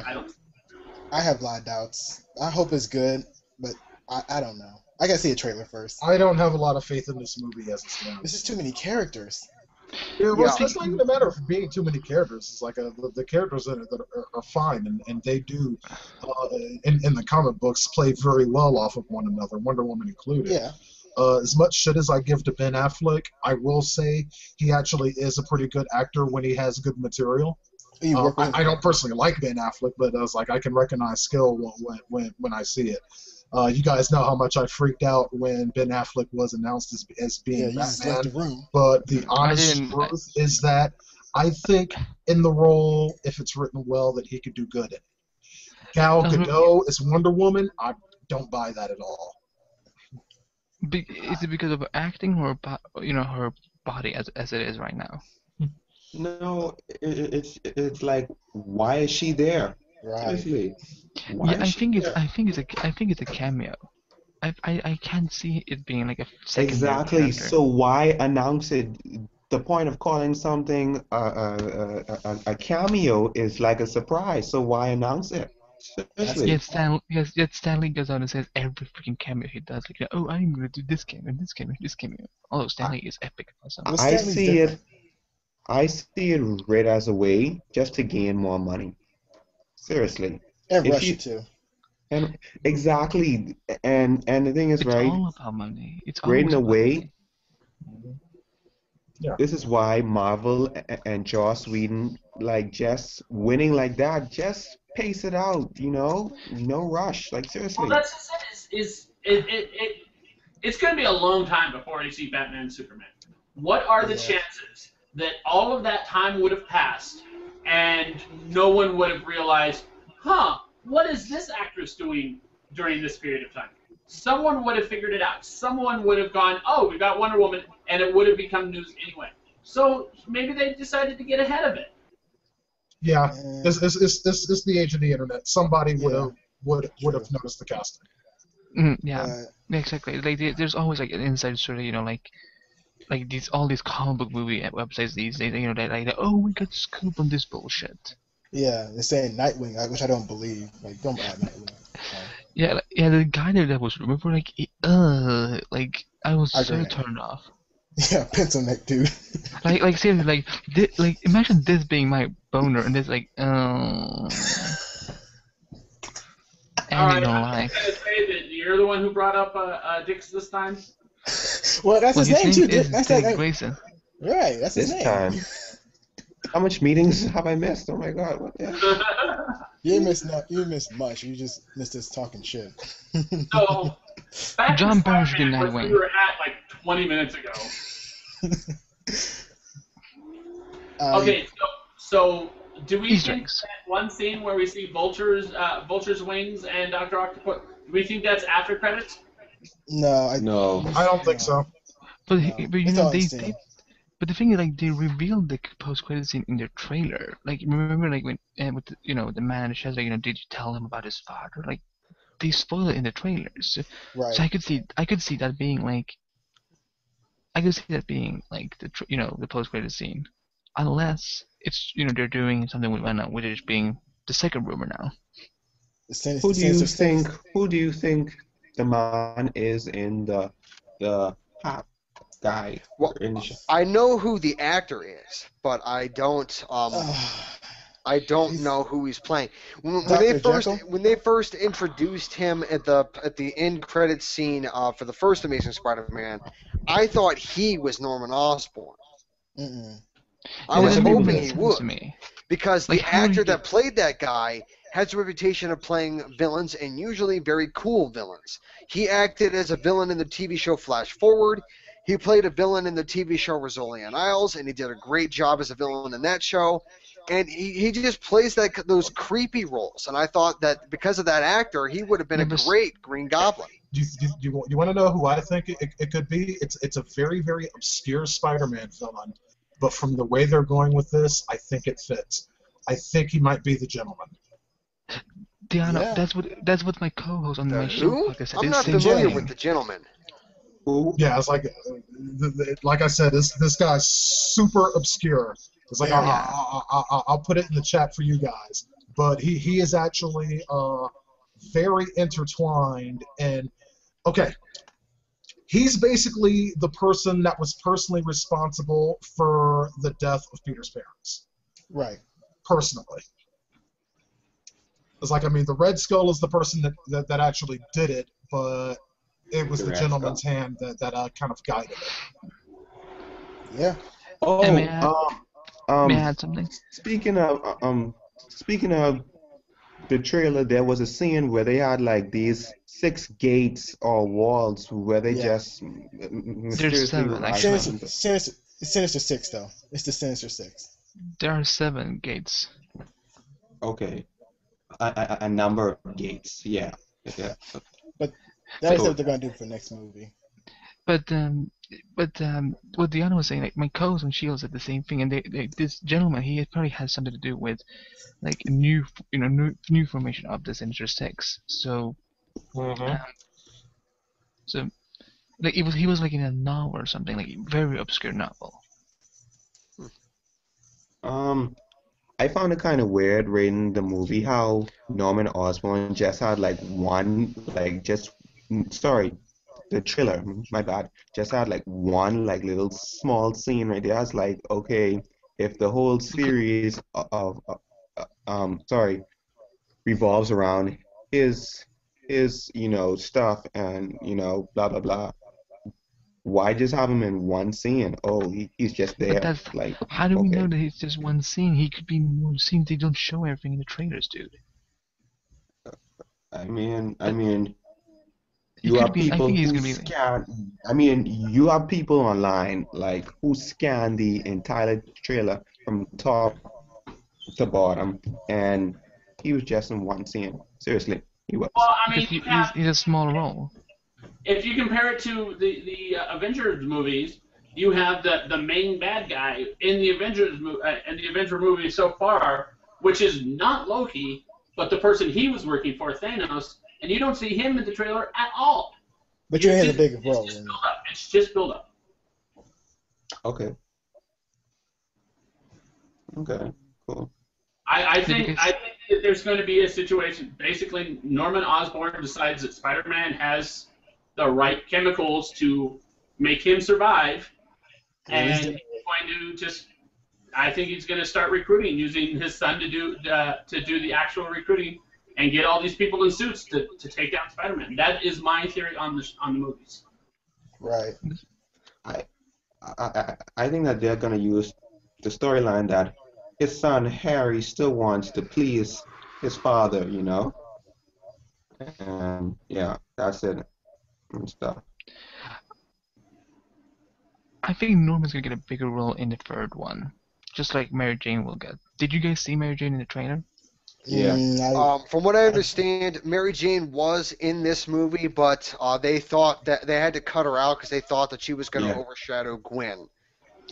I have a lot of doubts. I hope it's good, but I don't know. I gotta see a trailer first. I don't have a lot of faith in this movie as it stands. This is too many characters. Yeah, well, Yeah. it's not even a matter of being too many characters. It's like the characters in it that are fine, and they do, in the comic books, play very well off of one another, Wonder Woman included. Yeah. As much shit as I give to Ben Affleck, I will say he actually is a pretty good actor when he has good material. You work with I don't personally like Ben Affleck, but I was like, I can recognize skill when I see it. You guys know how much I freaked out when Ben Affleck was announced as being Yeah, you just left the Batman. room. But the honest truth is that I think in the role, if it's written well, that he could do good in it. Gal Gadot as Wonder Woman, I don't buy that at all. Is it because of her acting or her body as it is right now? No, it's like, why is she there? Right. Seriously. Why Yeah, is she there? I think it's a cameo. I can't see it being like a secondary Exactly. character. So why announce it? The point of calling something a cameo is like a surprise. So why announce it? Seriously. Yet Stanley goes out and says every freaking cameo he does, like, oh, I'm gonna do this cameo, this cameo, this cameo. Although Stanley is epic awesome. Well, I Stanley's see different. I see it right as a way just to gain more money. Seriously. And If Russia you- too. And exactly, and the thing is, It's right, all about money. It's right in always a about way, money. this is why Marvel and Joss Whedon, like, just winning like that, just pace it out, no rush, like, seriously. Well, that's just it. It's going to be a long time before you see Batman and Superman. What are the chances that all of that time would have passed and no one would have realized, what is this actress doing during this period of time? Someone would have figured it out. Someone would have gone, oh, we got Wonder Woman, and it would have become news anyway. So maybe they decided to get ahead of it. Yeah, it's the age of the internet. Somebody would have noticed the casting. Yeah, exactly. Like there's always like an inside story, like all these comic book movie websites these days, they're like, oh, we got scoop on this bullshit. Yeah, they're saying Nightwing, which I don't believe. Like, don't add Nightwing. Yeah, the guy that was remember, like I was so Agree. turned off. Yeah, pencil neck dude. Like seriously, like imagine this being my boner and this like All ending right, no I'm life. going to say that you're the one who brought up Dix this time. Well, that's his name too. Is That's Dick that. Grayson. Right, that's his This name. time. How much meetings have I missed? Oh my God, what the hell? You didn't miss much. You just missed us talking shit. So, back John to Barry should be Spider-Man, where Nightwing. we were at like 20 minutes ago. Okay, so do we Easter think eggs. that one scene where we see Vulture's wings and Dr. Octopus, do we think that's after credits? No, No. I don't think so. But No, but it's all insane. but the thing is, like, they revealed the post-credit scene in their trailer. Like, remember, like when with the man in the chest, like, did you tell him about his father? Like, they spoil it in the trailers. right. So I could see that being like, the post-credit scene, unless it's they're doing something with Venom, which is being the second rumor now. Who do you think the man is in the pop guy? Well, in the show? I know who the actor is, but I don't know who he's playing. When they first introduced him at the end credits scene for the first Amazing Spider-Man, I thought he was Norman Osborn. Mm-mm. I was That doesn't hoping make he sense would, to me. because Like, the how do you actor get- that played that guy has a reputation of playing villains, and usually very cool villains. He acted as a villain in the TV show Flash Forward. He played a villain in the TV show Rizzoli on Isles, and he did a great job as a villain in that show. And he just plays those creepy roles. And I thought that because of that actor, he would have been a great Green Goblin. Do you want to know who I think it could be? It's a very, very obscure Spider-Man villain, but from the way they're going with this, I think it fits. I think he might be the Gentleman. Diana, Yeah. that's what my co-host on my show Who? podcast said. I'm It's not the familiar Gentleman. with the gentleman. Who? Yeah, it's like I said, this guy's super obscure. It's like I'll put it in the chat for you guys, but he is actually very intertwined, and Okay. He's basically the person that was personally responsible for the death of Peter's parents. Right. Personally. It's like, I mean, the Red Skull is the person that actually did it, but it was the Red gentleman's Skull. hand that kind of guided it. Yeah. Hey, may Oh, may I add something? speaking of the trailer, there was a scene where they had like these 6 gates or walls where they Yeah. just mysteriously 7, rise actually. from the- Sinister Six, though. It's the Sinister Six. There are 7 gates. Okay, a number of gates. Yeah. But that is Cool. what they're gonna do for the next movie. But what Diana was saying, like my co-host and Shield said the same thing, and this gentleman, he probably has something to do with like a new, new formation of the Sinister Six. So, so like he was like in a novel or something, like a very obscure novel. I found it kind of weird reading the movie how Norman Osborn just had like one, like just, sorry, the trailer, my bad, just had like one like little small scene right there. I was like, okay, if the whole series sorry, revolves around his stuff and blah blah blah, why just have him in one scene? Oh, he's just But there, that's like, how do we know okay. that it's just one scene? He could be in more scenes. They don't show everything in the trailers, dude. I mean, He you could have be. I people think he's who gonna be. Like, scan. I mean, you have people online like who scan the entire trailer from top to bottom, and he was just in one scene. Seriously, he was. Well, I mean, because he's a small role. if you compare it to the Avengers movies, you have the main bad guy in the Avenger movie so far, which is not Loki, but the person he was working for, Thanos, and you don't see him in the trailer at all. But you ain't a big It's role. just build up. It's just build up. Okay. Okay. Cool. I think that there's going to be a situation. Basically, Norman Osborn decides that Spider-Man has the right chemicals to make him survive, and he's going to just. I think he's going to start recruiting, using his son to do the actual recruiting, and get all these people in suits to take down Spider-Man. That is my theory on the movies. Right. I think that they're gonna use the storyline that his son Harry still wants to please his father, and yeah, that's it and stuff. I think Norman's gonna get a bigger role in the third one, just like Mary Jane will get. Did you guys see Mary Jane in the trailer? Yeah. From what I understand, Mary Jane was in this movie, but they thought that they had to cut her out because they thought that she was going to overshadow Gwen.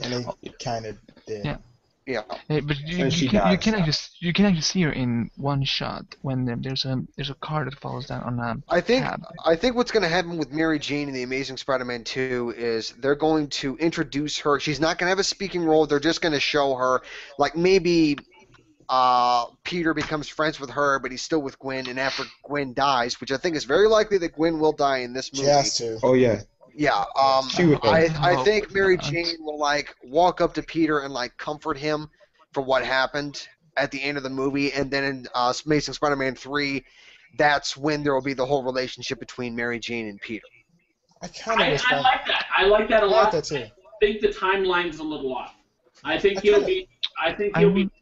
And they kind of did. Yeah. Yeah. Hey, but And she you dies. can actually see her in one shot when there's a car that falls down on a I think cab. what's going to happen with Mary Jane in the Amazing Spider-Man 2 is they're going to introduce her. She's not going to have a speaking role. They're just going to show her, like maybe Peter becomes friends with her, but he's still with Gwen, and after Gwen dies, which I think is very likely that Gwen will die in this movie. She has to. Oh yeah. Yeah. She would. I think Mary Jane will like walk up to Peter and like comfort him for what happened at the end of the movie, and then in Amazing Spider-Man 3, that's when there will be the whole relationship between Mary Jane and Peter. I like that. I like that a lot. I like that too. I think the timeline's a little off. I think he'll be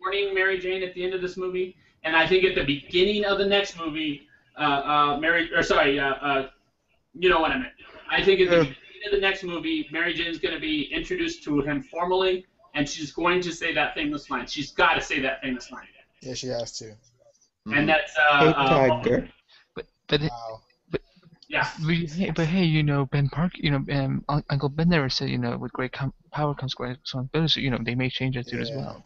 warning Mary Jane at the end of this movie, and I think at the beginning of the next movie, you know what I meant. I think at the beginning of the next movie, Mary Jane's going to be introduced to him formally, and she's going to say that famous line. She's got to say that famous line. Yeah, she has to. And that's Hey, Tiger. But Wow. yeah. But hey, Ben Park, Uncle Ben never said, with great power comes great responsibility. So, they may change that too as well.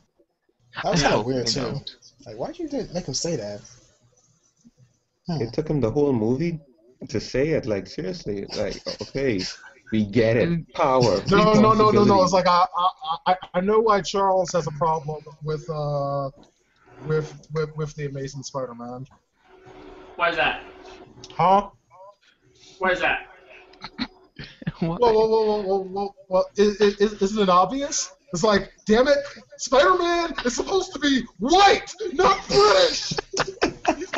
That was I kind of hope weird they too. don't. Like, why'd you make him say that? It took him the whole movie to say it. Like seriously, like okay, we get it. Power. No. responsibility. It's like I know why Charles has a problem with the Amazing Spider-Man. Why is that? Huh? Why is that? Whoa, whoa, whoa, whoa, whoa, whoa, whoa. Isn't it obvious? It's like, damn it, Spider-Man is supposed to be white, not British.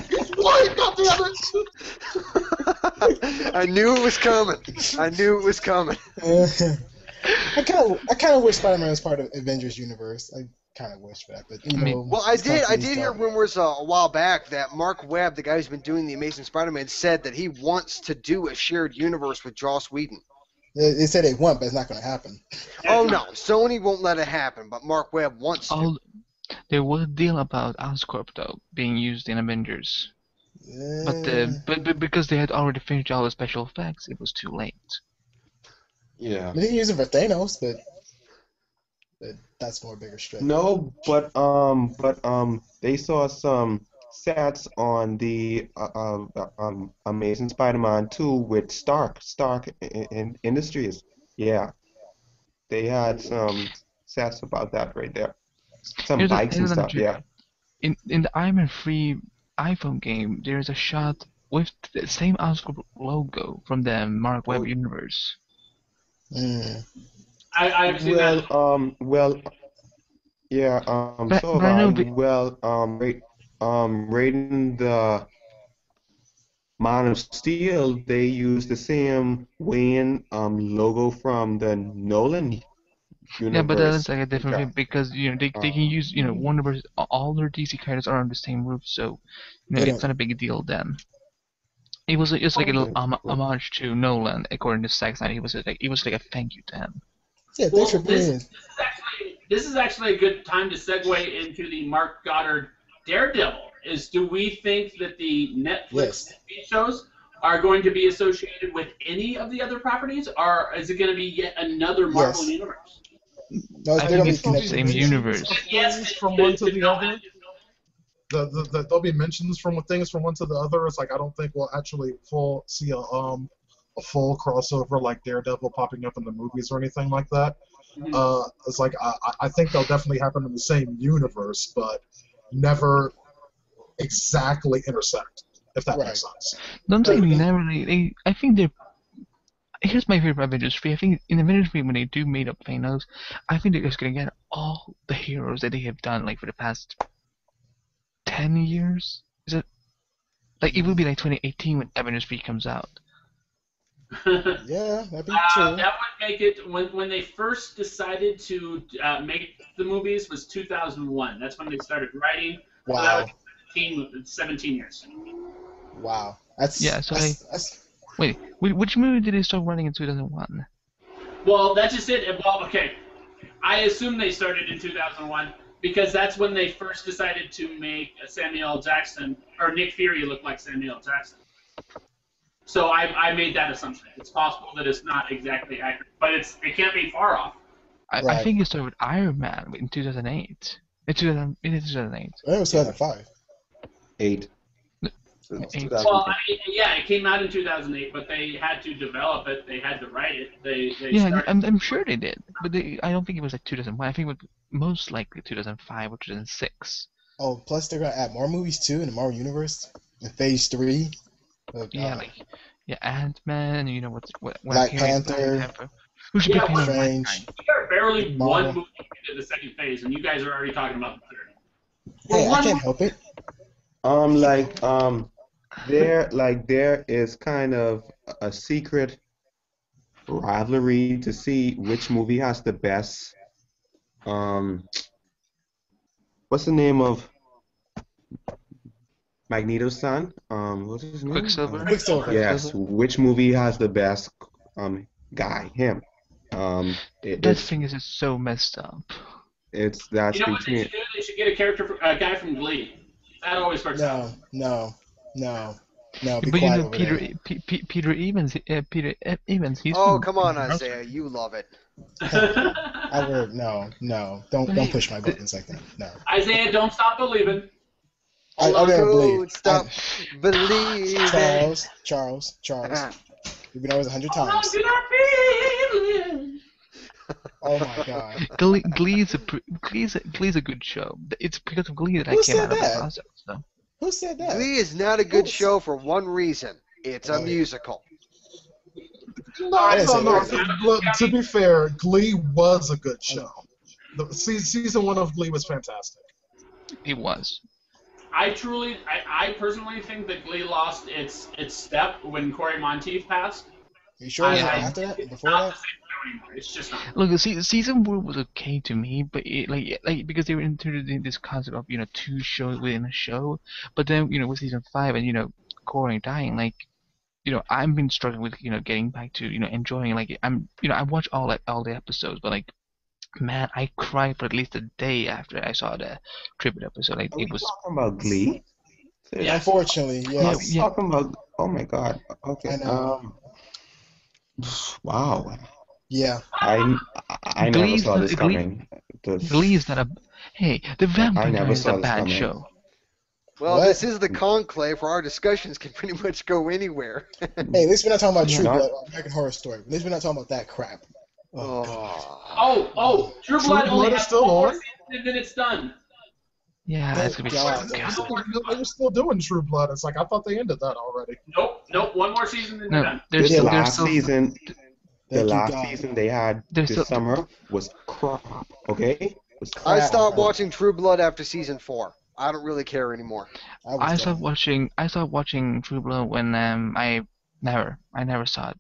He's white, goddammit. I knew it was coming. I knew it was coming. I kind of wish Spider-Man was part of Avengers universe. I kind of wish for that, but you know. Well, I did hear rumors a while back that Mark Webb, the guy who's been doing the Amazing Spider-Man, said that he wants to do a shared universe with Joss Whedon. They said they want, but it's not going to happen. Oh no, Sony won't let it happen, but Mark Webb wants to. There was a deal about Oscorp though being used in Avengers, but because they had already finished all the special effects, it was too late. Yeah. They can use it for Thanos, but that's more bigger stretch. No, but they saw some sets on the Amazing Spider-Man 2 with Stark Industries. Yeah, they had some sets about that right there. Some bikes and stuff. Yeah. In the Iron Man 3 iPhone game, there is a shot with the same Oscorp logo from the Mark Webb universe. I've seen that. Yeah. Rating the Man of Steel, they use the same Wayne logo from the Nolan universe. Yeah, but that's like a different thing because they can use Warner Bros. All their DC characters are on the same roof, so it's not a big deal then. It was like a little homage to Nolan, according to Zack Snyder. It was like a thank you to him. Yeah, thanks for being. This is actually a good time to segue into the Mark Goddard Daredevil. Do we think that the Netflix TV shows are going to be associated with any of the other properties, or is it going to be yet another Marvel universe? No, I think it's the same universe. Yes, from one to the other. There'll be mentions from things from one to the other. It's like I don't think we'll actually see a full crossover like Daredevil popping up in the movies or anything like that. It's like I think they'll definitely happen in the same universe, but never exactly intersect, if that makes sense. Don't they never? I think they're. Here's my favorite Avengers 3. I think in Avengers 3 when they do meet up Thanos, I think they're just gonna get all the heroes that they have done like for the past 10 years. Is it? Like it will be like 2018 when Avengers 3 comes out. Yeah, that'd be true. That would make it when they first decided to make the movies was 2001. That's when they started writing. Wow. So that was 17 years. Wow. That's Wait, which movie did they start running in 2001? Well, that's just it. Well, okay. I assume they started in 2001 because that's when they first decided to make Samuel Jackson or Nick Fury look like Samuel Jackson. So I made that assumption. It's possible that it's not exactly accurate, but it can't be far off. I think it started with Iron Man in 2008. It is 2008. It was 2005. 8. Well, it came out in 2008, but they had to develop it. They had to write it. I'm sure they did, but I don't think it was like 2001. I think it was most likely 2005 or 2006. Oh, plus they're gonna add more movies too in the Marvel Universe in Phase 3. Ant-Man. Black Panther. Who should be Strange. We are barely one movie into the second phase, and you guys are already talking about the third. Hey, I can't help it. There is kind of a secret rivalry to see which movie has the best. What's the name of Magneto's son? What's his name? Quicksilver. Yes. Which movie has the best guy? Him. That thing is just so messed up. That's you know what between. They should do? They should get a guy from Glee. That always works out. No. Be But quiet over Peter Evans. Peter Evans. He's. Oh, come on, Isaiah. You love it. No. Don't push my buttons like that. No. Isaiah, don't stop believing. I never believe. Stop believing. Charles. You've been over 100 times. Oh my God. Glee's a good show. It's because of Glee that I came out of the process. So. Who said that? Glee is not a good show for one reason. It's a musical. No, didn't no, say no. that. Look, to be fair, Glee was a good show. The season 1 of Glee was fantastic. It was. I personally think that Glee lost its step when Corey Monteith passed. You sure it was I- after that? It's Before not that? the same show anymore. It's just not. Look, season 4 was okay to me, but like because they were introducing this concept of 2 shows within a show, but then with season 5 and Corey dying, like I've been struggling with getting back to enjoying, like I watch all the episodes, but like man, I cried for at least a day after I saw the tribute episode. Like Are we it was. talking about Glee? Yeah. Unfortunately, Are yes. we talking about? Oh my God. Okay. I know. Wow. Yeah. I never Glee's saw not- this Glee- coming. Glee is not a. Hey, The Vampire never Diaries is saw a this bad coming. show. Well, What? this is the conclave where our discussions can pretty much go anywhere. Hey, at least we're not talking about Yeah. True Not- Blood or American Horror Story. At least we're not talking about that crap. Oh, God. True True Blood only Blood is has still 4 more on? seasons and then it's done. Yeah, Thank that's gonna be God. so good. They're still doing True Blood. It's like I thought they ended that already. Nope. 1 more season and they're No, done. there's The still there's last still season, the Thank you, last God. season they had There's this still- summer was crap. Okay. It was I crap. stopped watching True Blood after season 4. I don't really care anymore. I was stopped done. watching True Blood when I never saw it.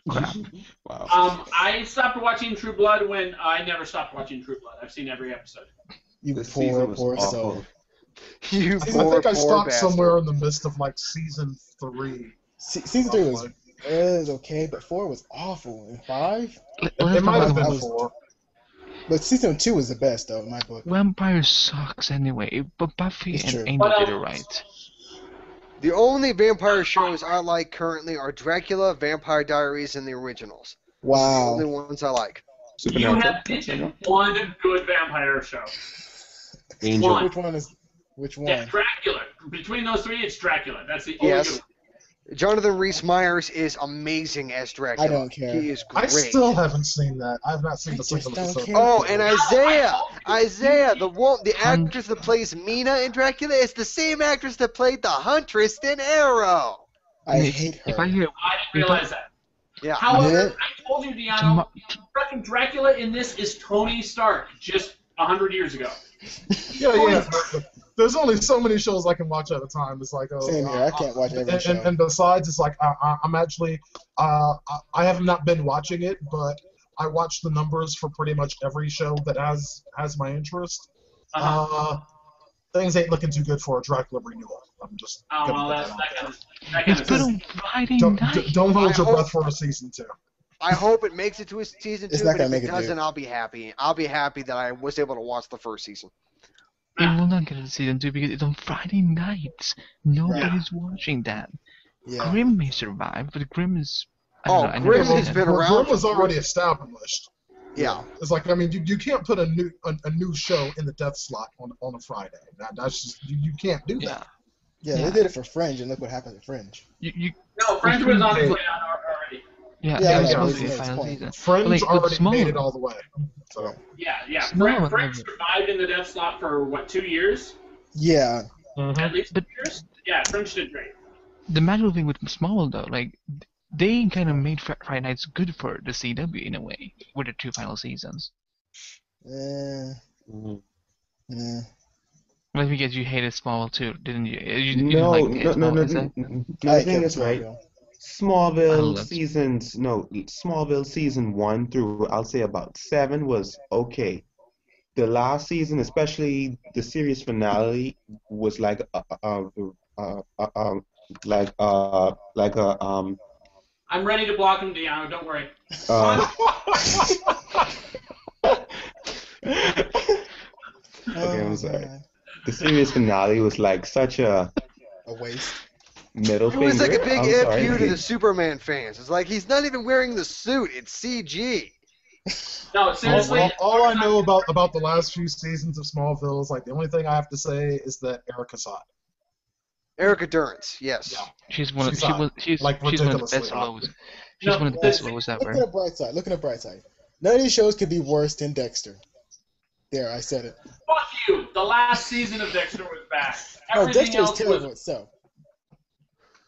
Crap. Wow. I stopped watching True Blood when I never stopped watching True Blood. I've seen every episode. You This poor, season was poor awful. soul. You I poor, think I poor stopped bastard. somewhere in the midst of like season 3. Season 3 was okay, but 4 was awful. And 5? Let's It might talk have about been 4. But season 2 was the best, though, in my book. Vampire sucks anyway, but Buffy It's true. and Angel What did it else? right. The only vampire shows I like currently are Dracula, Vampire Diaries, and the originals. The Wow. only ones I like. You Supernatural. have mentioned one good vampire show. Angel. One. Which one is? Which one? Yeah, Dracula. Between those 3, it's Dracula. That's the only Yes. good one. Jonathan Rhys-Meyers is amazing as Dracula. I don't care. He is I great. still haven't seen that. I have not seen I the just single don't episode. care. Oh, and Isaiah, the actress that plays Mina in Dracula is the same actress that played the Huntress in Arrow. I If- hate her. If I hear I didn't realize that. Yeah. However, Yeah. I told you, Deanno, fucking Dracula in this is Tony Stark just 100 years ago. Yeah. but there's only so many shows I can watch at a time. It's like, Same here. I can't watch every show. and besides, it's like I'm actually I have not been watching it, but I watch the numbers for pretty much every show that has my interest. Things ain't looking too good for a Dracula renewal. I'm just Oh, gonna well, put that that out kind it's of been says, on Friday there. night. Don't hold I your hope- breath for a season 2. I hope it makes it to a season It's 2, not but gonna if make it it, doesn't, dude. I'll be happy. I'll be happy that I was able to watch the first season. It will not get a season 2 because it's on Friday nights. Nobody's watching that. Yeah. Grimm may survive, but Grimm is. I Oh, don't know, I never Grimm seen has it. been around Grimm was for- already established. Yeah. It's like, I mean, you can't put a new show in the death slot on a Friday. That's just you can't do Yeah. that. Yeah, Yeah. they did it for Fringe, and look what happened to Fringe. no, French was on his way out already. Yeah, Yeah, it was yeah, supposed to be yeah, the it's final point. season. Fringe Like, with already Small- made it all the way. So Yeah. No, French no. survived in the death slot for, what, 2 years? Yeah. At least 2 But- years? Yeah, French did great. The magical thing with Smallville though, like they kind of made Friday nights good for the CW in a way with the 2 final seasons. Mhm. Like because you hated Smallville too, didn't you? You didn't No, like no, no, Smallville, is no. that? The thing is, right? Smallville love- Smallville season 1 through I'll say about 7 was okay. The last season, especially the series finale, was like I'm ready to block him, Deanno, don't worry. Okay, I'm sorry. man. The series finale was like such a A waste. middle It finger. was like a big I'm F sorry. you to the Superman fans. It's like he's not even wearing the suit. It's CG. No, seriously. all I know about the last few seasons of Smallville is like the only thing I have to say is that Erica's hot. Erica Durance, yes. Yeah. She's one of She's hot. she's Like, one of the ridiculously best hot. lows. She's one of the best lows Look at ever. the bright side. Look at the bright side. None of these shows could be worse than Dexter. There, I said it. Fuck you. The last season of Dexter was bad. No, Everything Dexter is else terrible was... itself.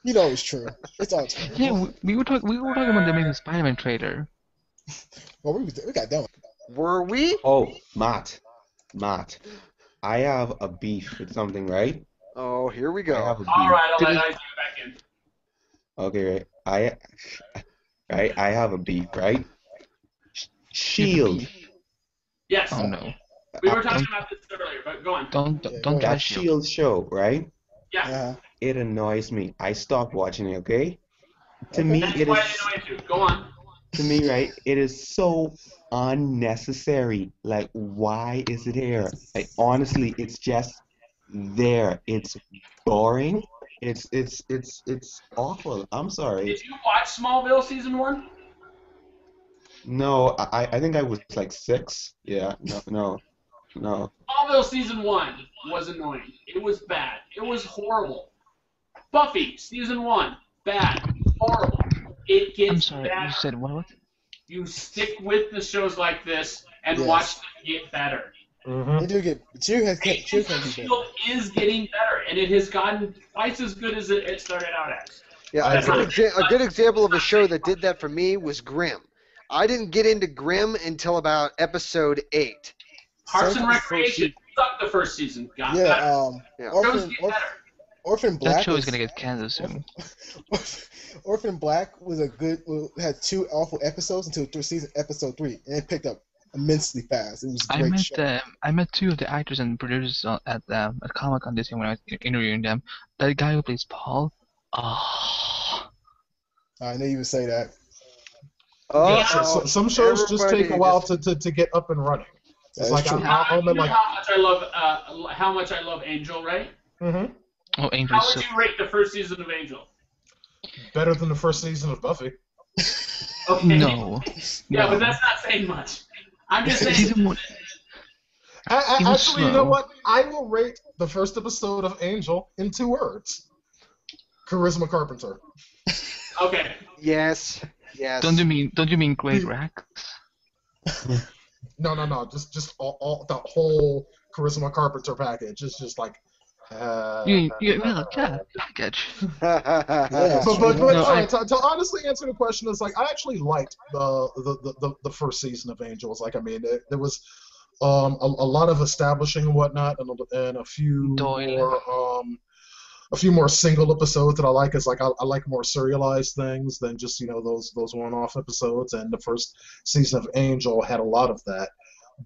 You know it's true. It's all terrible. Yeah, we were talking about the amazing Spider-Man trailer. Well, we got done. Were we? Oh, Matt, I have a beef with something, right? Oh, here we I go. have a beef. All right, I'll Did let it- Isaac back in. Okay, I have a beef, right? You have a Shield. beef. Yes, Oh no! we were talking about this earlier, but go on. Don't Yeah, don't go try That Shield. Shield show, right? Yeah, Uh-huh. It annoys me. I stopped watching it, okay? To Okay. me, that's it why is, I annoyed you. Go on. to me, right? It is so unnecessary. Like, why is it here? Like, honestly, it's just there. It's boring. It's awful. I'm sorry. Did you watch Smallville season 1? No, I think I was like 6. Yeah, no. Smallville season 1 was annoying. It was bad. It was horrible. Buffy season 1, bad, horrible. It gets I'm sorry. better. You said what? You stick with the shows like this and Yes. watch them get better. They do get. Cheer can be Agents better. of Shield is getting better, and it has gotten twice as good as it started out as. Yeah, I a good example of a show that did that for me was Grimm. I didn't get into Grimm until about episode 8. Parks Same and with the Recreation sucked the first season. Got Yeah. better. Yeah. Shows get better. Orphan Black. That show is was- gonna get canceled soon. Orphan Black was had 2 awful episodes until episode 3, and it picked up immensely fast. It was a great show. I met 2 of the actors and producers at Comic-Con this year when I was interviewing them. That guy who plays Paul. Oh, I knew you would say that. Yeah. Some shows just Everybody take a while just- to get up and running. That It's is like true. I'm You know like, how much I love Angel, right? mhm. oh, How Angel's so. would you rate the first season of Angel? Better than the first season of Buffy. Okay. No. Yeah, no. but that's not saying much. I'm just saying. Season 1. It was Actually, you know slow. what? I will rate the first episode of Angel in 2 words. Charisma Carpenter. Okay. Yes. Don't you mean Great Rex? No. Just all the whole Charisma Carpenter package. It's just like. Well, yeah, package. Yeah. But No, all right, to honestly answer the question, is like I actually liked the first season of Angel. It's like, I mean, there was a lot of establishing and whatnot, and a few Doyle. more a few more single episodes that I like. Is like I like more serialized things than just those one-off episodes. And the first season of Angel had a lot of that.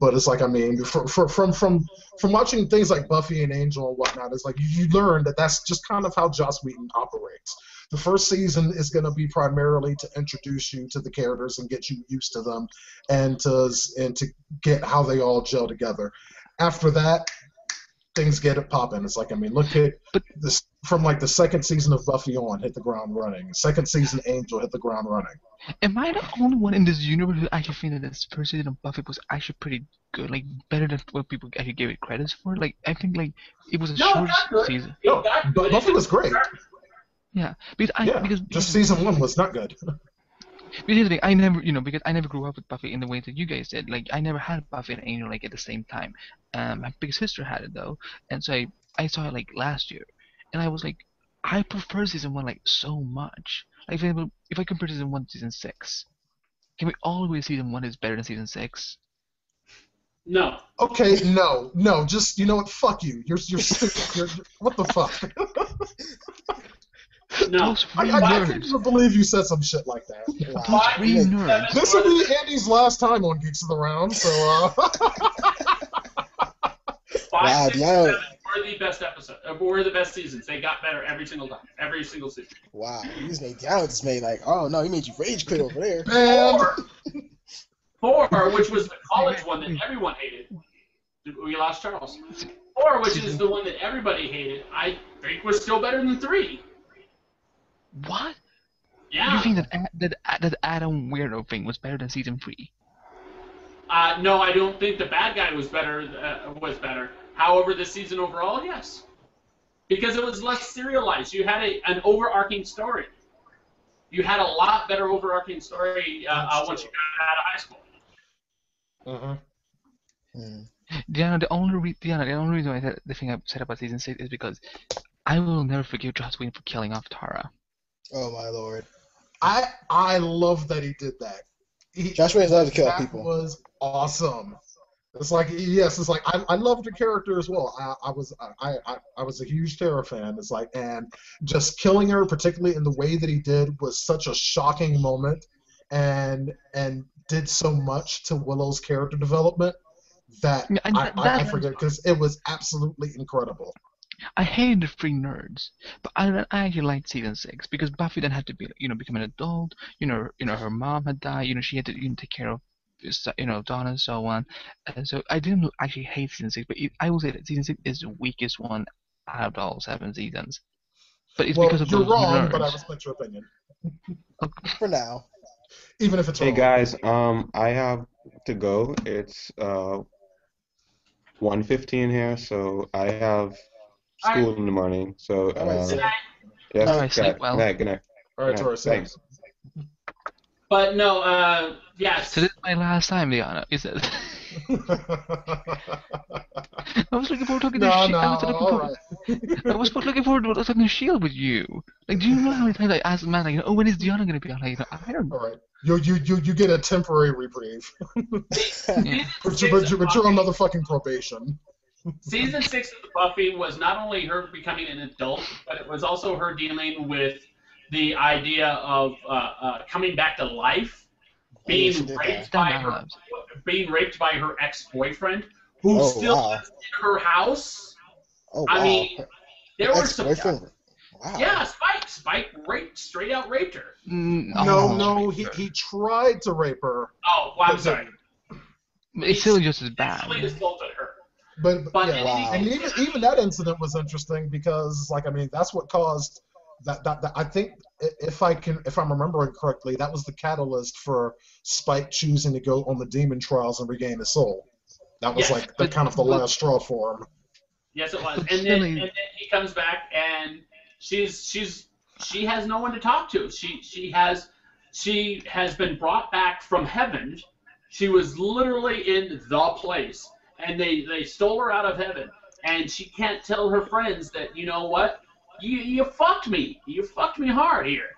But it's like, I mean, from watching things like Buffy and Angel and whatnot, it's like you learn that that's just kind of how Joss Whedon operates. The first season is going to be primarily to introduce you to the characters and get you used to them, and to get how they all gel together. After that, things get it popping. It's like, I mean, look at this from like the second season of Buffy on, hit the ground running. Second season Angel hit the ground running. Am I the only one in this universe who actually think that this first season of Buffy was actually pretty good, like better than what people actually gave it credit for? Like, I think like it was a No, short not good. season. No, got but good. Buffy was great. Yeah, because Just season 1 was not good. Because here's the thing, I never, because I never grew up with Buffy in the way that you guys did. Like, I never had Buffy and Angel like at the same time. My big sister had it though, and so I saw it like last year, and I was like, I prefer season 1 like so much. Like, if I compare season 1 to season 6, can we all agree season 1 is better than season 6? No. Okay, no, just what? Fuck you. You're stupid. What the fuck? No. Those I three can't nerds. even believe you said some shit like that. Those Five, three seven, nerds. This will be Andy's last time on Geeks of the Round, so Wow, 5, 6, Dion. 7 were the best episodes. Were the best seasons. They got better every single time. Every single season. Wow, you just made Dion just made like, oh no, he made you rage quit over there. and 4, which was the college one that everyone hated. We lost Charles. 4, which is the one that everybody hated, I think was still better than 3. What? Yeah. You think that Adam Weirdo thing was better than season 3? No, I don't think the bad guy was better. However, this season overall, yes, because it was less serialized. You had an overarching story. You had a lot better overarching story once you got out of high school. Diana, the only reason I said the thing I said about season 6 is because I will never forgive Joss Whedon for killing off Tara. Oh my lord. I love that he did that. Josh Whedon loves to kill That people. was awesome. It's like, yes, it's like I loved the character as well. I was a huge Tara fan. It's like, and just killing her, particularly in the way that he did, was such a shocking moment, and did so much to Willow's character development that Yeah, and I forget, because it was absolutely incredible. I hated the three nerds, but I actually liked season 6 because Buffy then had to be, become an adult. Her mom had died. She had to, take care of, Donna and so on. And so I didn't actually hate season 6, but I will say that season 6 is the weakest one out of all 7 seasons. But it's Well, because of you're those wrong, nerds. but I respect your opinion, For now. even if it's Hey wrong. guys, I have to go. It's 1:15 here, so I have school in the morning. So All right, so yes, All right, sleep well. Good night. All right, Good night. Tori, Thanks. But no, yes. So this is my last time, Liana. Is it? I was looking forward to talking to No, Shield. all right. I was looking forward to talking to Shield with you. Like, do you know how many times I asked the man, like, oh, when is Diana gonna be on? Like, I don't know. All right. You get a temporary reprieve, Yeah. but you're on motherfucking probation. Season 6 of Buffy was not only her becoming an adult, but it was also her dealing with the idea of coming back to life, she being did raped that. being raped by her ex-boyfriend, who Oh, still wow. lives in her house. Oh wow. I mean, there were some. Ex-boyfriend. Wow. Yeah, Spike straight out raped her. No, he tried to rape her. Oh, well, I'm sorry. It's still just as Sexually bad. assaulted her. But yeah, Wow. and even that incident was interesting because, like, I mean, that's what caused that I think, if I'm remembering correctly, that was the catalyst for Spike choosing to go on the demon trials and regain his soul. That was Yes, like the kind of the last straw for him. Yes, it was. But And silly. then he comes back, and she has no one to talk to. She has been brought back from heaven. She was literally in the place, and they stole her out of heaven, and she can't tell her friends that, you know what, you fucked me hard here,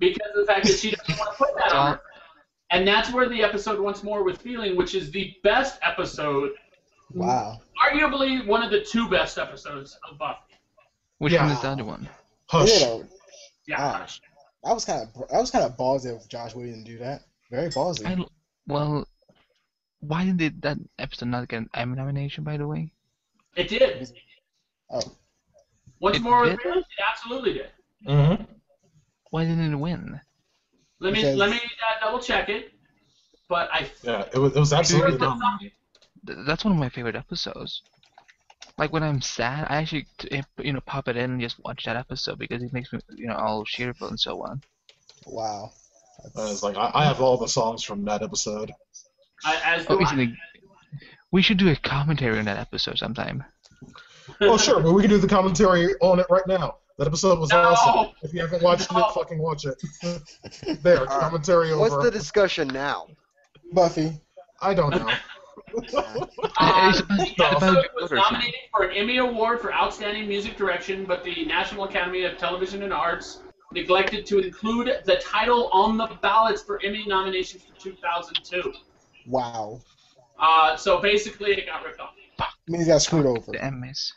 because of the fact that she doesn't want to put that on her. And that's where the episode Once More with Feeling, which is the best episode, Wow. arguably one of the 2 best episodes of Buffy. Which Yeah. one is the other one? Hush. Yeah. Wow. That was kind of ballsy of Josh Whedon to do that. Very ballsy. Well, why did that episode not get an Emmy nomination, by the way? It did. Oh. Once It More with did? Feeling, it absolutely did. Mm-hmm. Why didn't it win? Let me double check it, but Yeah, it was absolutely Because- not. That's one of my favorite episodes. Like when I'm sad, I actually pop it in and just watch that episode because it makes me all cheerful and so on. Wow. It's like I have all the songs from that episode. as do I. We should do a commentary on that episode sometime. Oh sure, but we can do the commentary on it right now. That episode was No! awesome. If you haven't watched No! it, fucking watch it. There, commentary over. What's the discussion now? Buffy. I don't know. It's The about episode was Twitter. nominated for an Emmy Award for Outstanding Music Direction, but the National Academy of Television and Arts neglected to include the title on the ballots for Emmy nominations for 2002. Wow. So basically, it got ripped off. I mean, he got screwed over. The Emmys.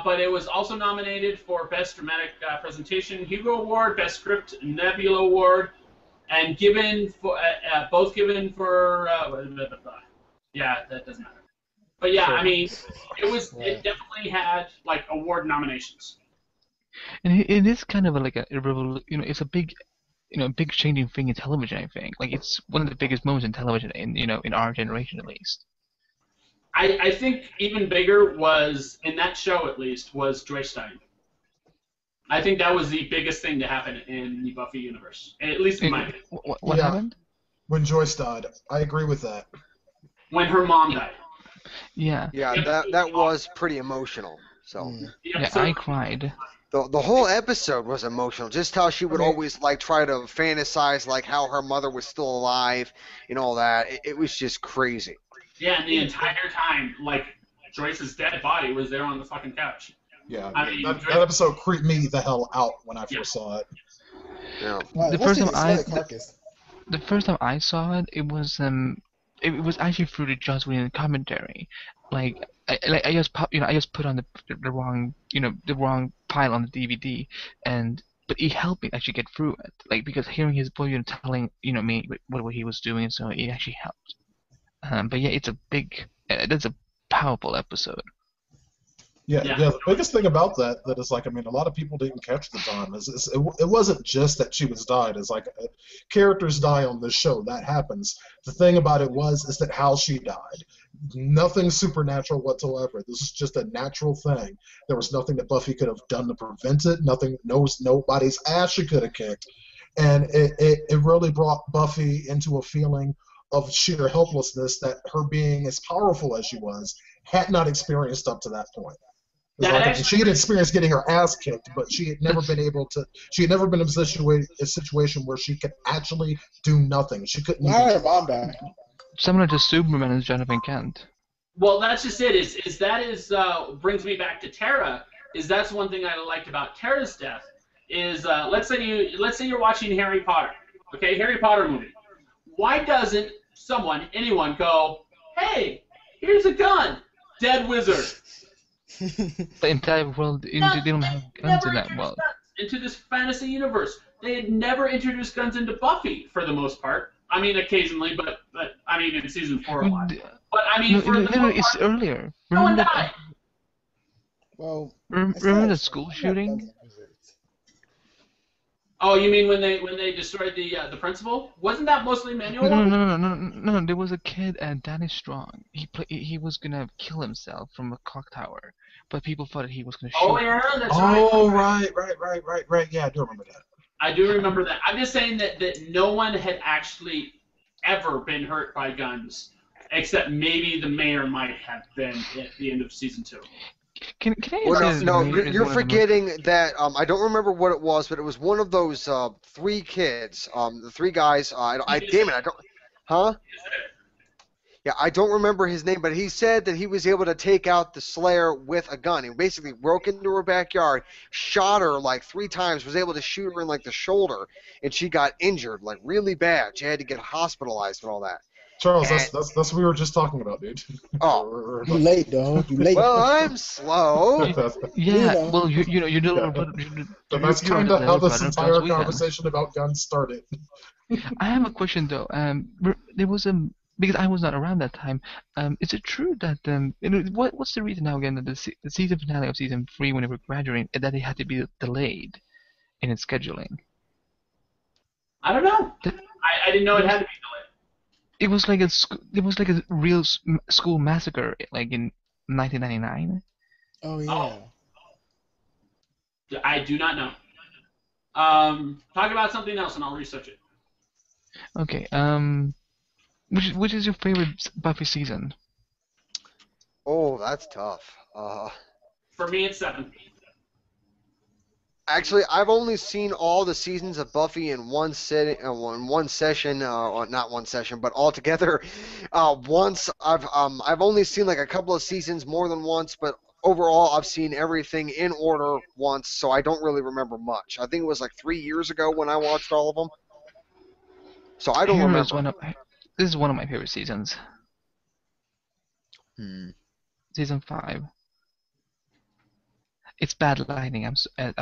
But it was also nominated for Best Dramatic Presentation Hugo Award, Best Script Nebula Award, and both given for yeah, that doesn't matter. But yeah, I mean, it definitely had like award nominations. And it is kind of it's a big, big changing thing in television. I think like it's one of the biggest moments in television in our generation at least. I think even bigger was, in that show at least, was Joyce Stein. I think that was the biggest thing to happen in the Buffy universe, at least in my opinion. What happened? When Joyce died, I agree with that. When her mom died. Yeah. Yeah, that was pretty emotional. So Yeah, I cried. the whole episode was emotional. Just how she would always like try to fantasize like how her mother was still alive and all that. It was just crazy. Yeah, and the entire time, like, Joyce's dead body was there on the fucking couch. Yeah, I mean, that episode creeped me the hell out when I first saw it. Yeah. Wow, The once first they time smell the carcass. the first time I saw it, it was actually through the Joss Whedon commentary. Like I just I just put on the wrong, the wrong pile on the DVD, and but it helped me actually get through it. Like because hearing his voice, telling me what he was doing, so it actually helped. But yeah, that's a powerful episode. Yeah, Yeah. yeah. The biggest thing about that is like, I mean, a lot of people didn't catch the time. It wasn't just that she was died. It's like characters die on this show. That happens. The thing about it is that how she died. Nothing supernatural whatsoever. This is just a natural thing. There was nothing that Buffy could have done to prevent it. Nobody's ass she could have kicked, and it really brought Buffy into a feeling of sheer helplessness that her being as powerful as she was had not experienced up to that point. She had experienced getting her ass kicked, but she had never been able to. She had never been in a situation where she could actually do nothing. She couldn't. Why her mom back? Similar to Superman and Jonathan Kent. Well, that's just it. Brings me back to Tara. That's one thing I liked about Tara's death. Let's say you're watching Harry Potter. Okay, Harry Potter movie. Why doesn't anyone go, hey, here's a gun, dead wizard? The entire world, they don't have guns in that world. Into this fantasy universe. They had never introduced guns into Buffy, for the most part. I mean, occasionally, but I mean, in season 4 a lot. But I mean, It's earlier. No one died. Well, remember the school shooting? Oh, you mean when they destroyed the principal? Wasn't that mostly manual? No. There was a kid, Danny Strong. He was gonna kill himself from a clock tower, but people thought he was gonna shoot. Oh yeah, that's right. Oh right. Yeah, I do remember that. I do remember that. I'm just saying that no one had actually ever been hurt by guns, except maybe the mayor might have been at the end of season 2. Can I Well, say no, the mayor is you're one of the forgetting that. I don't remember what it was, but it was one of those 3 kids. The 3 guys. Damn it, I don't. Huh? Yeah, I don't remember his name, but he said that he was able to take out the Slayer with a gun. He basically broke into her backyard, shot her like 3 times, was able to shoot her in like the shoulder, and she got injured like really bad. She had to get hospitalized and all that. Charles, that's what we were just talking about, dude. Oh, you late, dog. You late. well, I'm slow. Yeah, well, you know, But that's kind of how this entire conversation about guns started. I have a question though. There was because I was not around that time. Is it true that what's the reason now again that the season finale of season 3 when they were graduating that it had to be delayed in its scheduling? I don't know. I didn't know it had to be delayed. It was like a real school massacre like in 1999. Oh yeah. I do not know. Talk about something else and I'll research it. Okay. Which is your favorite Buffy season? Oh, that's tough. For me, it's 7. Actually, I've only seen all the seasons of Buffy in one session, or not one session, but all together. Once I've only seen like a couple of seasons more than once, but overall I've seen everything in order once, so I don't really remember much. I think it was like 3 years ago when I watched all of them. So I don't remember. This is one of my favorite seasons. Season 5. It's bad lighting. I'm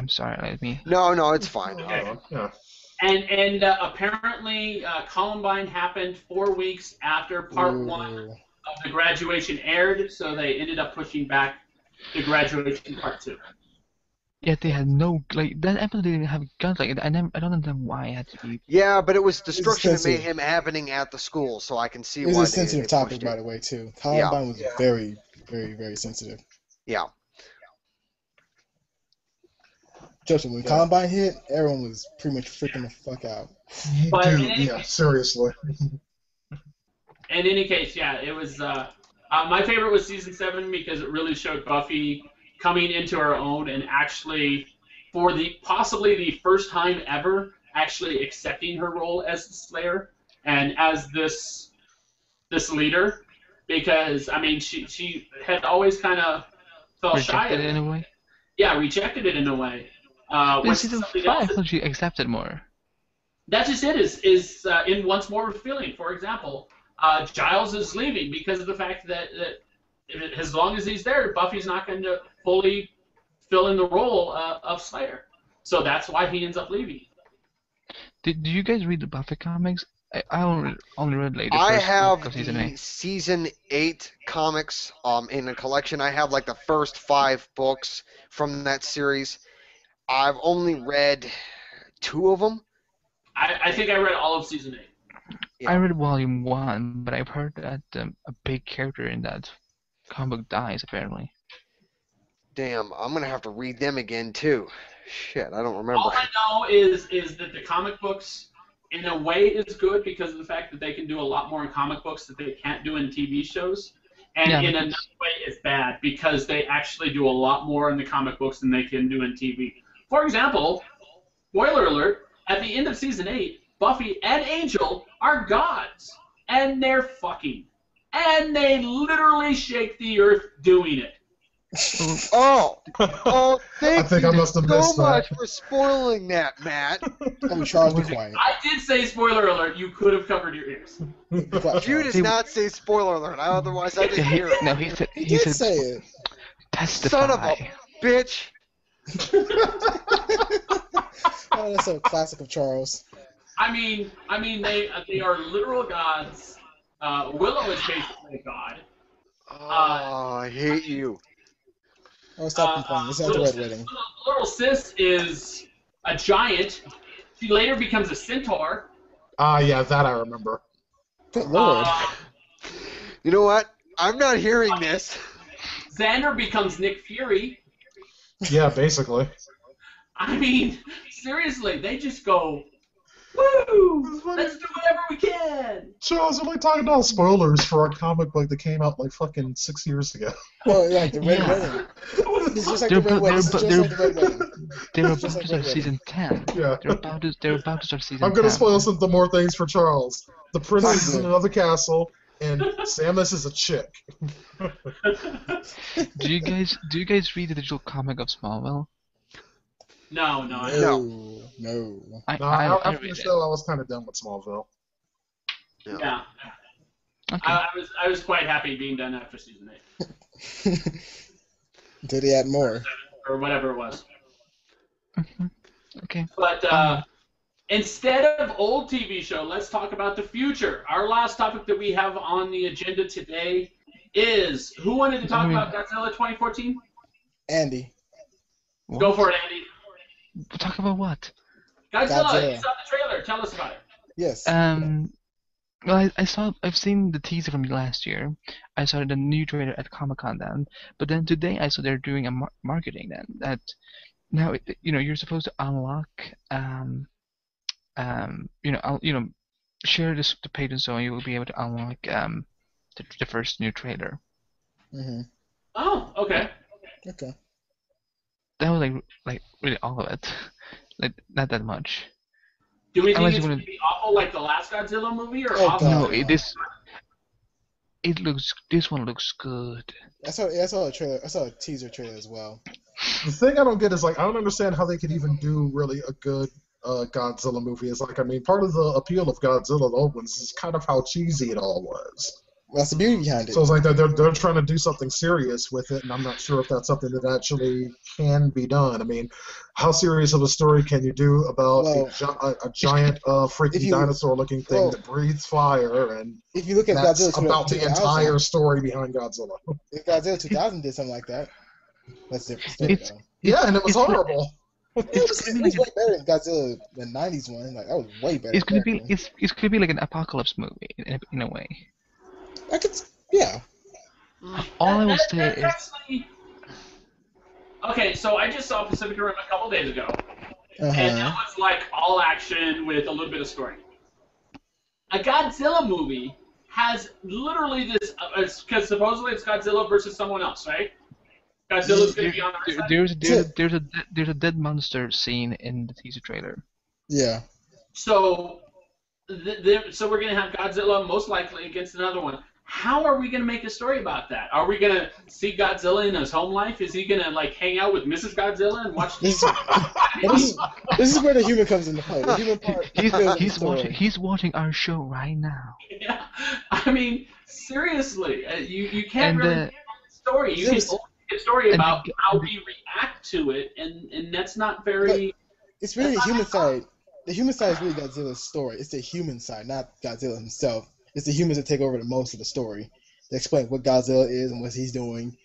sorry. Let me. No, it's fine. Okay. Yeah. And apparently Columbine happened 4 weeks after part 1 of the graduation aired, so they ended up pushing back the graduation part 2. Yet they had no that episode didn't have guns. I don't understand why it had to be. Yeah, but it was destruction and mayhem happening at the school, so I can see why. It was a sensitive topic, by the way, too. Columbine was very, very, very sensitive. Yeah. Trust me, when Columbine hit, everyone was pretty much freaking the fuck out. Yeah, seriously. In any case, yeah, it was. My favorite was season 7 because it really showed Buffy coming into her own and actually, for possibly the first time ever, actually accepting her role as the Slayer and as this leader. Because I mean, she had always kind of felt shy of it in a way. Yeah, rejected it in a way. In season 5, I thought she accepted more. That's just it. Is in once more feeling. For example, Giles is leaving because of the fact that as long as he's there, Buffy's not going to fully fill in the role of Slayer. So that's why he ends up leaving. Did you guys read the Buffy comics? I only read like the I first have book of season the 8. season 8 comics in a collection. I have like the first 5 books from that series. I've only read 2 of them. I think I read all of season 8. Yeah. I read volume 1, but I've heard that a big character in that comic book dies apparently. Damn, I'm gonna have to read them again too. Shit, I don't remember. All I know is that the comic books, in a way, is good because of the fact that they can do a lot more in comic books that they can't do in TV shows. And Yeah, in because- another way, it's bad because they actually do a lot more in the comic books than they can do in TV. For example, spoiler alert, at the end of season 8, Buffy and Angel are gods. And they're fucking. And they literally shake the earth doing it. Oh, thank I think you I must have so missed that. much for spoiling that, Matt. Oh, Charles, be quiet. I did say spoiler alert. You could have covered your ears. Be quiet, You Charles. did not say spoiler alert. Otherwise, I didn't hear it. No, he said He he did said say it. testify. Son of a bitch. Oh, that's a classic of Charles. I mean, they are literal gods. Willow is basically a god. Oh, I hate you. Oh, stop complaining. It's not the Red Wedding. Little sis is a giant. She later becomes a centaur. Yeah, that I remember. Good lord. You know what? I'm not hearing this. Xander becomes Nick Fury. Yeah, basically. I mean, seriously, they just go, woo! Let's do whatever we can. Charles, we're like talking about spoilers for a comic book that came out like fucking 6 years ago. Oh, like the Red Yeah. Wedding. It's just like They're the Red bu- Wedding. It's they're just bu- like the Red Wedding. They're about Just like to start Red season 10. Yeah. They're about to start season 10. I'm gonna spoil some more things for Charles. The princess is in another castle, and Samus is a chick. Do you guys read the digital comic of Smallville? No, I don't. No. I No, I after read the it. show, I was kind of done with Smallville. Yeah. Okay. I was quite happy being done after season 8. Did he add more? Or whatever it was. Okay. But instead of old TV show, let's talk about the future. Our last topic that we have on the agenda today is, who wanted to talk about Godzilla 2014? Andy. Go for it, Andy. Talk about what? Godzilla, you saw the trailer. Tell us about it. Yes. Well, I've seen the teaser from last year. I saw the new trailer at Comic-Con then, but then today I saw they're doing a marketing then that now you're supposed to unlock share the page and so on, you will be able to unlock the first new trailer. Mm-hmm. Oh, okay. Okay. That was like really all of it, like not that much. Do we think Unless it's you going wanna- to be awful like the last Godzilla movie, or Oh, awful? God. No, this one looks good. I saw a trailer. I saw a teaser trailer as well. The thing I don't get is, like, I don't understand how they could even do really a good Godzilla movie. It's like, I mean, part of the appeal of Godzilla, the old ones, is kind of how cheesy it all was. Well, that's the beauty behind it. So it's like they're trying to do something serious with it, and I'm not sure if that's something that actually can be done. I mean, how serious of a story can you do about a giant freaking dinosaur-looking thing that breathes fire, and if you look at that's Godzilla about the 2000, entire story behind Godzilla? If Godzilla 2000 did something like that, that's a different story. It's- though. Yeah, and it was horrible. It was way better than Godzilla, the '90s one. Like that was way better. It's gonna be character. it's gonna be like an apocalypse movie in a way. I could, yeah. All I will That- say that's is actually... Okay, so I just saw Pacific Rim a couple days ago, and that was like all action with a little bit of story. A Godzilla movie has literally this, because supposedly it's Godzilla versus someone else, right? Godzilla's going to be on our side. there's a dead monster scene in the teaser trailer. Yeah. So we're going to have Godzilla most likely against another one. how are we going to make a story about that? Are we going to see Godzilla in his home life? Is he going to like hang out with Mrs. Godzilla and watch? This is where the human comes into play. The human part. He's watching our show right now. Yeah, I mean, seriously, you can't really get a story. You can only get a story about how we react to it, and that's not very. It's really the human side. The human side is really Godzilla's story. It's the human side, not Godzilla himself. It's the humans that take over the most of the story. They explain what Godzilla is and what he's doing,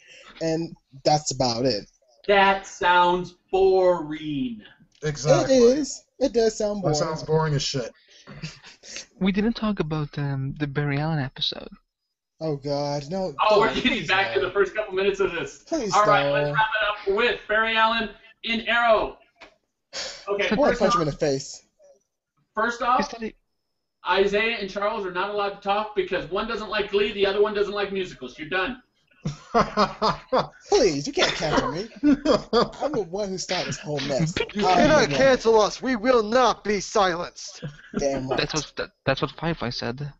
and that's about it. That sounds boring. Exactly. It is. It does sound boring. That sounds boring as shit. We didn't talk about the Barry Allen episode. Oh God, no! Oh, we're getting back to the first couple minutes of this. Please All right, don't. let's wrap it up with Barry Allen in Arrow. Okay, I want to punch him in the face. First off, Isaiah and Charles are not allowed to talk because one doesn't like Glee, the other one doesn't like musicals. You're done. Please, you can't cancel me. I'm the one who started this whole mess. You cannot cancel us. We will not be silenced. Damn right. That's what Firefly said.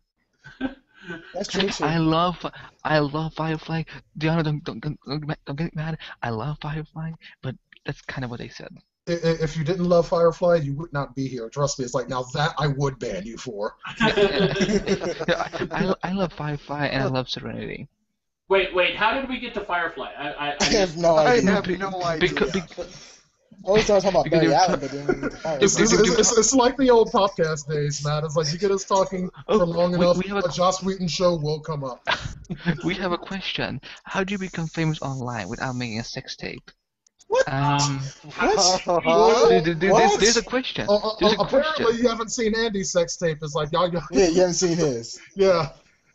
That's true too. I love Firefly. Diana, don't get mad. I love Firefly, but that's kind of what they said. If you didn't love Firefly, you would not be here. Trust me, it's like, now that I would ban you for. I love Firefly and I love Serenity. Wait, how did we get to Firefly? I have no idea. I have no idea. I always talk about Barry Allen, but then we get to Firefly. It's like the old podcast days, man. It's like you get us talking for long enough, a Joss Whedon show will come up. We have a question. How do you become famous online without making a sex tape? What? What? There's a question. Apparently, you haven't seen Andy's sex tape. It's like y'all. Yeah, you haven't seen his. Yeah.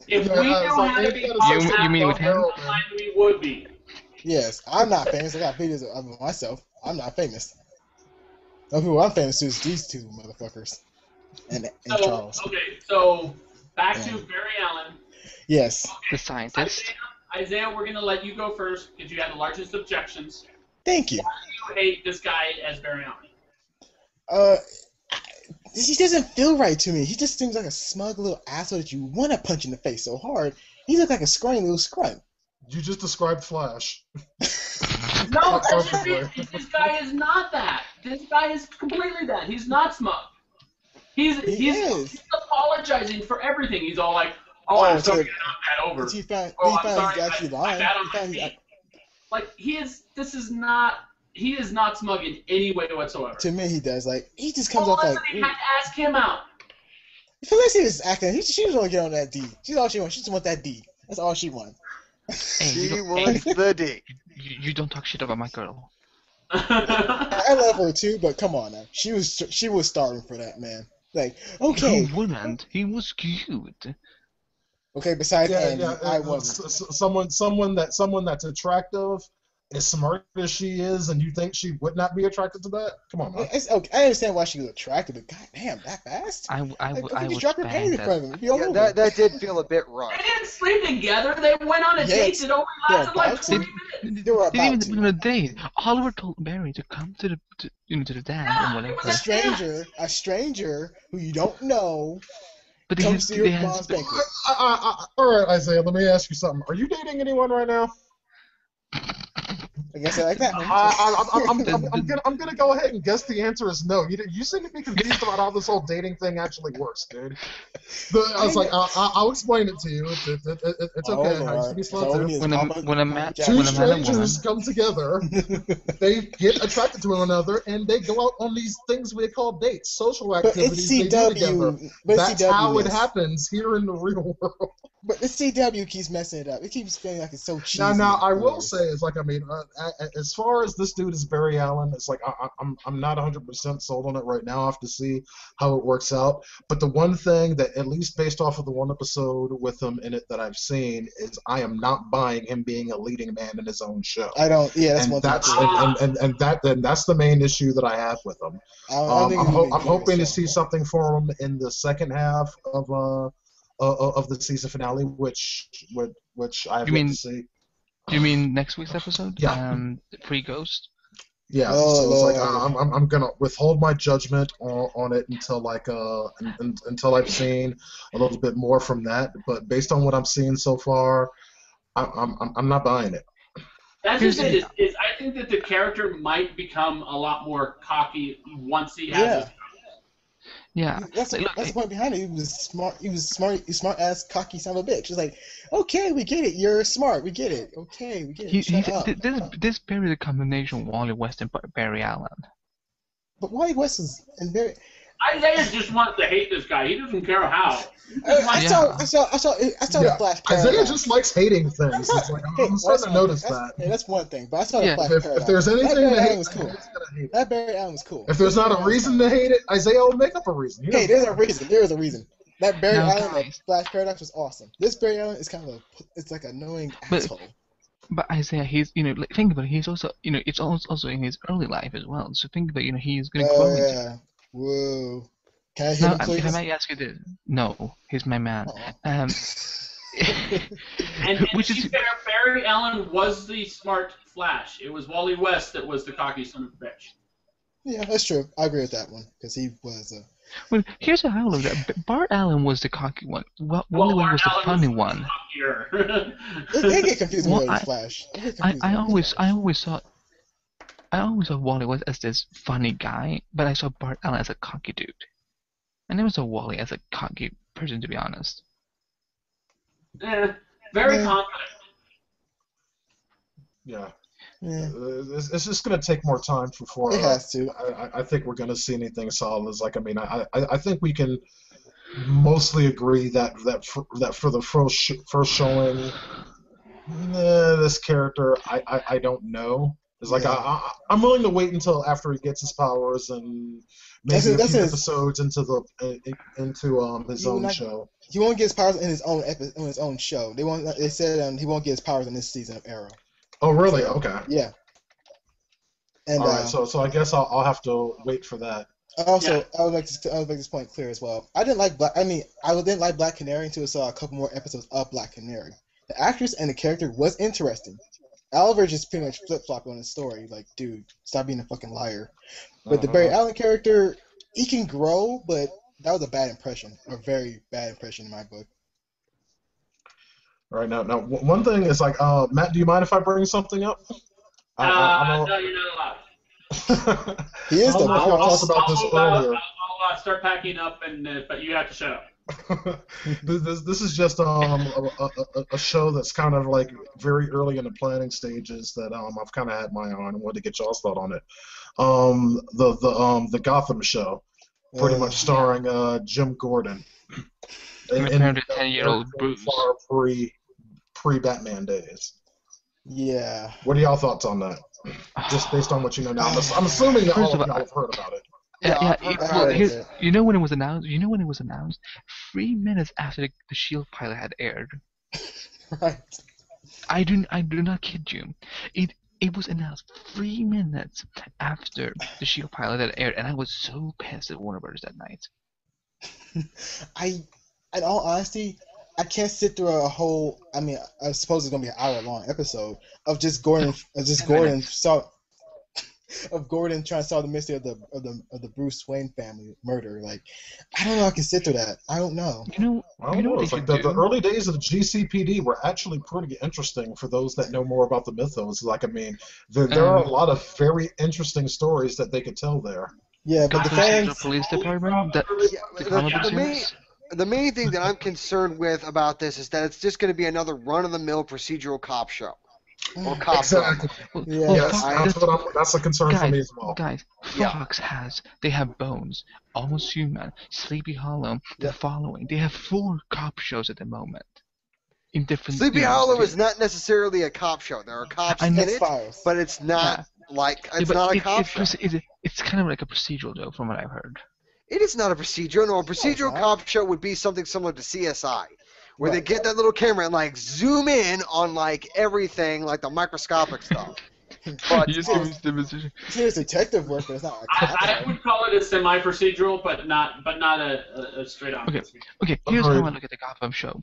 If we knew how to be you mean with him? We would be. Yes, I'm not famous. I got videos of myself. I'm not famous. No, who I'm famous to is these two motherfuckers. And Charles. Okay, so back to Barry Allen. Yes. Okay. The scientist. Isaiah, we're going to let you go first because you had the largest objections. Thank you. Why do you hate this guy as Barry Allen? He doesn't feel right to me. He just seems like a smug little asshole that you want to punch in the face so hard. He looks like a scrawny little scrub. You just described Flash. No, this guy is not that. This guy is completely that. He's not smug. He's apologizing for everything. He's all like, I'm sorry to knock that over. He found sorry, he's actually lying. Like, he is not smug in any way whatsoever. To me, he does. Like, he just comes off like... Felicity had to ask him out. Felicity is acting. She just want to get on that D. She's all she wants. She just wants that D. That's all she wants. She wants the D. You don't talk shit about my girl. I love her too, but come on now. She was starving for that, man. Like, okay. Who wouldn't? He was cute. Okay, besides Andy, I wasn't. Someone that's attractive, as smart as she is, and you think she would not be attracted to that? Come on, man. It's okay. I understand why she was attracted, but goddamn, that fast? I would drop your panties in front of him. Yeah, that did feel a bit rough. They didn't sleep together. They went on a date that only lasted like 20 minutes. They were They about didn't to. even on a date. Oliver told Barry to come to the dance and whatever. A stranger who you don't know But comes to your mom's banquet. All right, Isaiah, let me ask you something. Are you dating anyone right now? I guess I like that. I'm gonna go ahead and guess the answer is no. You seem to be confused about how this whole dating thing actually works, dude. I was like, I'll explain it to you. It's okay. I used to be slow too. When a man Two and a woman strangers come together, they get attracted to one another, and they go out on these things we call dates, social activities they do together. That's how it happens here in the real world. But the CW keeps messing it up. It keeps feeling like it's so cheesy. Now I will say, it's like, I mean, as far as this dude is Barry Allen, it's like I'm not 100% sold on it right now. I have to see how it works out. But the one thing that, at least based off of the one episode with him in it that I've seen, is I am not buying him being a leading man in his own show. I don't. Yeah, that's one thing. And that's the main issue that I have with him. I'm hoping to see something for him in the second half of the season finale, which I have yet to see. You mean next week's episode? Yeah. Free Ghost? Yeah, Oh so it's like Lord. I'm gonna withhold my judgment on it until until I've seen a little bit more from that. But based on what I'm seeing so far, I'm not buying it. That's Here's just the it. thing. I think that the character might become a lot more cocky once he has his. Yeah. Yeah, That's like, that's the look, point behind it. He was smart. He was smart. He's smart ass cocky son of a bitch. It's like, okay, we get it. You're smart. We get it. Okay, we get it. Shut up. this Barry the combination of Wally West and Barry Allen. But Wally West is and very. Isaiah just wants to hate this guy. He doesn't care how. He just I wants- saw the Yeah, Flash Isaiah paradox. just likes hating things. It's like Hey, I'm well, starting to notice that's, that. hey, that's one thing. But I saw the Yeah. Flash If paradox. there's anything that to Barry Allen hate, was cool. Isaiah's gonna hate it. That Barry Allen was cool. If there's not a reason to hate it, Isaiah will make up a reason. He Hey, doesn't there's a reason. There is a reason. That Barry Now, Allen guys. Flash paradox was awesome. This Barry Allen is kind of it's like an annoying But- asshole. But Isaiah, he's like, think about it. He's also it's also in his early life as well. So think about he's gonna grow into. Yeah. Whoa. Can I hit Now, him, if please? I might ask you this, no, he's my man. Aw. Um, And which to is be fair, Barry Allen was the smart Flash. It was Wally West that was the cocky son of a bitch. Yeah, that's true. I agree with that one because he was a. well, here's how I look at it. Bart Allen was the cocky one. Wally West was the Bart funny Allen was one. cockier. They get confused Well, with I- Flash. They get I, confused I with always Flash. I always saw Wally West as this funny guy, but I saw Bart Allen as a cocky dude. I never saw Wally as a cocky person, to be honest. Very Yeah. confident. Yeah. Yeah, It's just going to take more time before it has to. I think we're going to see anything solid. It's like, I mean, I think we can mostly agree that for the first showing, this character, I don't know. It's like Yeah. I'm willing to wait until after he gets his powers and maybe That's a few his- episodes into his You will own not- show. He won't get his powers in his own on his own show. They said he won't get his powers in this season of Arrow. Oh, really? So, Okay. Yeah. And All right. So I guess I'll have to wait for that. also, I would make this point clear as well. I didn't like Black. I mean, I didn't like Black Canary until I saw a couple more episodes of Black Canary. The actress and the character was interesting. Oliver just pretty much flip flopped on his story. Like, dude, stop being a fucking liar. But the Barry Allen character, he can grow, but that was a bad impression, a very bad impression in my book. All right. Now, one thing is like, Matt, do you mind if I bring something up? I No, you're not allowed. He is I the don't know, I talked about this earlier. I'll start packing up, but you have to shut up. This is just a show that's kind of like very early in the planning stages that I've kind of had my eye on and wanted to get y'all's thought on it. The Gotham show, pretty much starring Jim Gordon. Compared to 10-year-old Bruce. Far pre Batman days. Yeah. What are y'all thoughts on that? Just based on what you know now. I'm assuming that First all of of all, y'all have heard about it. Yeah, I've yeah. heard about Well, it. here's, you know when it was announced? 3 minutes after the Shield pilot had aired. Right. I do not kid you. It was announced 3 minutes after the Shield pilot had aired, and I was so pissed at Warner Brothers that night. In all honesty, I can't sit through a whole. I mean, I suppose it's gonna be an hour-long episode of just Gordon, Gordon trying to solve the mystery of the Bruce Wayne family murder. Like, I don't know. I can sit through that. I don't know. You know, I don't know. what It's they like should the do? early days of the GCPD were actually pretty interesting for those that know more about the mythos. Like, I mean, there are a lot of very interesting stories that they could tell there. Yeah, but the Gotham Central fans. Police Department, the comic book series. The main thing that I'm concerned with about this is that it's just going to be another run-of-the-mill procedural cop show or cop Exactly. drama. Yeah. Well, Yes, Fox, that's a concern for me as well. guys, Yeah. Fox they have Bones, Almost Human, Sleepy Hollow, The Yeah. Following. They have 4 cop shows at the moment. In different. Sleepy you know, Hollow is not necessarily a cop show. There are cops I in know. it, X-Files. but it's not like Yeah, it's but not a cop show. it's kind of like a procedural though, from what I've heard. It is not a procedural. No, a procedural not. cop show would be something similar to CSI, where they Right. get that little camera and like zoom in on like everything, like the microscopic stuff. But Here's detective work, but it's not. I would call it a semi-procedural, but not a straight-on. Okay, here's how I Agreed. look at the Gotham show.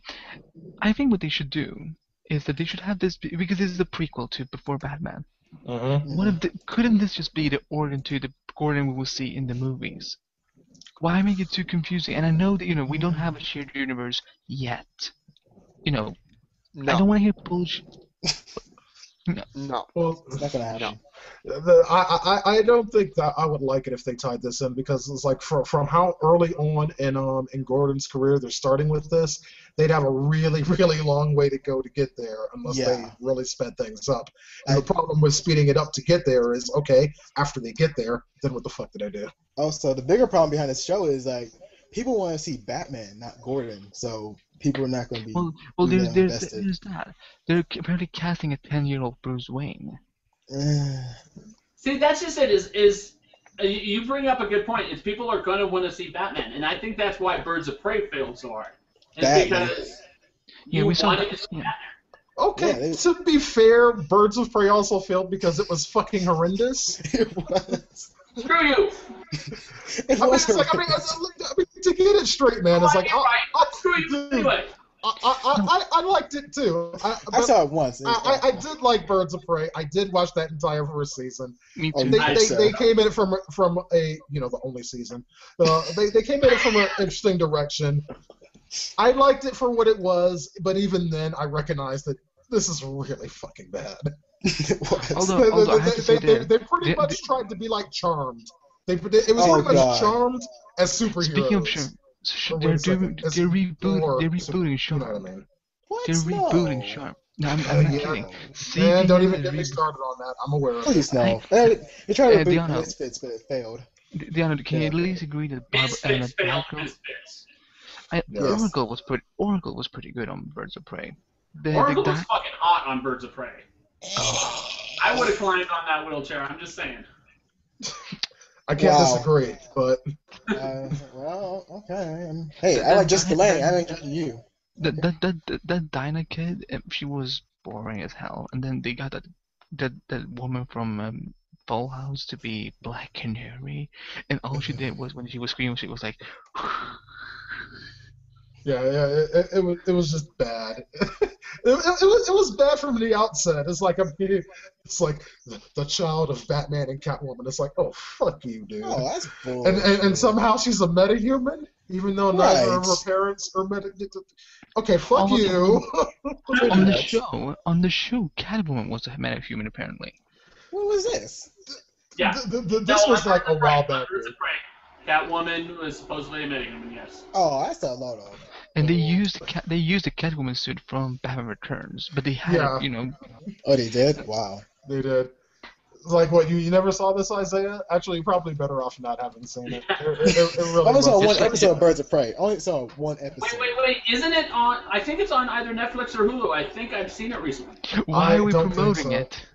I think what they should do is that they should have this because this is the prequel to Before Batman. What if couldn't this just be the origin to the Gordon we will see in the movies? Why make it too confusing? And I know that we don't have a shared universe yet. I No. don't want to hear bullshit. No. Well, It's not gonna happen. I don't think that I would like it if they tied this in, because it's like from how early on in Gordon's career they're starting with this, they'd have a really, really long way to go to get there unless they really sped things up. And the problem with speeding it up to get there is, okay, after they get there, then what the fuck did I do? Also, the bigger problem behind this show is like people want to see Batman, not Gordon. So people are not going to be. Well, there's that. They're apparently casting a 10-year-old Bruce Wayne. See, that's just it. Is you bring up a good point. Is people are going to want to see Batman, and I think that's why Birds of Prey failed so hard. It's because you wanted to see Batman. Okay, to be fair, Birds of Prey also failed because it was fucking horrendous. It was. Screw you. It was to get it straight, man, it's like screw you anyway. I liked it too. I saw it once. I did like Birds of Prey. I did watch that entire first season. Me too. They came in it from a the only season. They came in it from an interesting direction. I liked it for what it was, but even then, I recognized that this is really fucking bad. It was. Although I have to say they pretty much tried to be like Charmed. It was pretty much Charmed as superheroes. Speaking of Charmed, they're rebooting Charmed. You know what I mean? What? They're rebooting Charmed. No, I'm not kidding. Man, don't even get me started on that. I'm aware of it. Please no. They tried to reboot Diana. Misfits, but it failed. Diana, can you at least agree that Misfits failed. Oracle was pretty good on Birds of Prey. Oracle was fucking hot on Birds of Prey. I would have climbed on that wheelchair. I'm just saying. I can't disagree, but. Well, okay. Hey, I like Jessica Lange. I like you. That Dinah kid, she was boring as hell, and then they got that woman from Full House to be Black Canary, and all she did was when she was screaming, she was like. Yeah, it was just bad. it was bad from the outset. It's like the child of Batman and Catwoman. It's like, oh fuck you, dude. Oh, that's bullshit. And somehow she's a metahuman, even though neither of her parents are Okay, fuck you. On the show, Catwoman was a metahuman apparently. What was this? Yeah. This was like a while back. Catwoman was supposedly a metahuman, yes. Oh, I still know though. And they used the Catwoman suit from Batman Returns, but they had it, Oh, they did? Wow. They did. Like what? You never saw this, Isaiah? Actually, you're probably better off not having seen it. It really I only saw was. one episode of Birds of Prey. I only saw one episode. Wait. Isn't it on? I think it's on either Netflix or Hulu. I think I've seen it recently. Why are we don't promoting think it?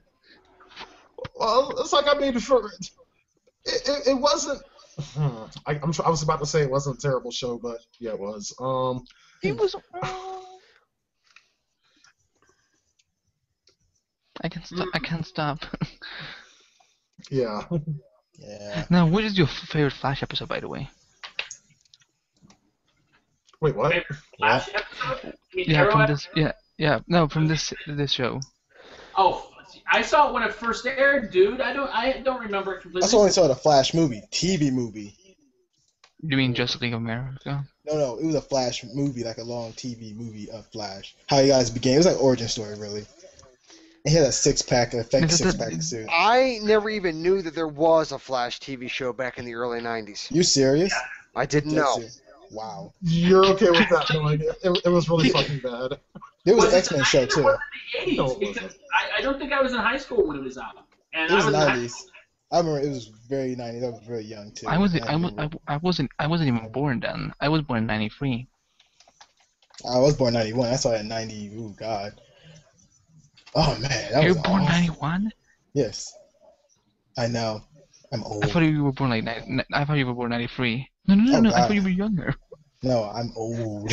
Well, it's like, I mean, it wasn't. I was about to say it wasn't a terrible show, but yeah, it was. It was. I can't stop. Yeah. Yeah. Now, what is your favorite Flash episode, by the way? Wait, what? Flash episode? From this show. Oh, I saw it when it first aired, dude. I don't remember it completely. I only saw the Flash movie, TV movie. You mean Justice League of America? No, it was a Flash movie, like a long TV movie of Flash. How you guys began. It was like origin story, really. And he had a six-pack suit. I never even knew that there was a Flash TV show back in the early 90s. You serious? I didn't know. Wow. You're okay with that? No idea. It was really fucking bad. There was an X-Men show, too. It was in the 80s, because I don't think I was in high school when it was out. And It was I was 90s. I remember it was very 90s. I was very young, too. I wasn't even born then. I was born in '93. I was born in 91. I saw it in 90. Ooh, God. Oh, man. That You was were born awesome. '91? Yes. I know. I'm old. I thought you were born I thought you were born '93. No. Oh, I God. thought you were younger. No, I'm old.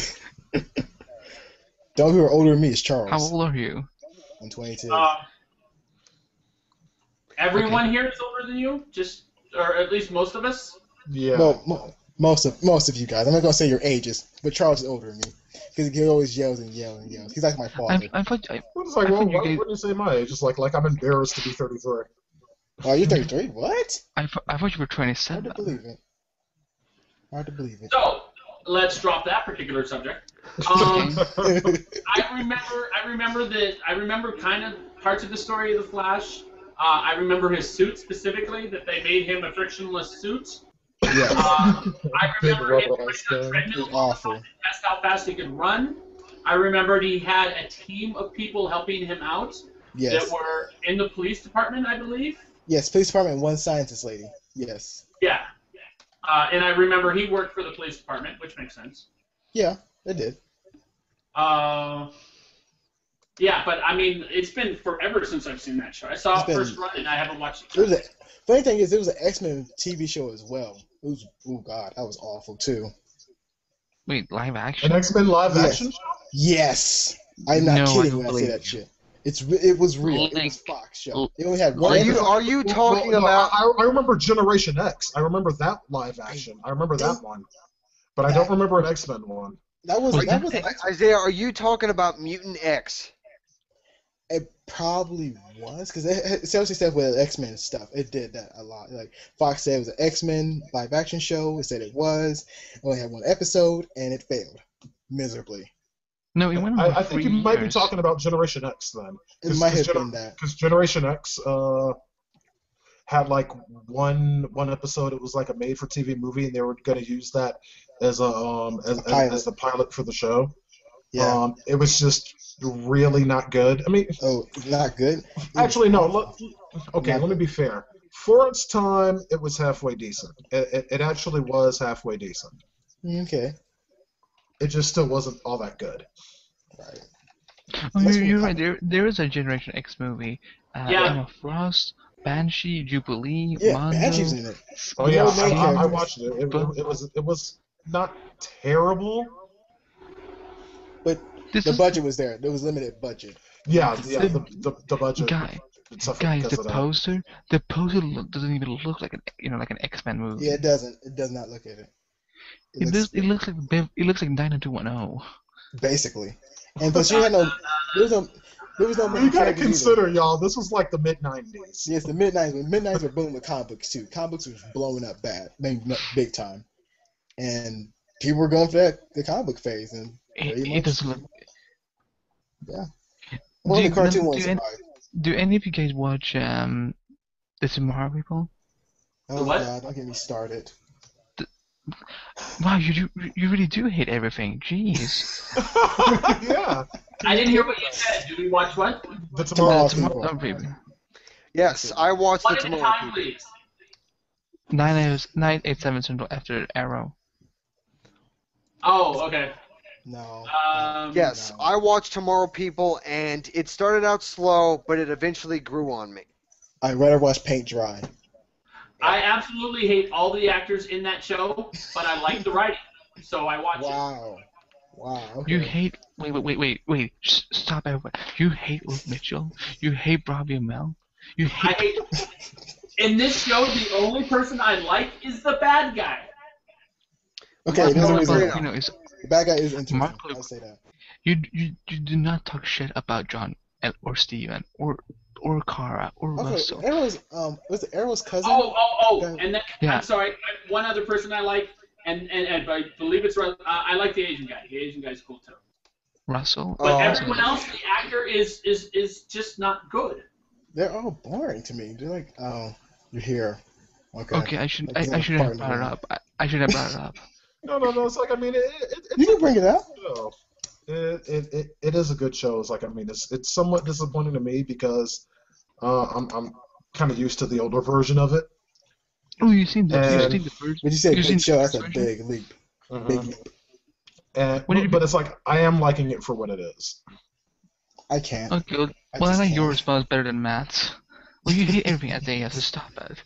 The only who are older than me is Charles. How old are you? I'm 22. Everyone here is older than you, or at least most of us. Yeah. Well, Most of you guys. I'm not gonna say your ages, but Charles is older than me because he always yells and yells and yells. He's like my father. I thought What is like? I Well, thought you why guys. wouldn't you say my age? It's like I'm embarrassed to be 33. Oh, you're 33? What? I thought you were Hard 27. to believe it. Hard to believe it. So let's drop that particular subject. I remember kind of parts of the story of the Flash. I remember his suit specifically, that they made him a frictionless suit. Yeah. I Big remember him rubberized pushing a thing. treadmill It's awful. to test how fast he could run. I remembered he had a team of people helping him out Yes. that were in the police department, I believe. Yes, police department and one scientist lady. Yes. Yeah. And I remember he worked for the police department, which makes sense. Yeah, it did. Yeah, but I mean, it's been forever since I've seen that show. I saw It's it been- first run, and I haven't watched it. It was a, funny thing is, it was an X-Men TV show as well. It was, oh god, that was awful too. Wait, live action? An X-Men live Yes. action show? Yes, I'm not No, I kidding don't when I say believe that you. shit. It was real. It Link. was Fox show. It only had one. Are episode. you talking Well, no, about? I remember Generation X. I remember that live action. I remember that one. But I don't remember an X-Men one. That was Are that you- was an X-Men. Isaiah, are you talking about Mutant X? It probably was because it seriously said with X-Men stuff. It did that a lot. Like Fox said it was an X-Men live action show. It said it was. It only had one episode and it failed miserably. No, it went on for I think 3 you might be years. talking about Generation X then. It might have been that. Because Generation X had like one episode. It was like a made-for-TV movie, and they were going to use that as as the pilot for the show. Yeah. It was just really not good. I mean, Oh, not good. actually, no. Okay, Not- let me be fair. For its time, it was halfway decent. It actually was halfway decent. Okay. It just still wasn't all that good. Right. Oh, That's you're what- right. There is a Generation X movie. Yeah. Emma Frost, Banshee, Jubilee, Yeah, Mondo. Banshee's in it. Oh You yeah, know the main I characters. watched it. It was not terrible. But This the is budget was there. There was limited budget. Yeah, the budget. guy. and stuff Guys, because the of that. poster. The poster doesn't even look like an X-Men movie. Yeah, it doesn't. It does not look at it. It looks like 90210. basically. And plus, you had no. There was no main You gotta characters either. consider, y'all. This was like the mid-90s. Yes, the mid-90s. When mid-90s were booming with comic books too. Comic books was blowing up big time, and people were going for the comic book phase, and pretty It much, doesn't look. yeah. Well, the cartoon ones survived. Do any of you guys watch the Tomorrow People? Oh what? god, don't get me started. Wow, you really do hate everything. Jeez. Yeah. I didn't hear what you said. Do we watch what? The Tomorrow Tomorrow. People. People. Yes, I watched the One at a Tomorrow time, People. please. 9, 8, 7 Central after Arrow. Oh, okay. No. Yes, No. I watched Tomorrow People, and it started out slow, but it eventually grew on me. I'd rather watch paint dry. I absolutely hate all the actors in that show, but I like the writing, so I watch it. Wow. Wow. Okay. You hate. Wait. Stop everyone. You hate Luke Mitchell. You hate Robbie Amell. You I hate. hate. In this show, the only person I like is the bad guy. Okay, there's a Mark reason. Ruffalo. Is The bad guy is interesting. Mark I'll say that. you do not talk shit about John or Steven or Kara or Okay, Russell. Arrow's was it Arrow's cousin? Oh, Okay. and then Yeah. I'm sorry. One other person I like, and I believe it's I like the Asian guy. The Asian guy's cool too. Russell. But Oh. everyone else, the actor is just not good. They're all boring to me. They're like, oh, you're here. Okay. Okay, I should Like, I should have partner. brought it up. I should have brought it up. No. It's like, I mean, You it's can bring it up. a show. It is a good show. It's like, I mean, it's somewhat disappointing to me because I'm kind of used to the older version of it. Oh, you seen the And- first? When you say You big seen show, the that's a first version? big leap. Mhm. Big leap. And What did you- but it's like I am liking it for what it is. I can't. Okay, well, I I just like can't. your response better than Matt's. Well, you hate everything Isaiah, so stop it.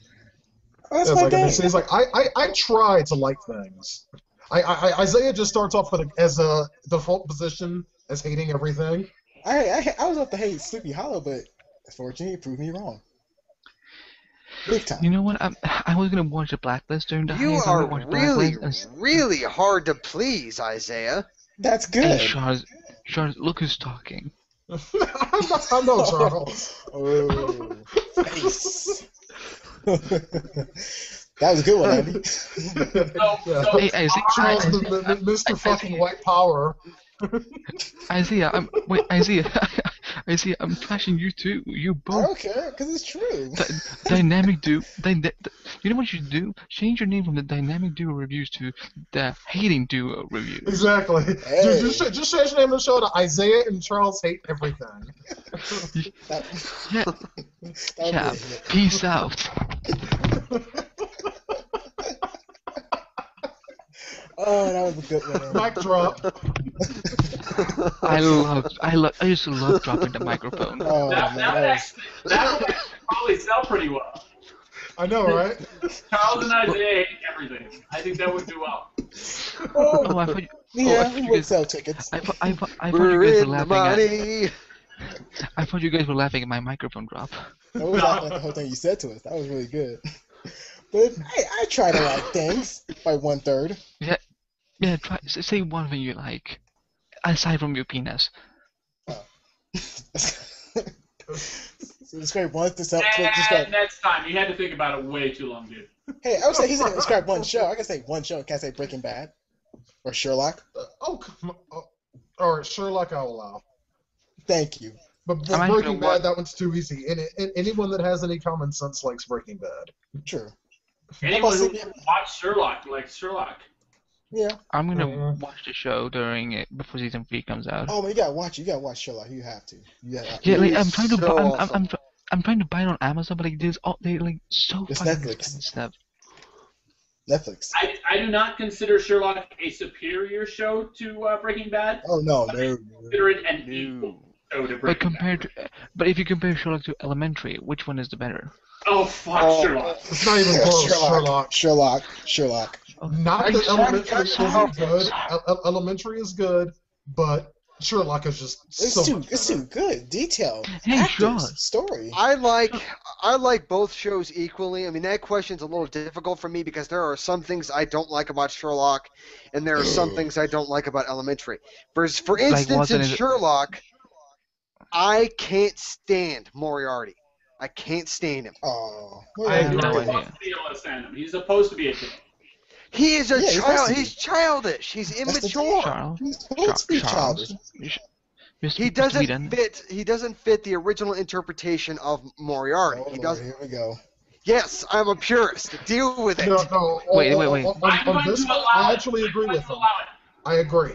Oh, that's It's my like, I mean, thing. see, it's like I try to like things. Isaiah just starts off with as a default position as hating everything. I was up to hate Sleepy Hollow, but unfortunately, it proved me wrong. Big time. You know what? I was gonna watch the Blacklist during the You hiatus. I are would watch really, Blacklist. really hard to please, Isaiah. That's Hey, good. Charles, look who's talking. I know, Charles. Oh, face. That was a good one, Andy. So, Hey, Charles, Mr. fucking White Power. Isaiah, Isaiah, Isaiah, I'm trashing you too. You I both. don't care, because it's true. Dynamic Duo. You know what you should do? Change your name from the Dynamic Duo reviews to the Hating Duo reviews. Exactly. Hey. Just change the name of the show to Isaiah and Charles Hate Everything. That, Yeah, that would yeah. be a hit. Peace out. Oh, that was a good one. Andy. Mic drop. I used to love dropping the microphone. Oh, that, man, that would probably sell pretty well. I know, right? Charles and Isaiah hate everything. I think that would do well. Oh, I thought you, yeah, you we would guys, sell tickets. I thought you guys We're were in the laughing money. I thought you guys were laughing at my microphone drop. I was laughing at the whole thing you said to us. That was really good. But I try to like things by 1/3. Yeah, say one thing you like, aside from your penis. Describe once to describe. And next time, you had to think about it way too long, dude. Hey, I would say he said describe one show. I can say one show. Can I say Breaking Bad or Sherlock? Oh, come on. Oh, all right, Sherlock I'll allow. Thank you. But I might- Breaking Bad, that one's too easy. And anyone that has any common sense likes Breaking Bad. True. Anyone who Sleepy- watched Sherlock likes Sherlock. Yeah. I'm gonna Mhm. watch the show during it before season 3 comes out. Oh man, you gotta watch. You gotta watch Sherlock. You have to. Yeah. Yeah, like He's I'm trying to so buy, awesome. I'm trying to buy it on Amazon, but like they like so It's fucking Netflix. expensive. Netflix. I do not consider Sherlock a superior show to Breaking Bad. Oh no, I no. consider it an equal show to Breaking Bad. But if you compare Sherlock to Elementary, which one is the better? Oh, fuck Oh. Sherlock. It's not even close, Sherlock. Sherlock. Not I'm that sorry, Elementary I'm sorry. isn't good. Elementary is good, but Sherlock is just so much It's better. too good. Detailed. Hey, Actors, Sean. story. I like both shows equally. I mean, that question's a little difficult for me because there are some things I don't like about Sherlock, and there are some things I don't like about Elementary. For instance, wasn't in it- Sherlock, I can't stand Moriarty. I can't stand him. Oh. I He's agree. No supposed idea. to be able to stand him. He's supposed to be a kid. He is a Yeah, he's child. supposed to be. He's childish. He's That's the immature. Charles. He's supposed to be Charles. childish. He doesn't fit. He doesn't fit the original interpretation of Moriarty. Oh, He Lord, doesn't. here we go. Yes, I'm a purist. Deal with it. No. Wait. On this one, I actually agree with him. I agree.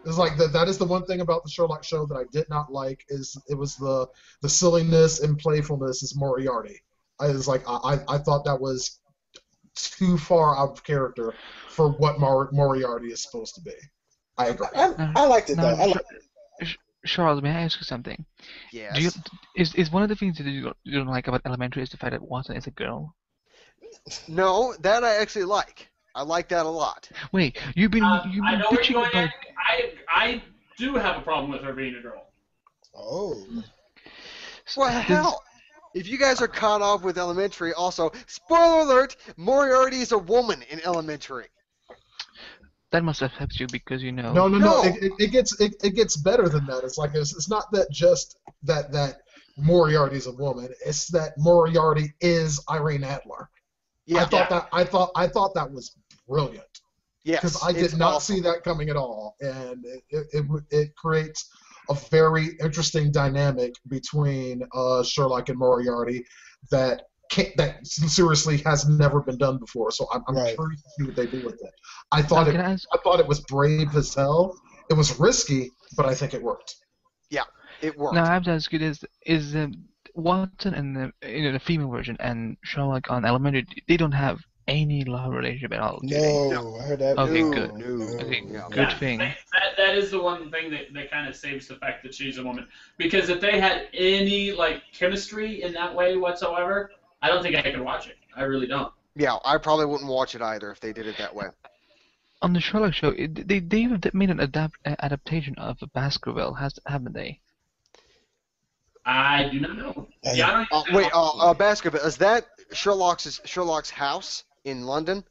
It's like that is the one thing about the Sherlock show that I did not like is it was the silliness and playfulness is Moriarty. I thought that was too far out of character for what Moriarty is supposed to be. I agree. I liked it though. I liked it. Charles, may I ask you something? Yes. Do you is one of the things that you don't like about Elementary is the fact that Watson is a girl? No, that I actually like. I like that a lot. Wait, you've been I know where bitching you're going about. at. I do have a problem with her being a girl. Oh. Well, hell, if you guys are caught up with Elementary, also, spoiler alert, Moriarty is a woman in Elementary. That must affect you because you know. No. It gets better than that. It's like it's not that just that Moriarty's a woman. It's that Moriarty is Irene Adler. Yeah. I thought that was brilliant Yes. because I it's did not awesome. see that coming at all, and it creates a very interesting dynamic between Sherlock and Moriarty that seriously has never been done before. So I'm Right. curious to see what they do with it. I thought Now, can I ask- I thought it was brave as hell. It was risky, but I think it worked. It worked. Now I have to ask you this: is Watson and the female version and Sherlock on Elementary, they don't have any love relationship at all, do they? No, I heard that. Okay, No, good. no, Okay, no. good Yeah, thing. That is the one thing that kind of saves the fact that she's a woman. Because if they had any like chemistry in that way whatsoever, I don't think I could watch it. I really don't. Yeah, I probably wouldn't watch it either if they did it that way. On the Sherlock show, they made an adaptation of Baskerville, haven't they? I do not know. Hey. Yeah, I don't even know. Wait, Basketball, is that Sherlock's house in London?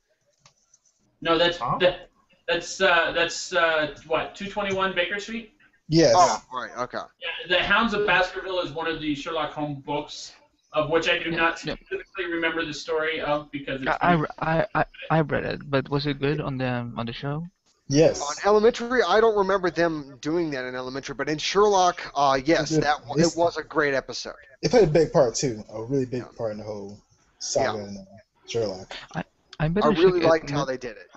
No, that's Huh? that's what 221 Baker Street. Yes. Oh, right. Okay. Yeah, the Hounds of Baskerville is one of the Sherlock Holmes books, of which I do not Yep. specifically remember the story of because it's I read it, but was it good on the show? Yes. On Elementary, I don't remember them doing that in Elementary, but in Sherlock, yes, it was a great episode. It played a big part too, a really big part in the whole saga in Sherlock. I really liked how they did it.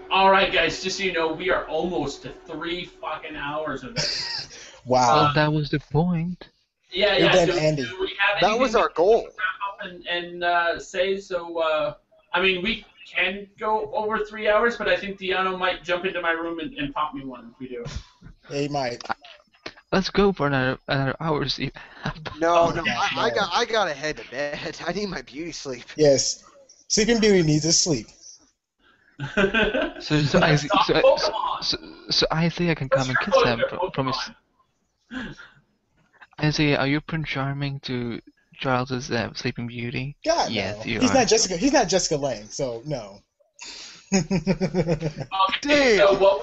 All right, guys. Just so you know, we are almost to 3 fucking hours of this. Wow. Well, that was the point. Yeah. Then Do Andy. we have That was anything our goal. to wrap up and say so? I mean, we can go over 3 hours, but I think Deano might jump into my room and pop me one if we do. Yeah, he might. Let's go for another hour. See. No, no. I gotta head to bed. I need my beauty sleep. Yes. Sleeping Beauty needs his sleep. So Isaiah can come and kiss him from his. Isaiah, are you Prince Charming to Charles's Sleeping Beauty? God, Yes, no. you He's are. not Jessica. He's not Jessica Lange, so no. Okay, so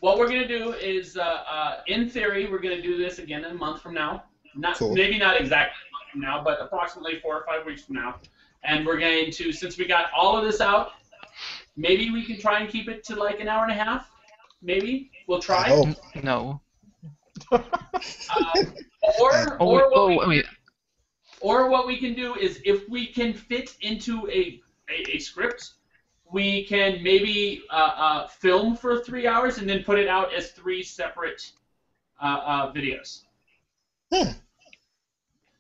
what we're gonna do is, in theory, we're gonna do this again in a month from now. Cool. Maybe not exactly a month from now, but approximately 4 or 5 weeks from now. And we're going to, since we got all of this out, maybe we can try and keep it to like an hour and a half. Maybe we'll try. Oh. No. Or what we can do is, if we can fit into a script, we can maybe film for 3 hours and then put it out as 3 separate videos.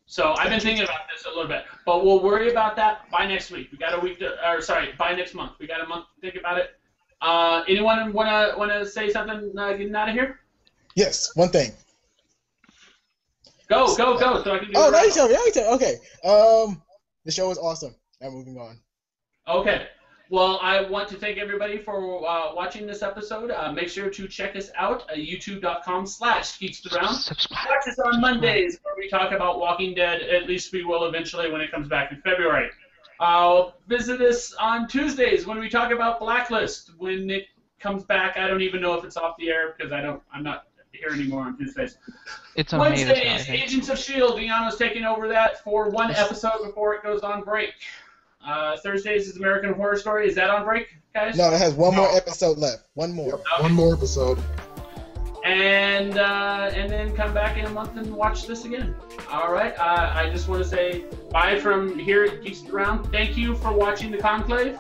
So I've been thinking about this a little bit, but we'll worry about that by next week. We got a week by next month. We got a month to think about it. Anyone wanna say something getting out of here? Yes, one thing. Go, so I can do Oh, it now right. you tell me. Okay. The show was awesome. Now moving on. Okay. Well, I want to thank everybody for watching this episode. Make sure to check us out at youtube.com/geeksaround. Subscribe. Watch us on Mondays where we talk about Walking Dead. At least we will eventually when it comes back in February. Visit us on Tuesdays when we talk about Blacklist. When it comes back, I don't even know if it's off the air because I'm not here anymore on Tuesdays. It's on May this month, I Wednesdays, think. Agents of S.H.I.E.L.D. Deanna's taking over that for one episode before it goes on break. Thursdays is American Horror Story. Is that on break, guys? No, it has one more episode left. One more. Yep. One more episode. And then come back in a month and watch this again. All right. I just want to say bye from here at Geeks Around. Thank you for watching the Conclave.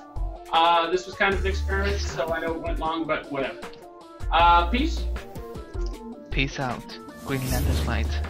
This was kind of an experiment, so I know it went long, but whatever. Peace. Peace out. Green Lantern Light.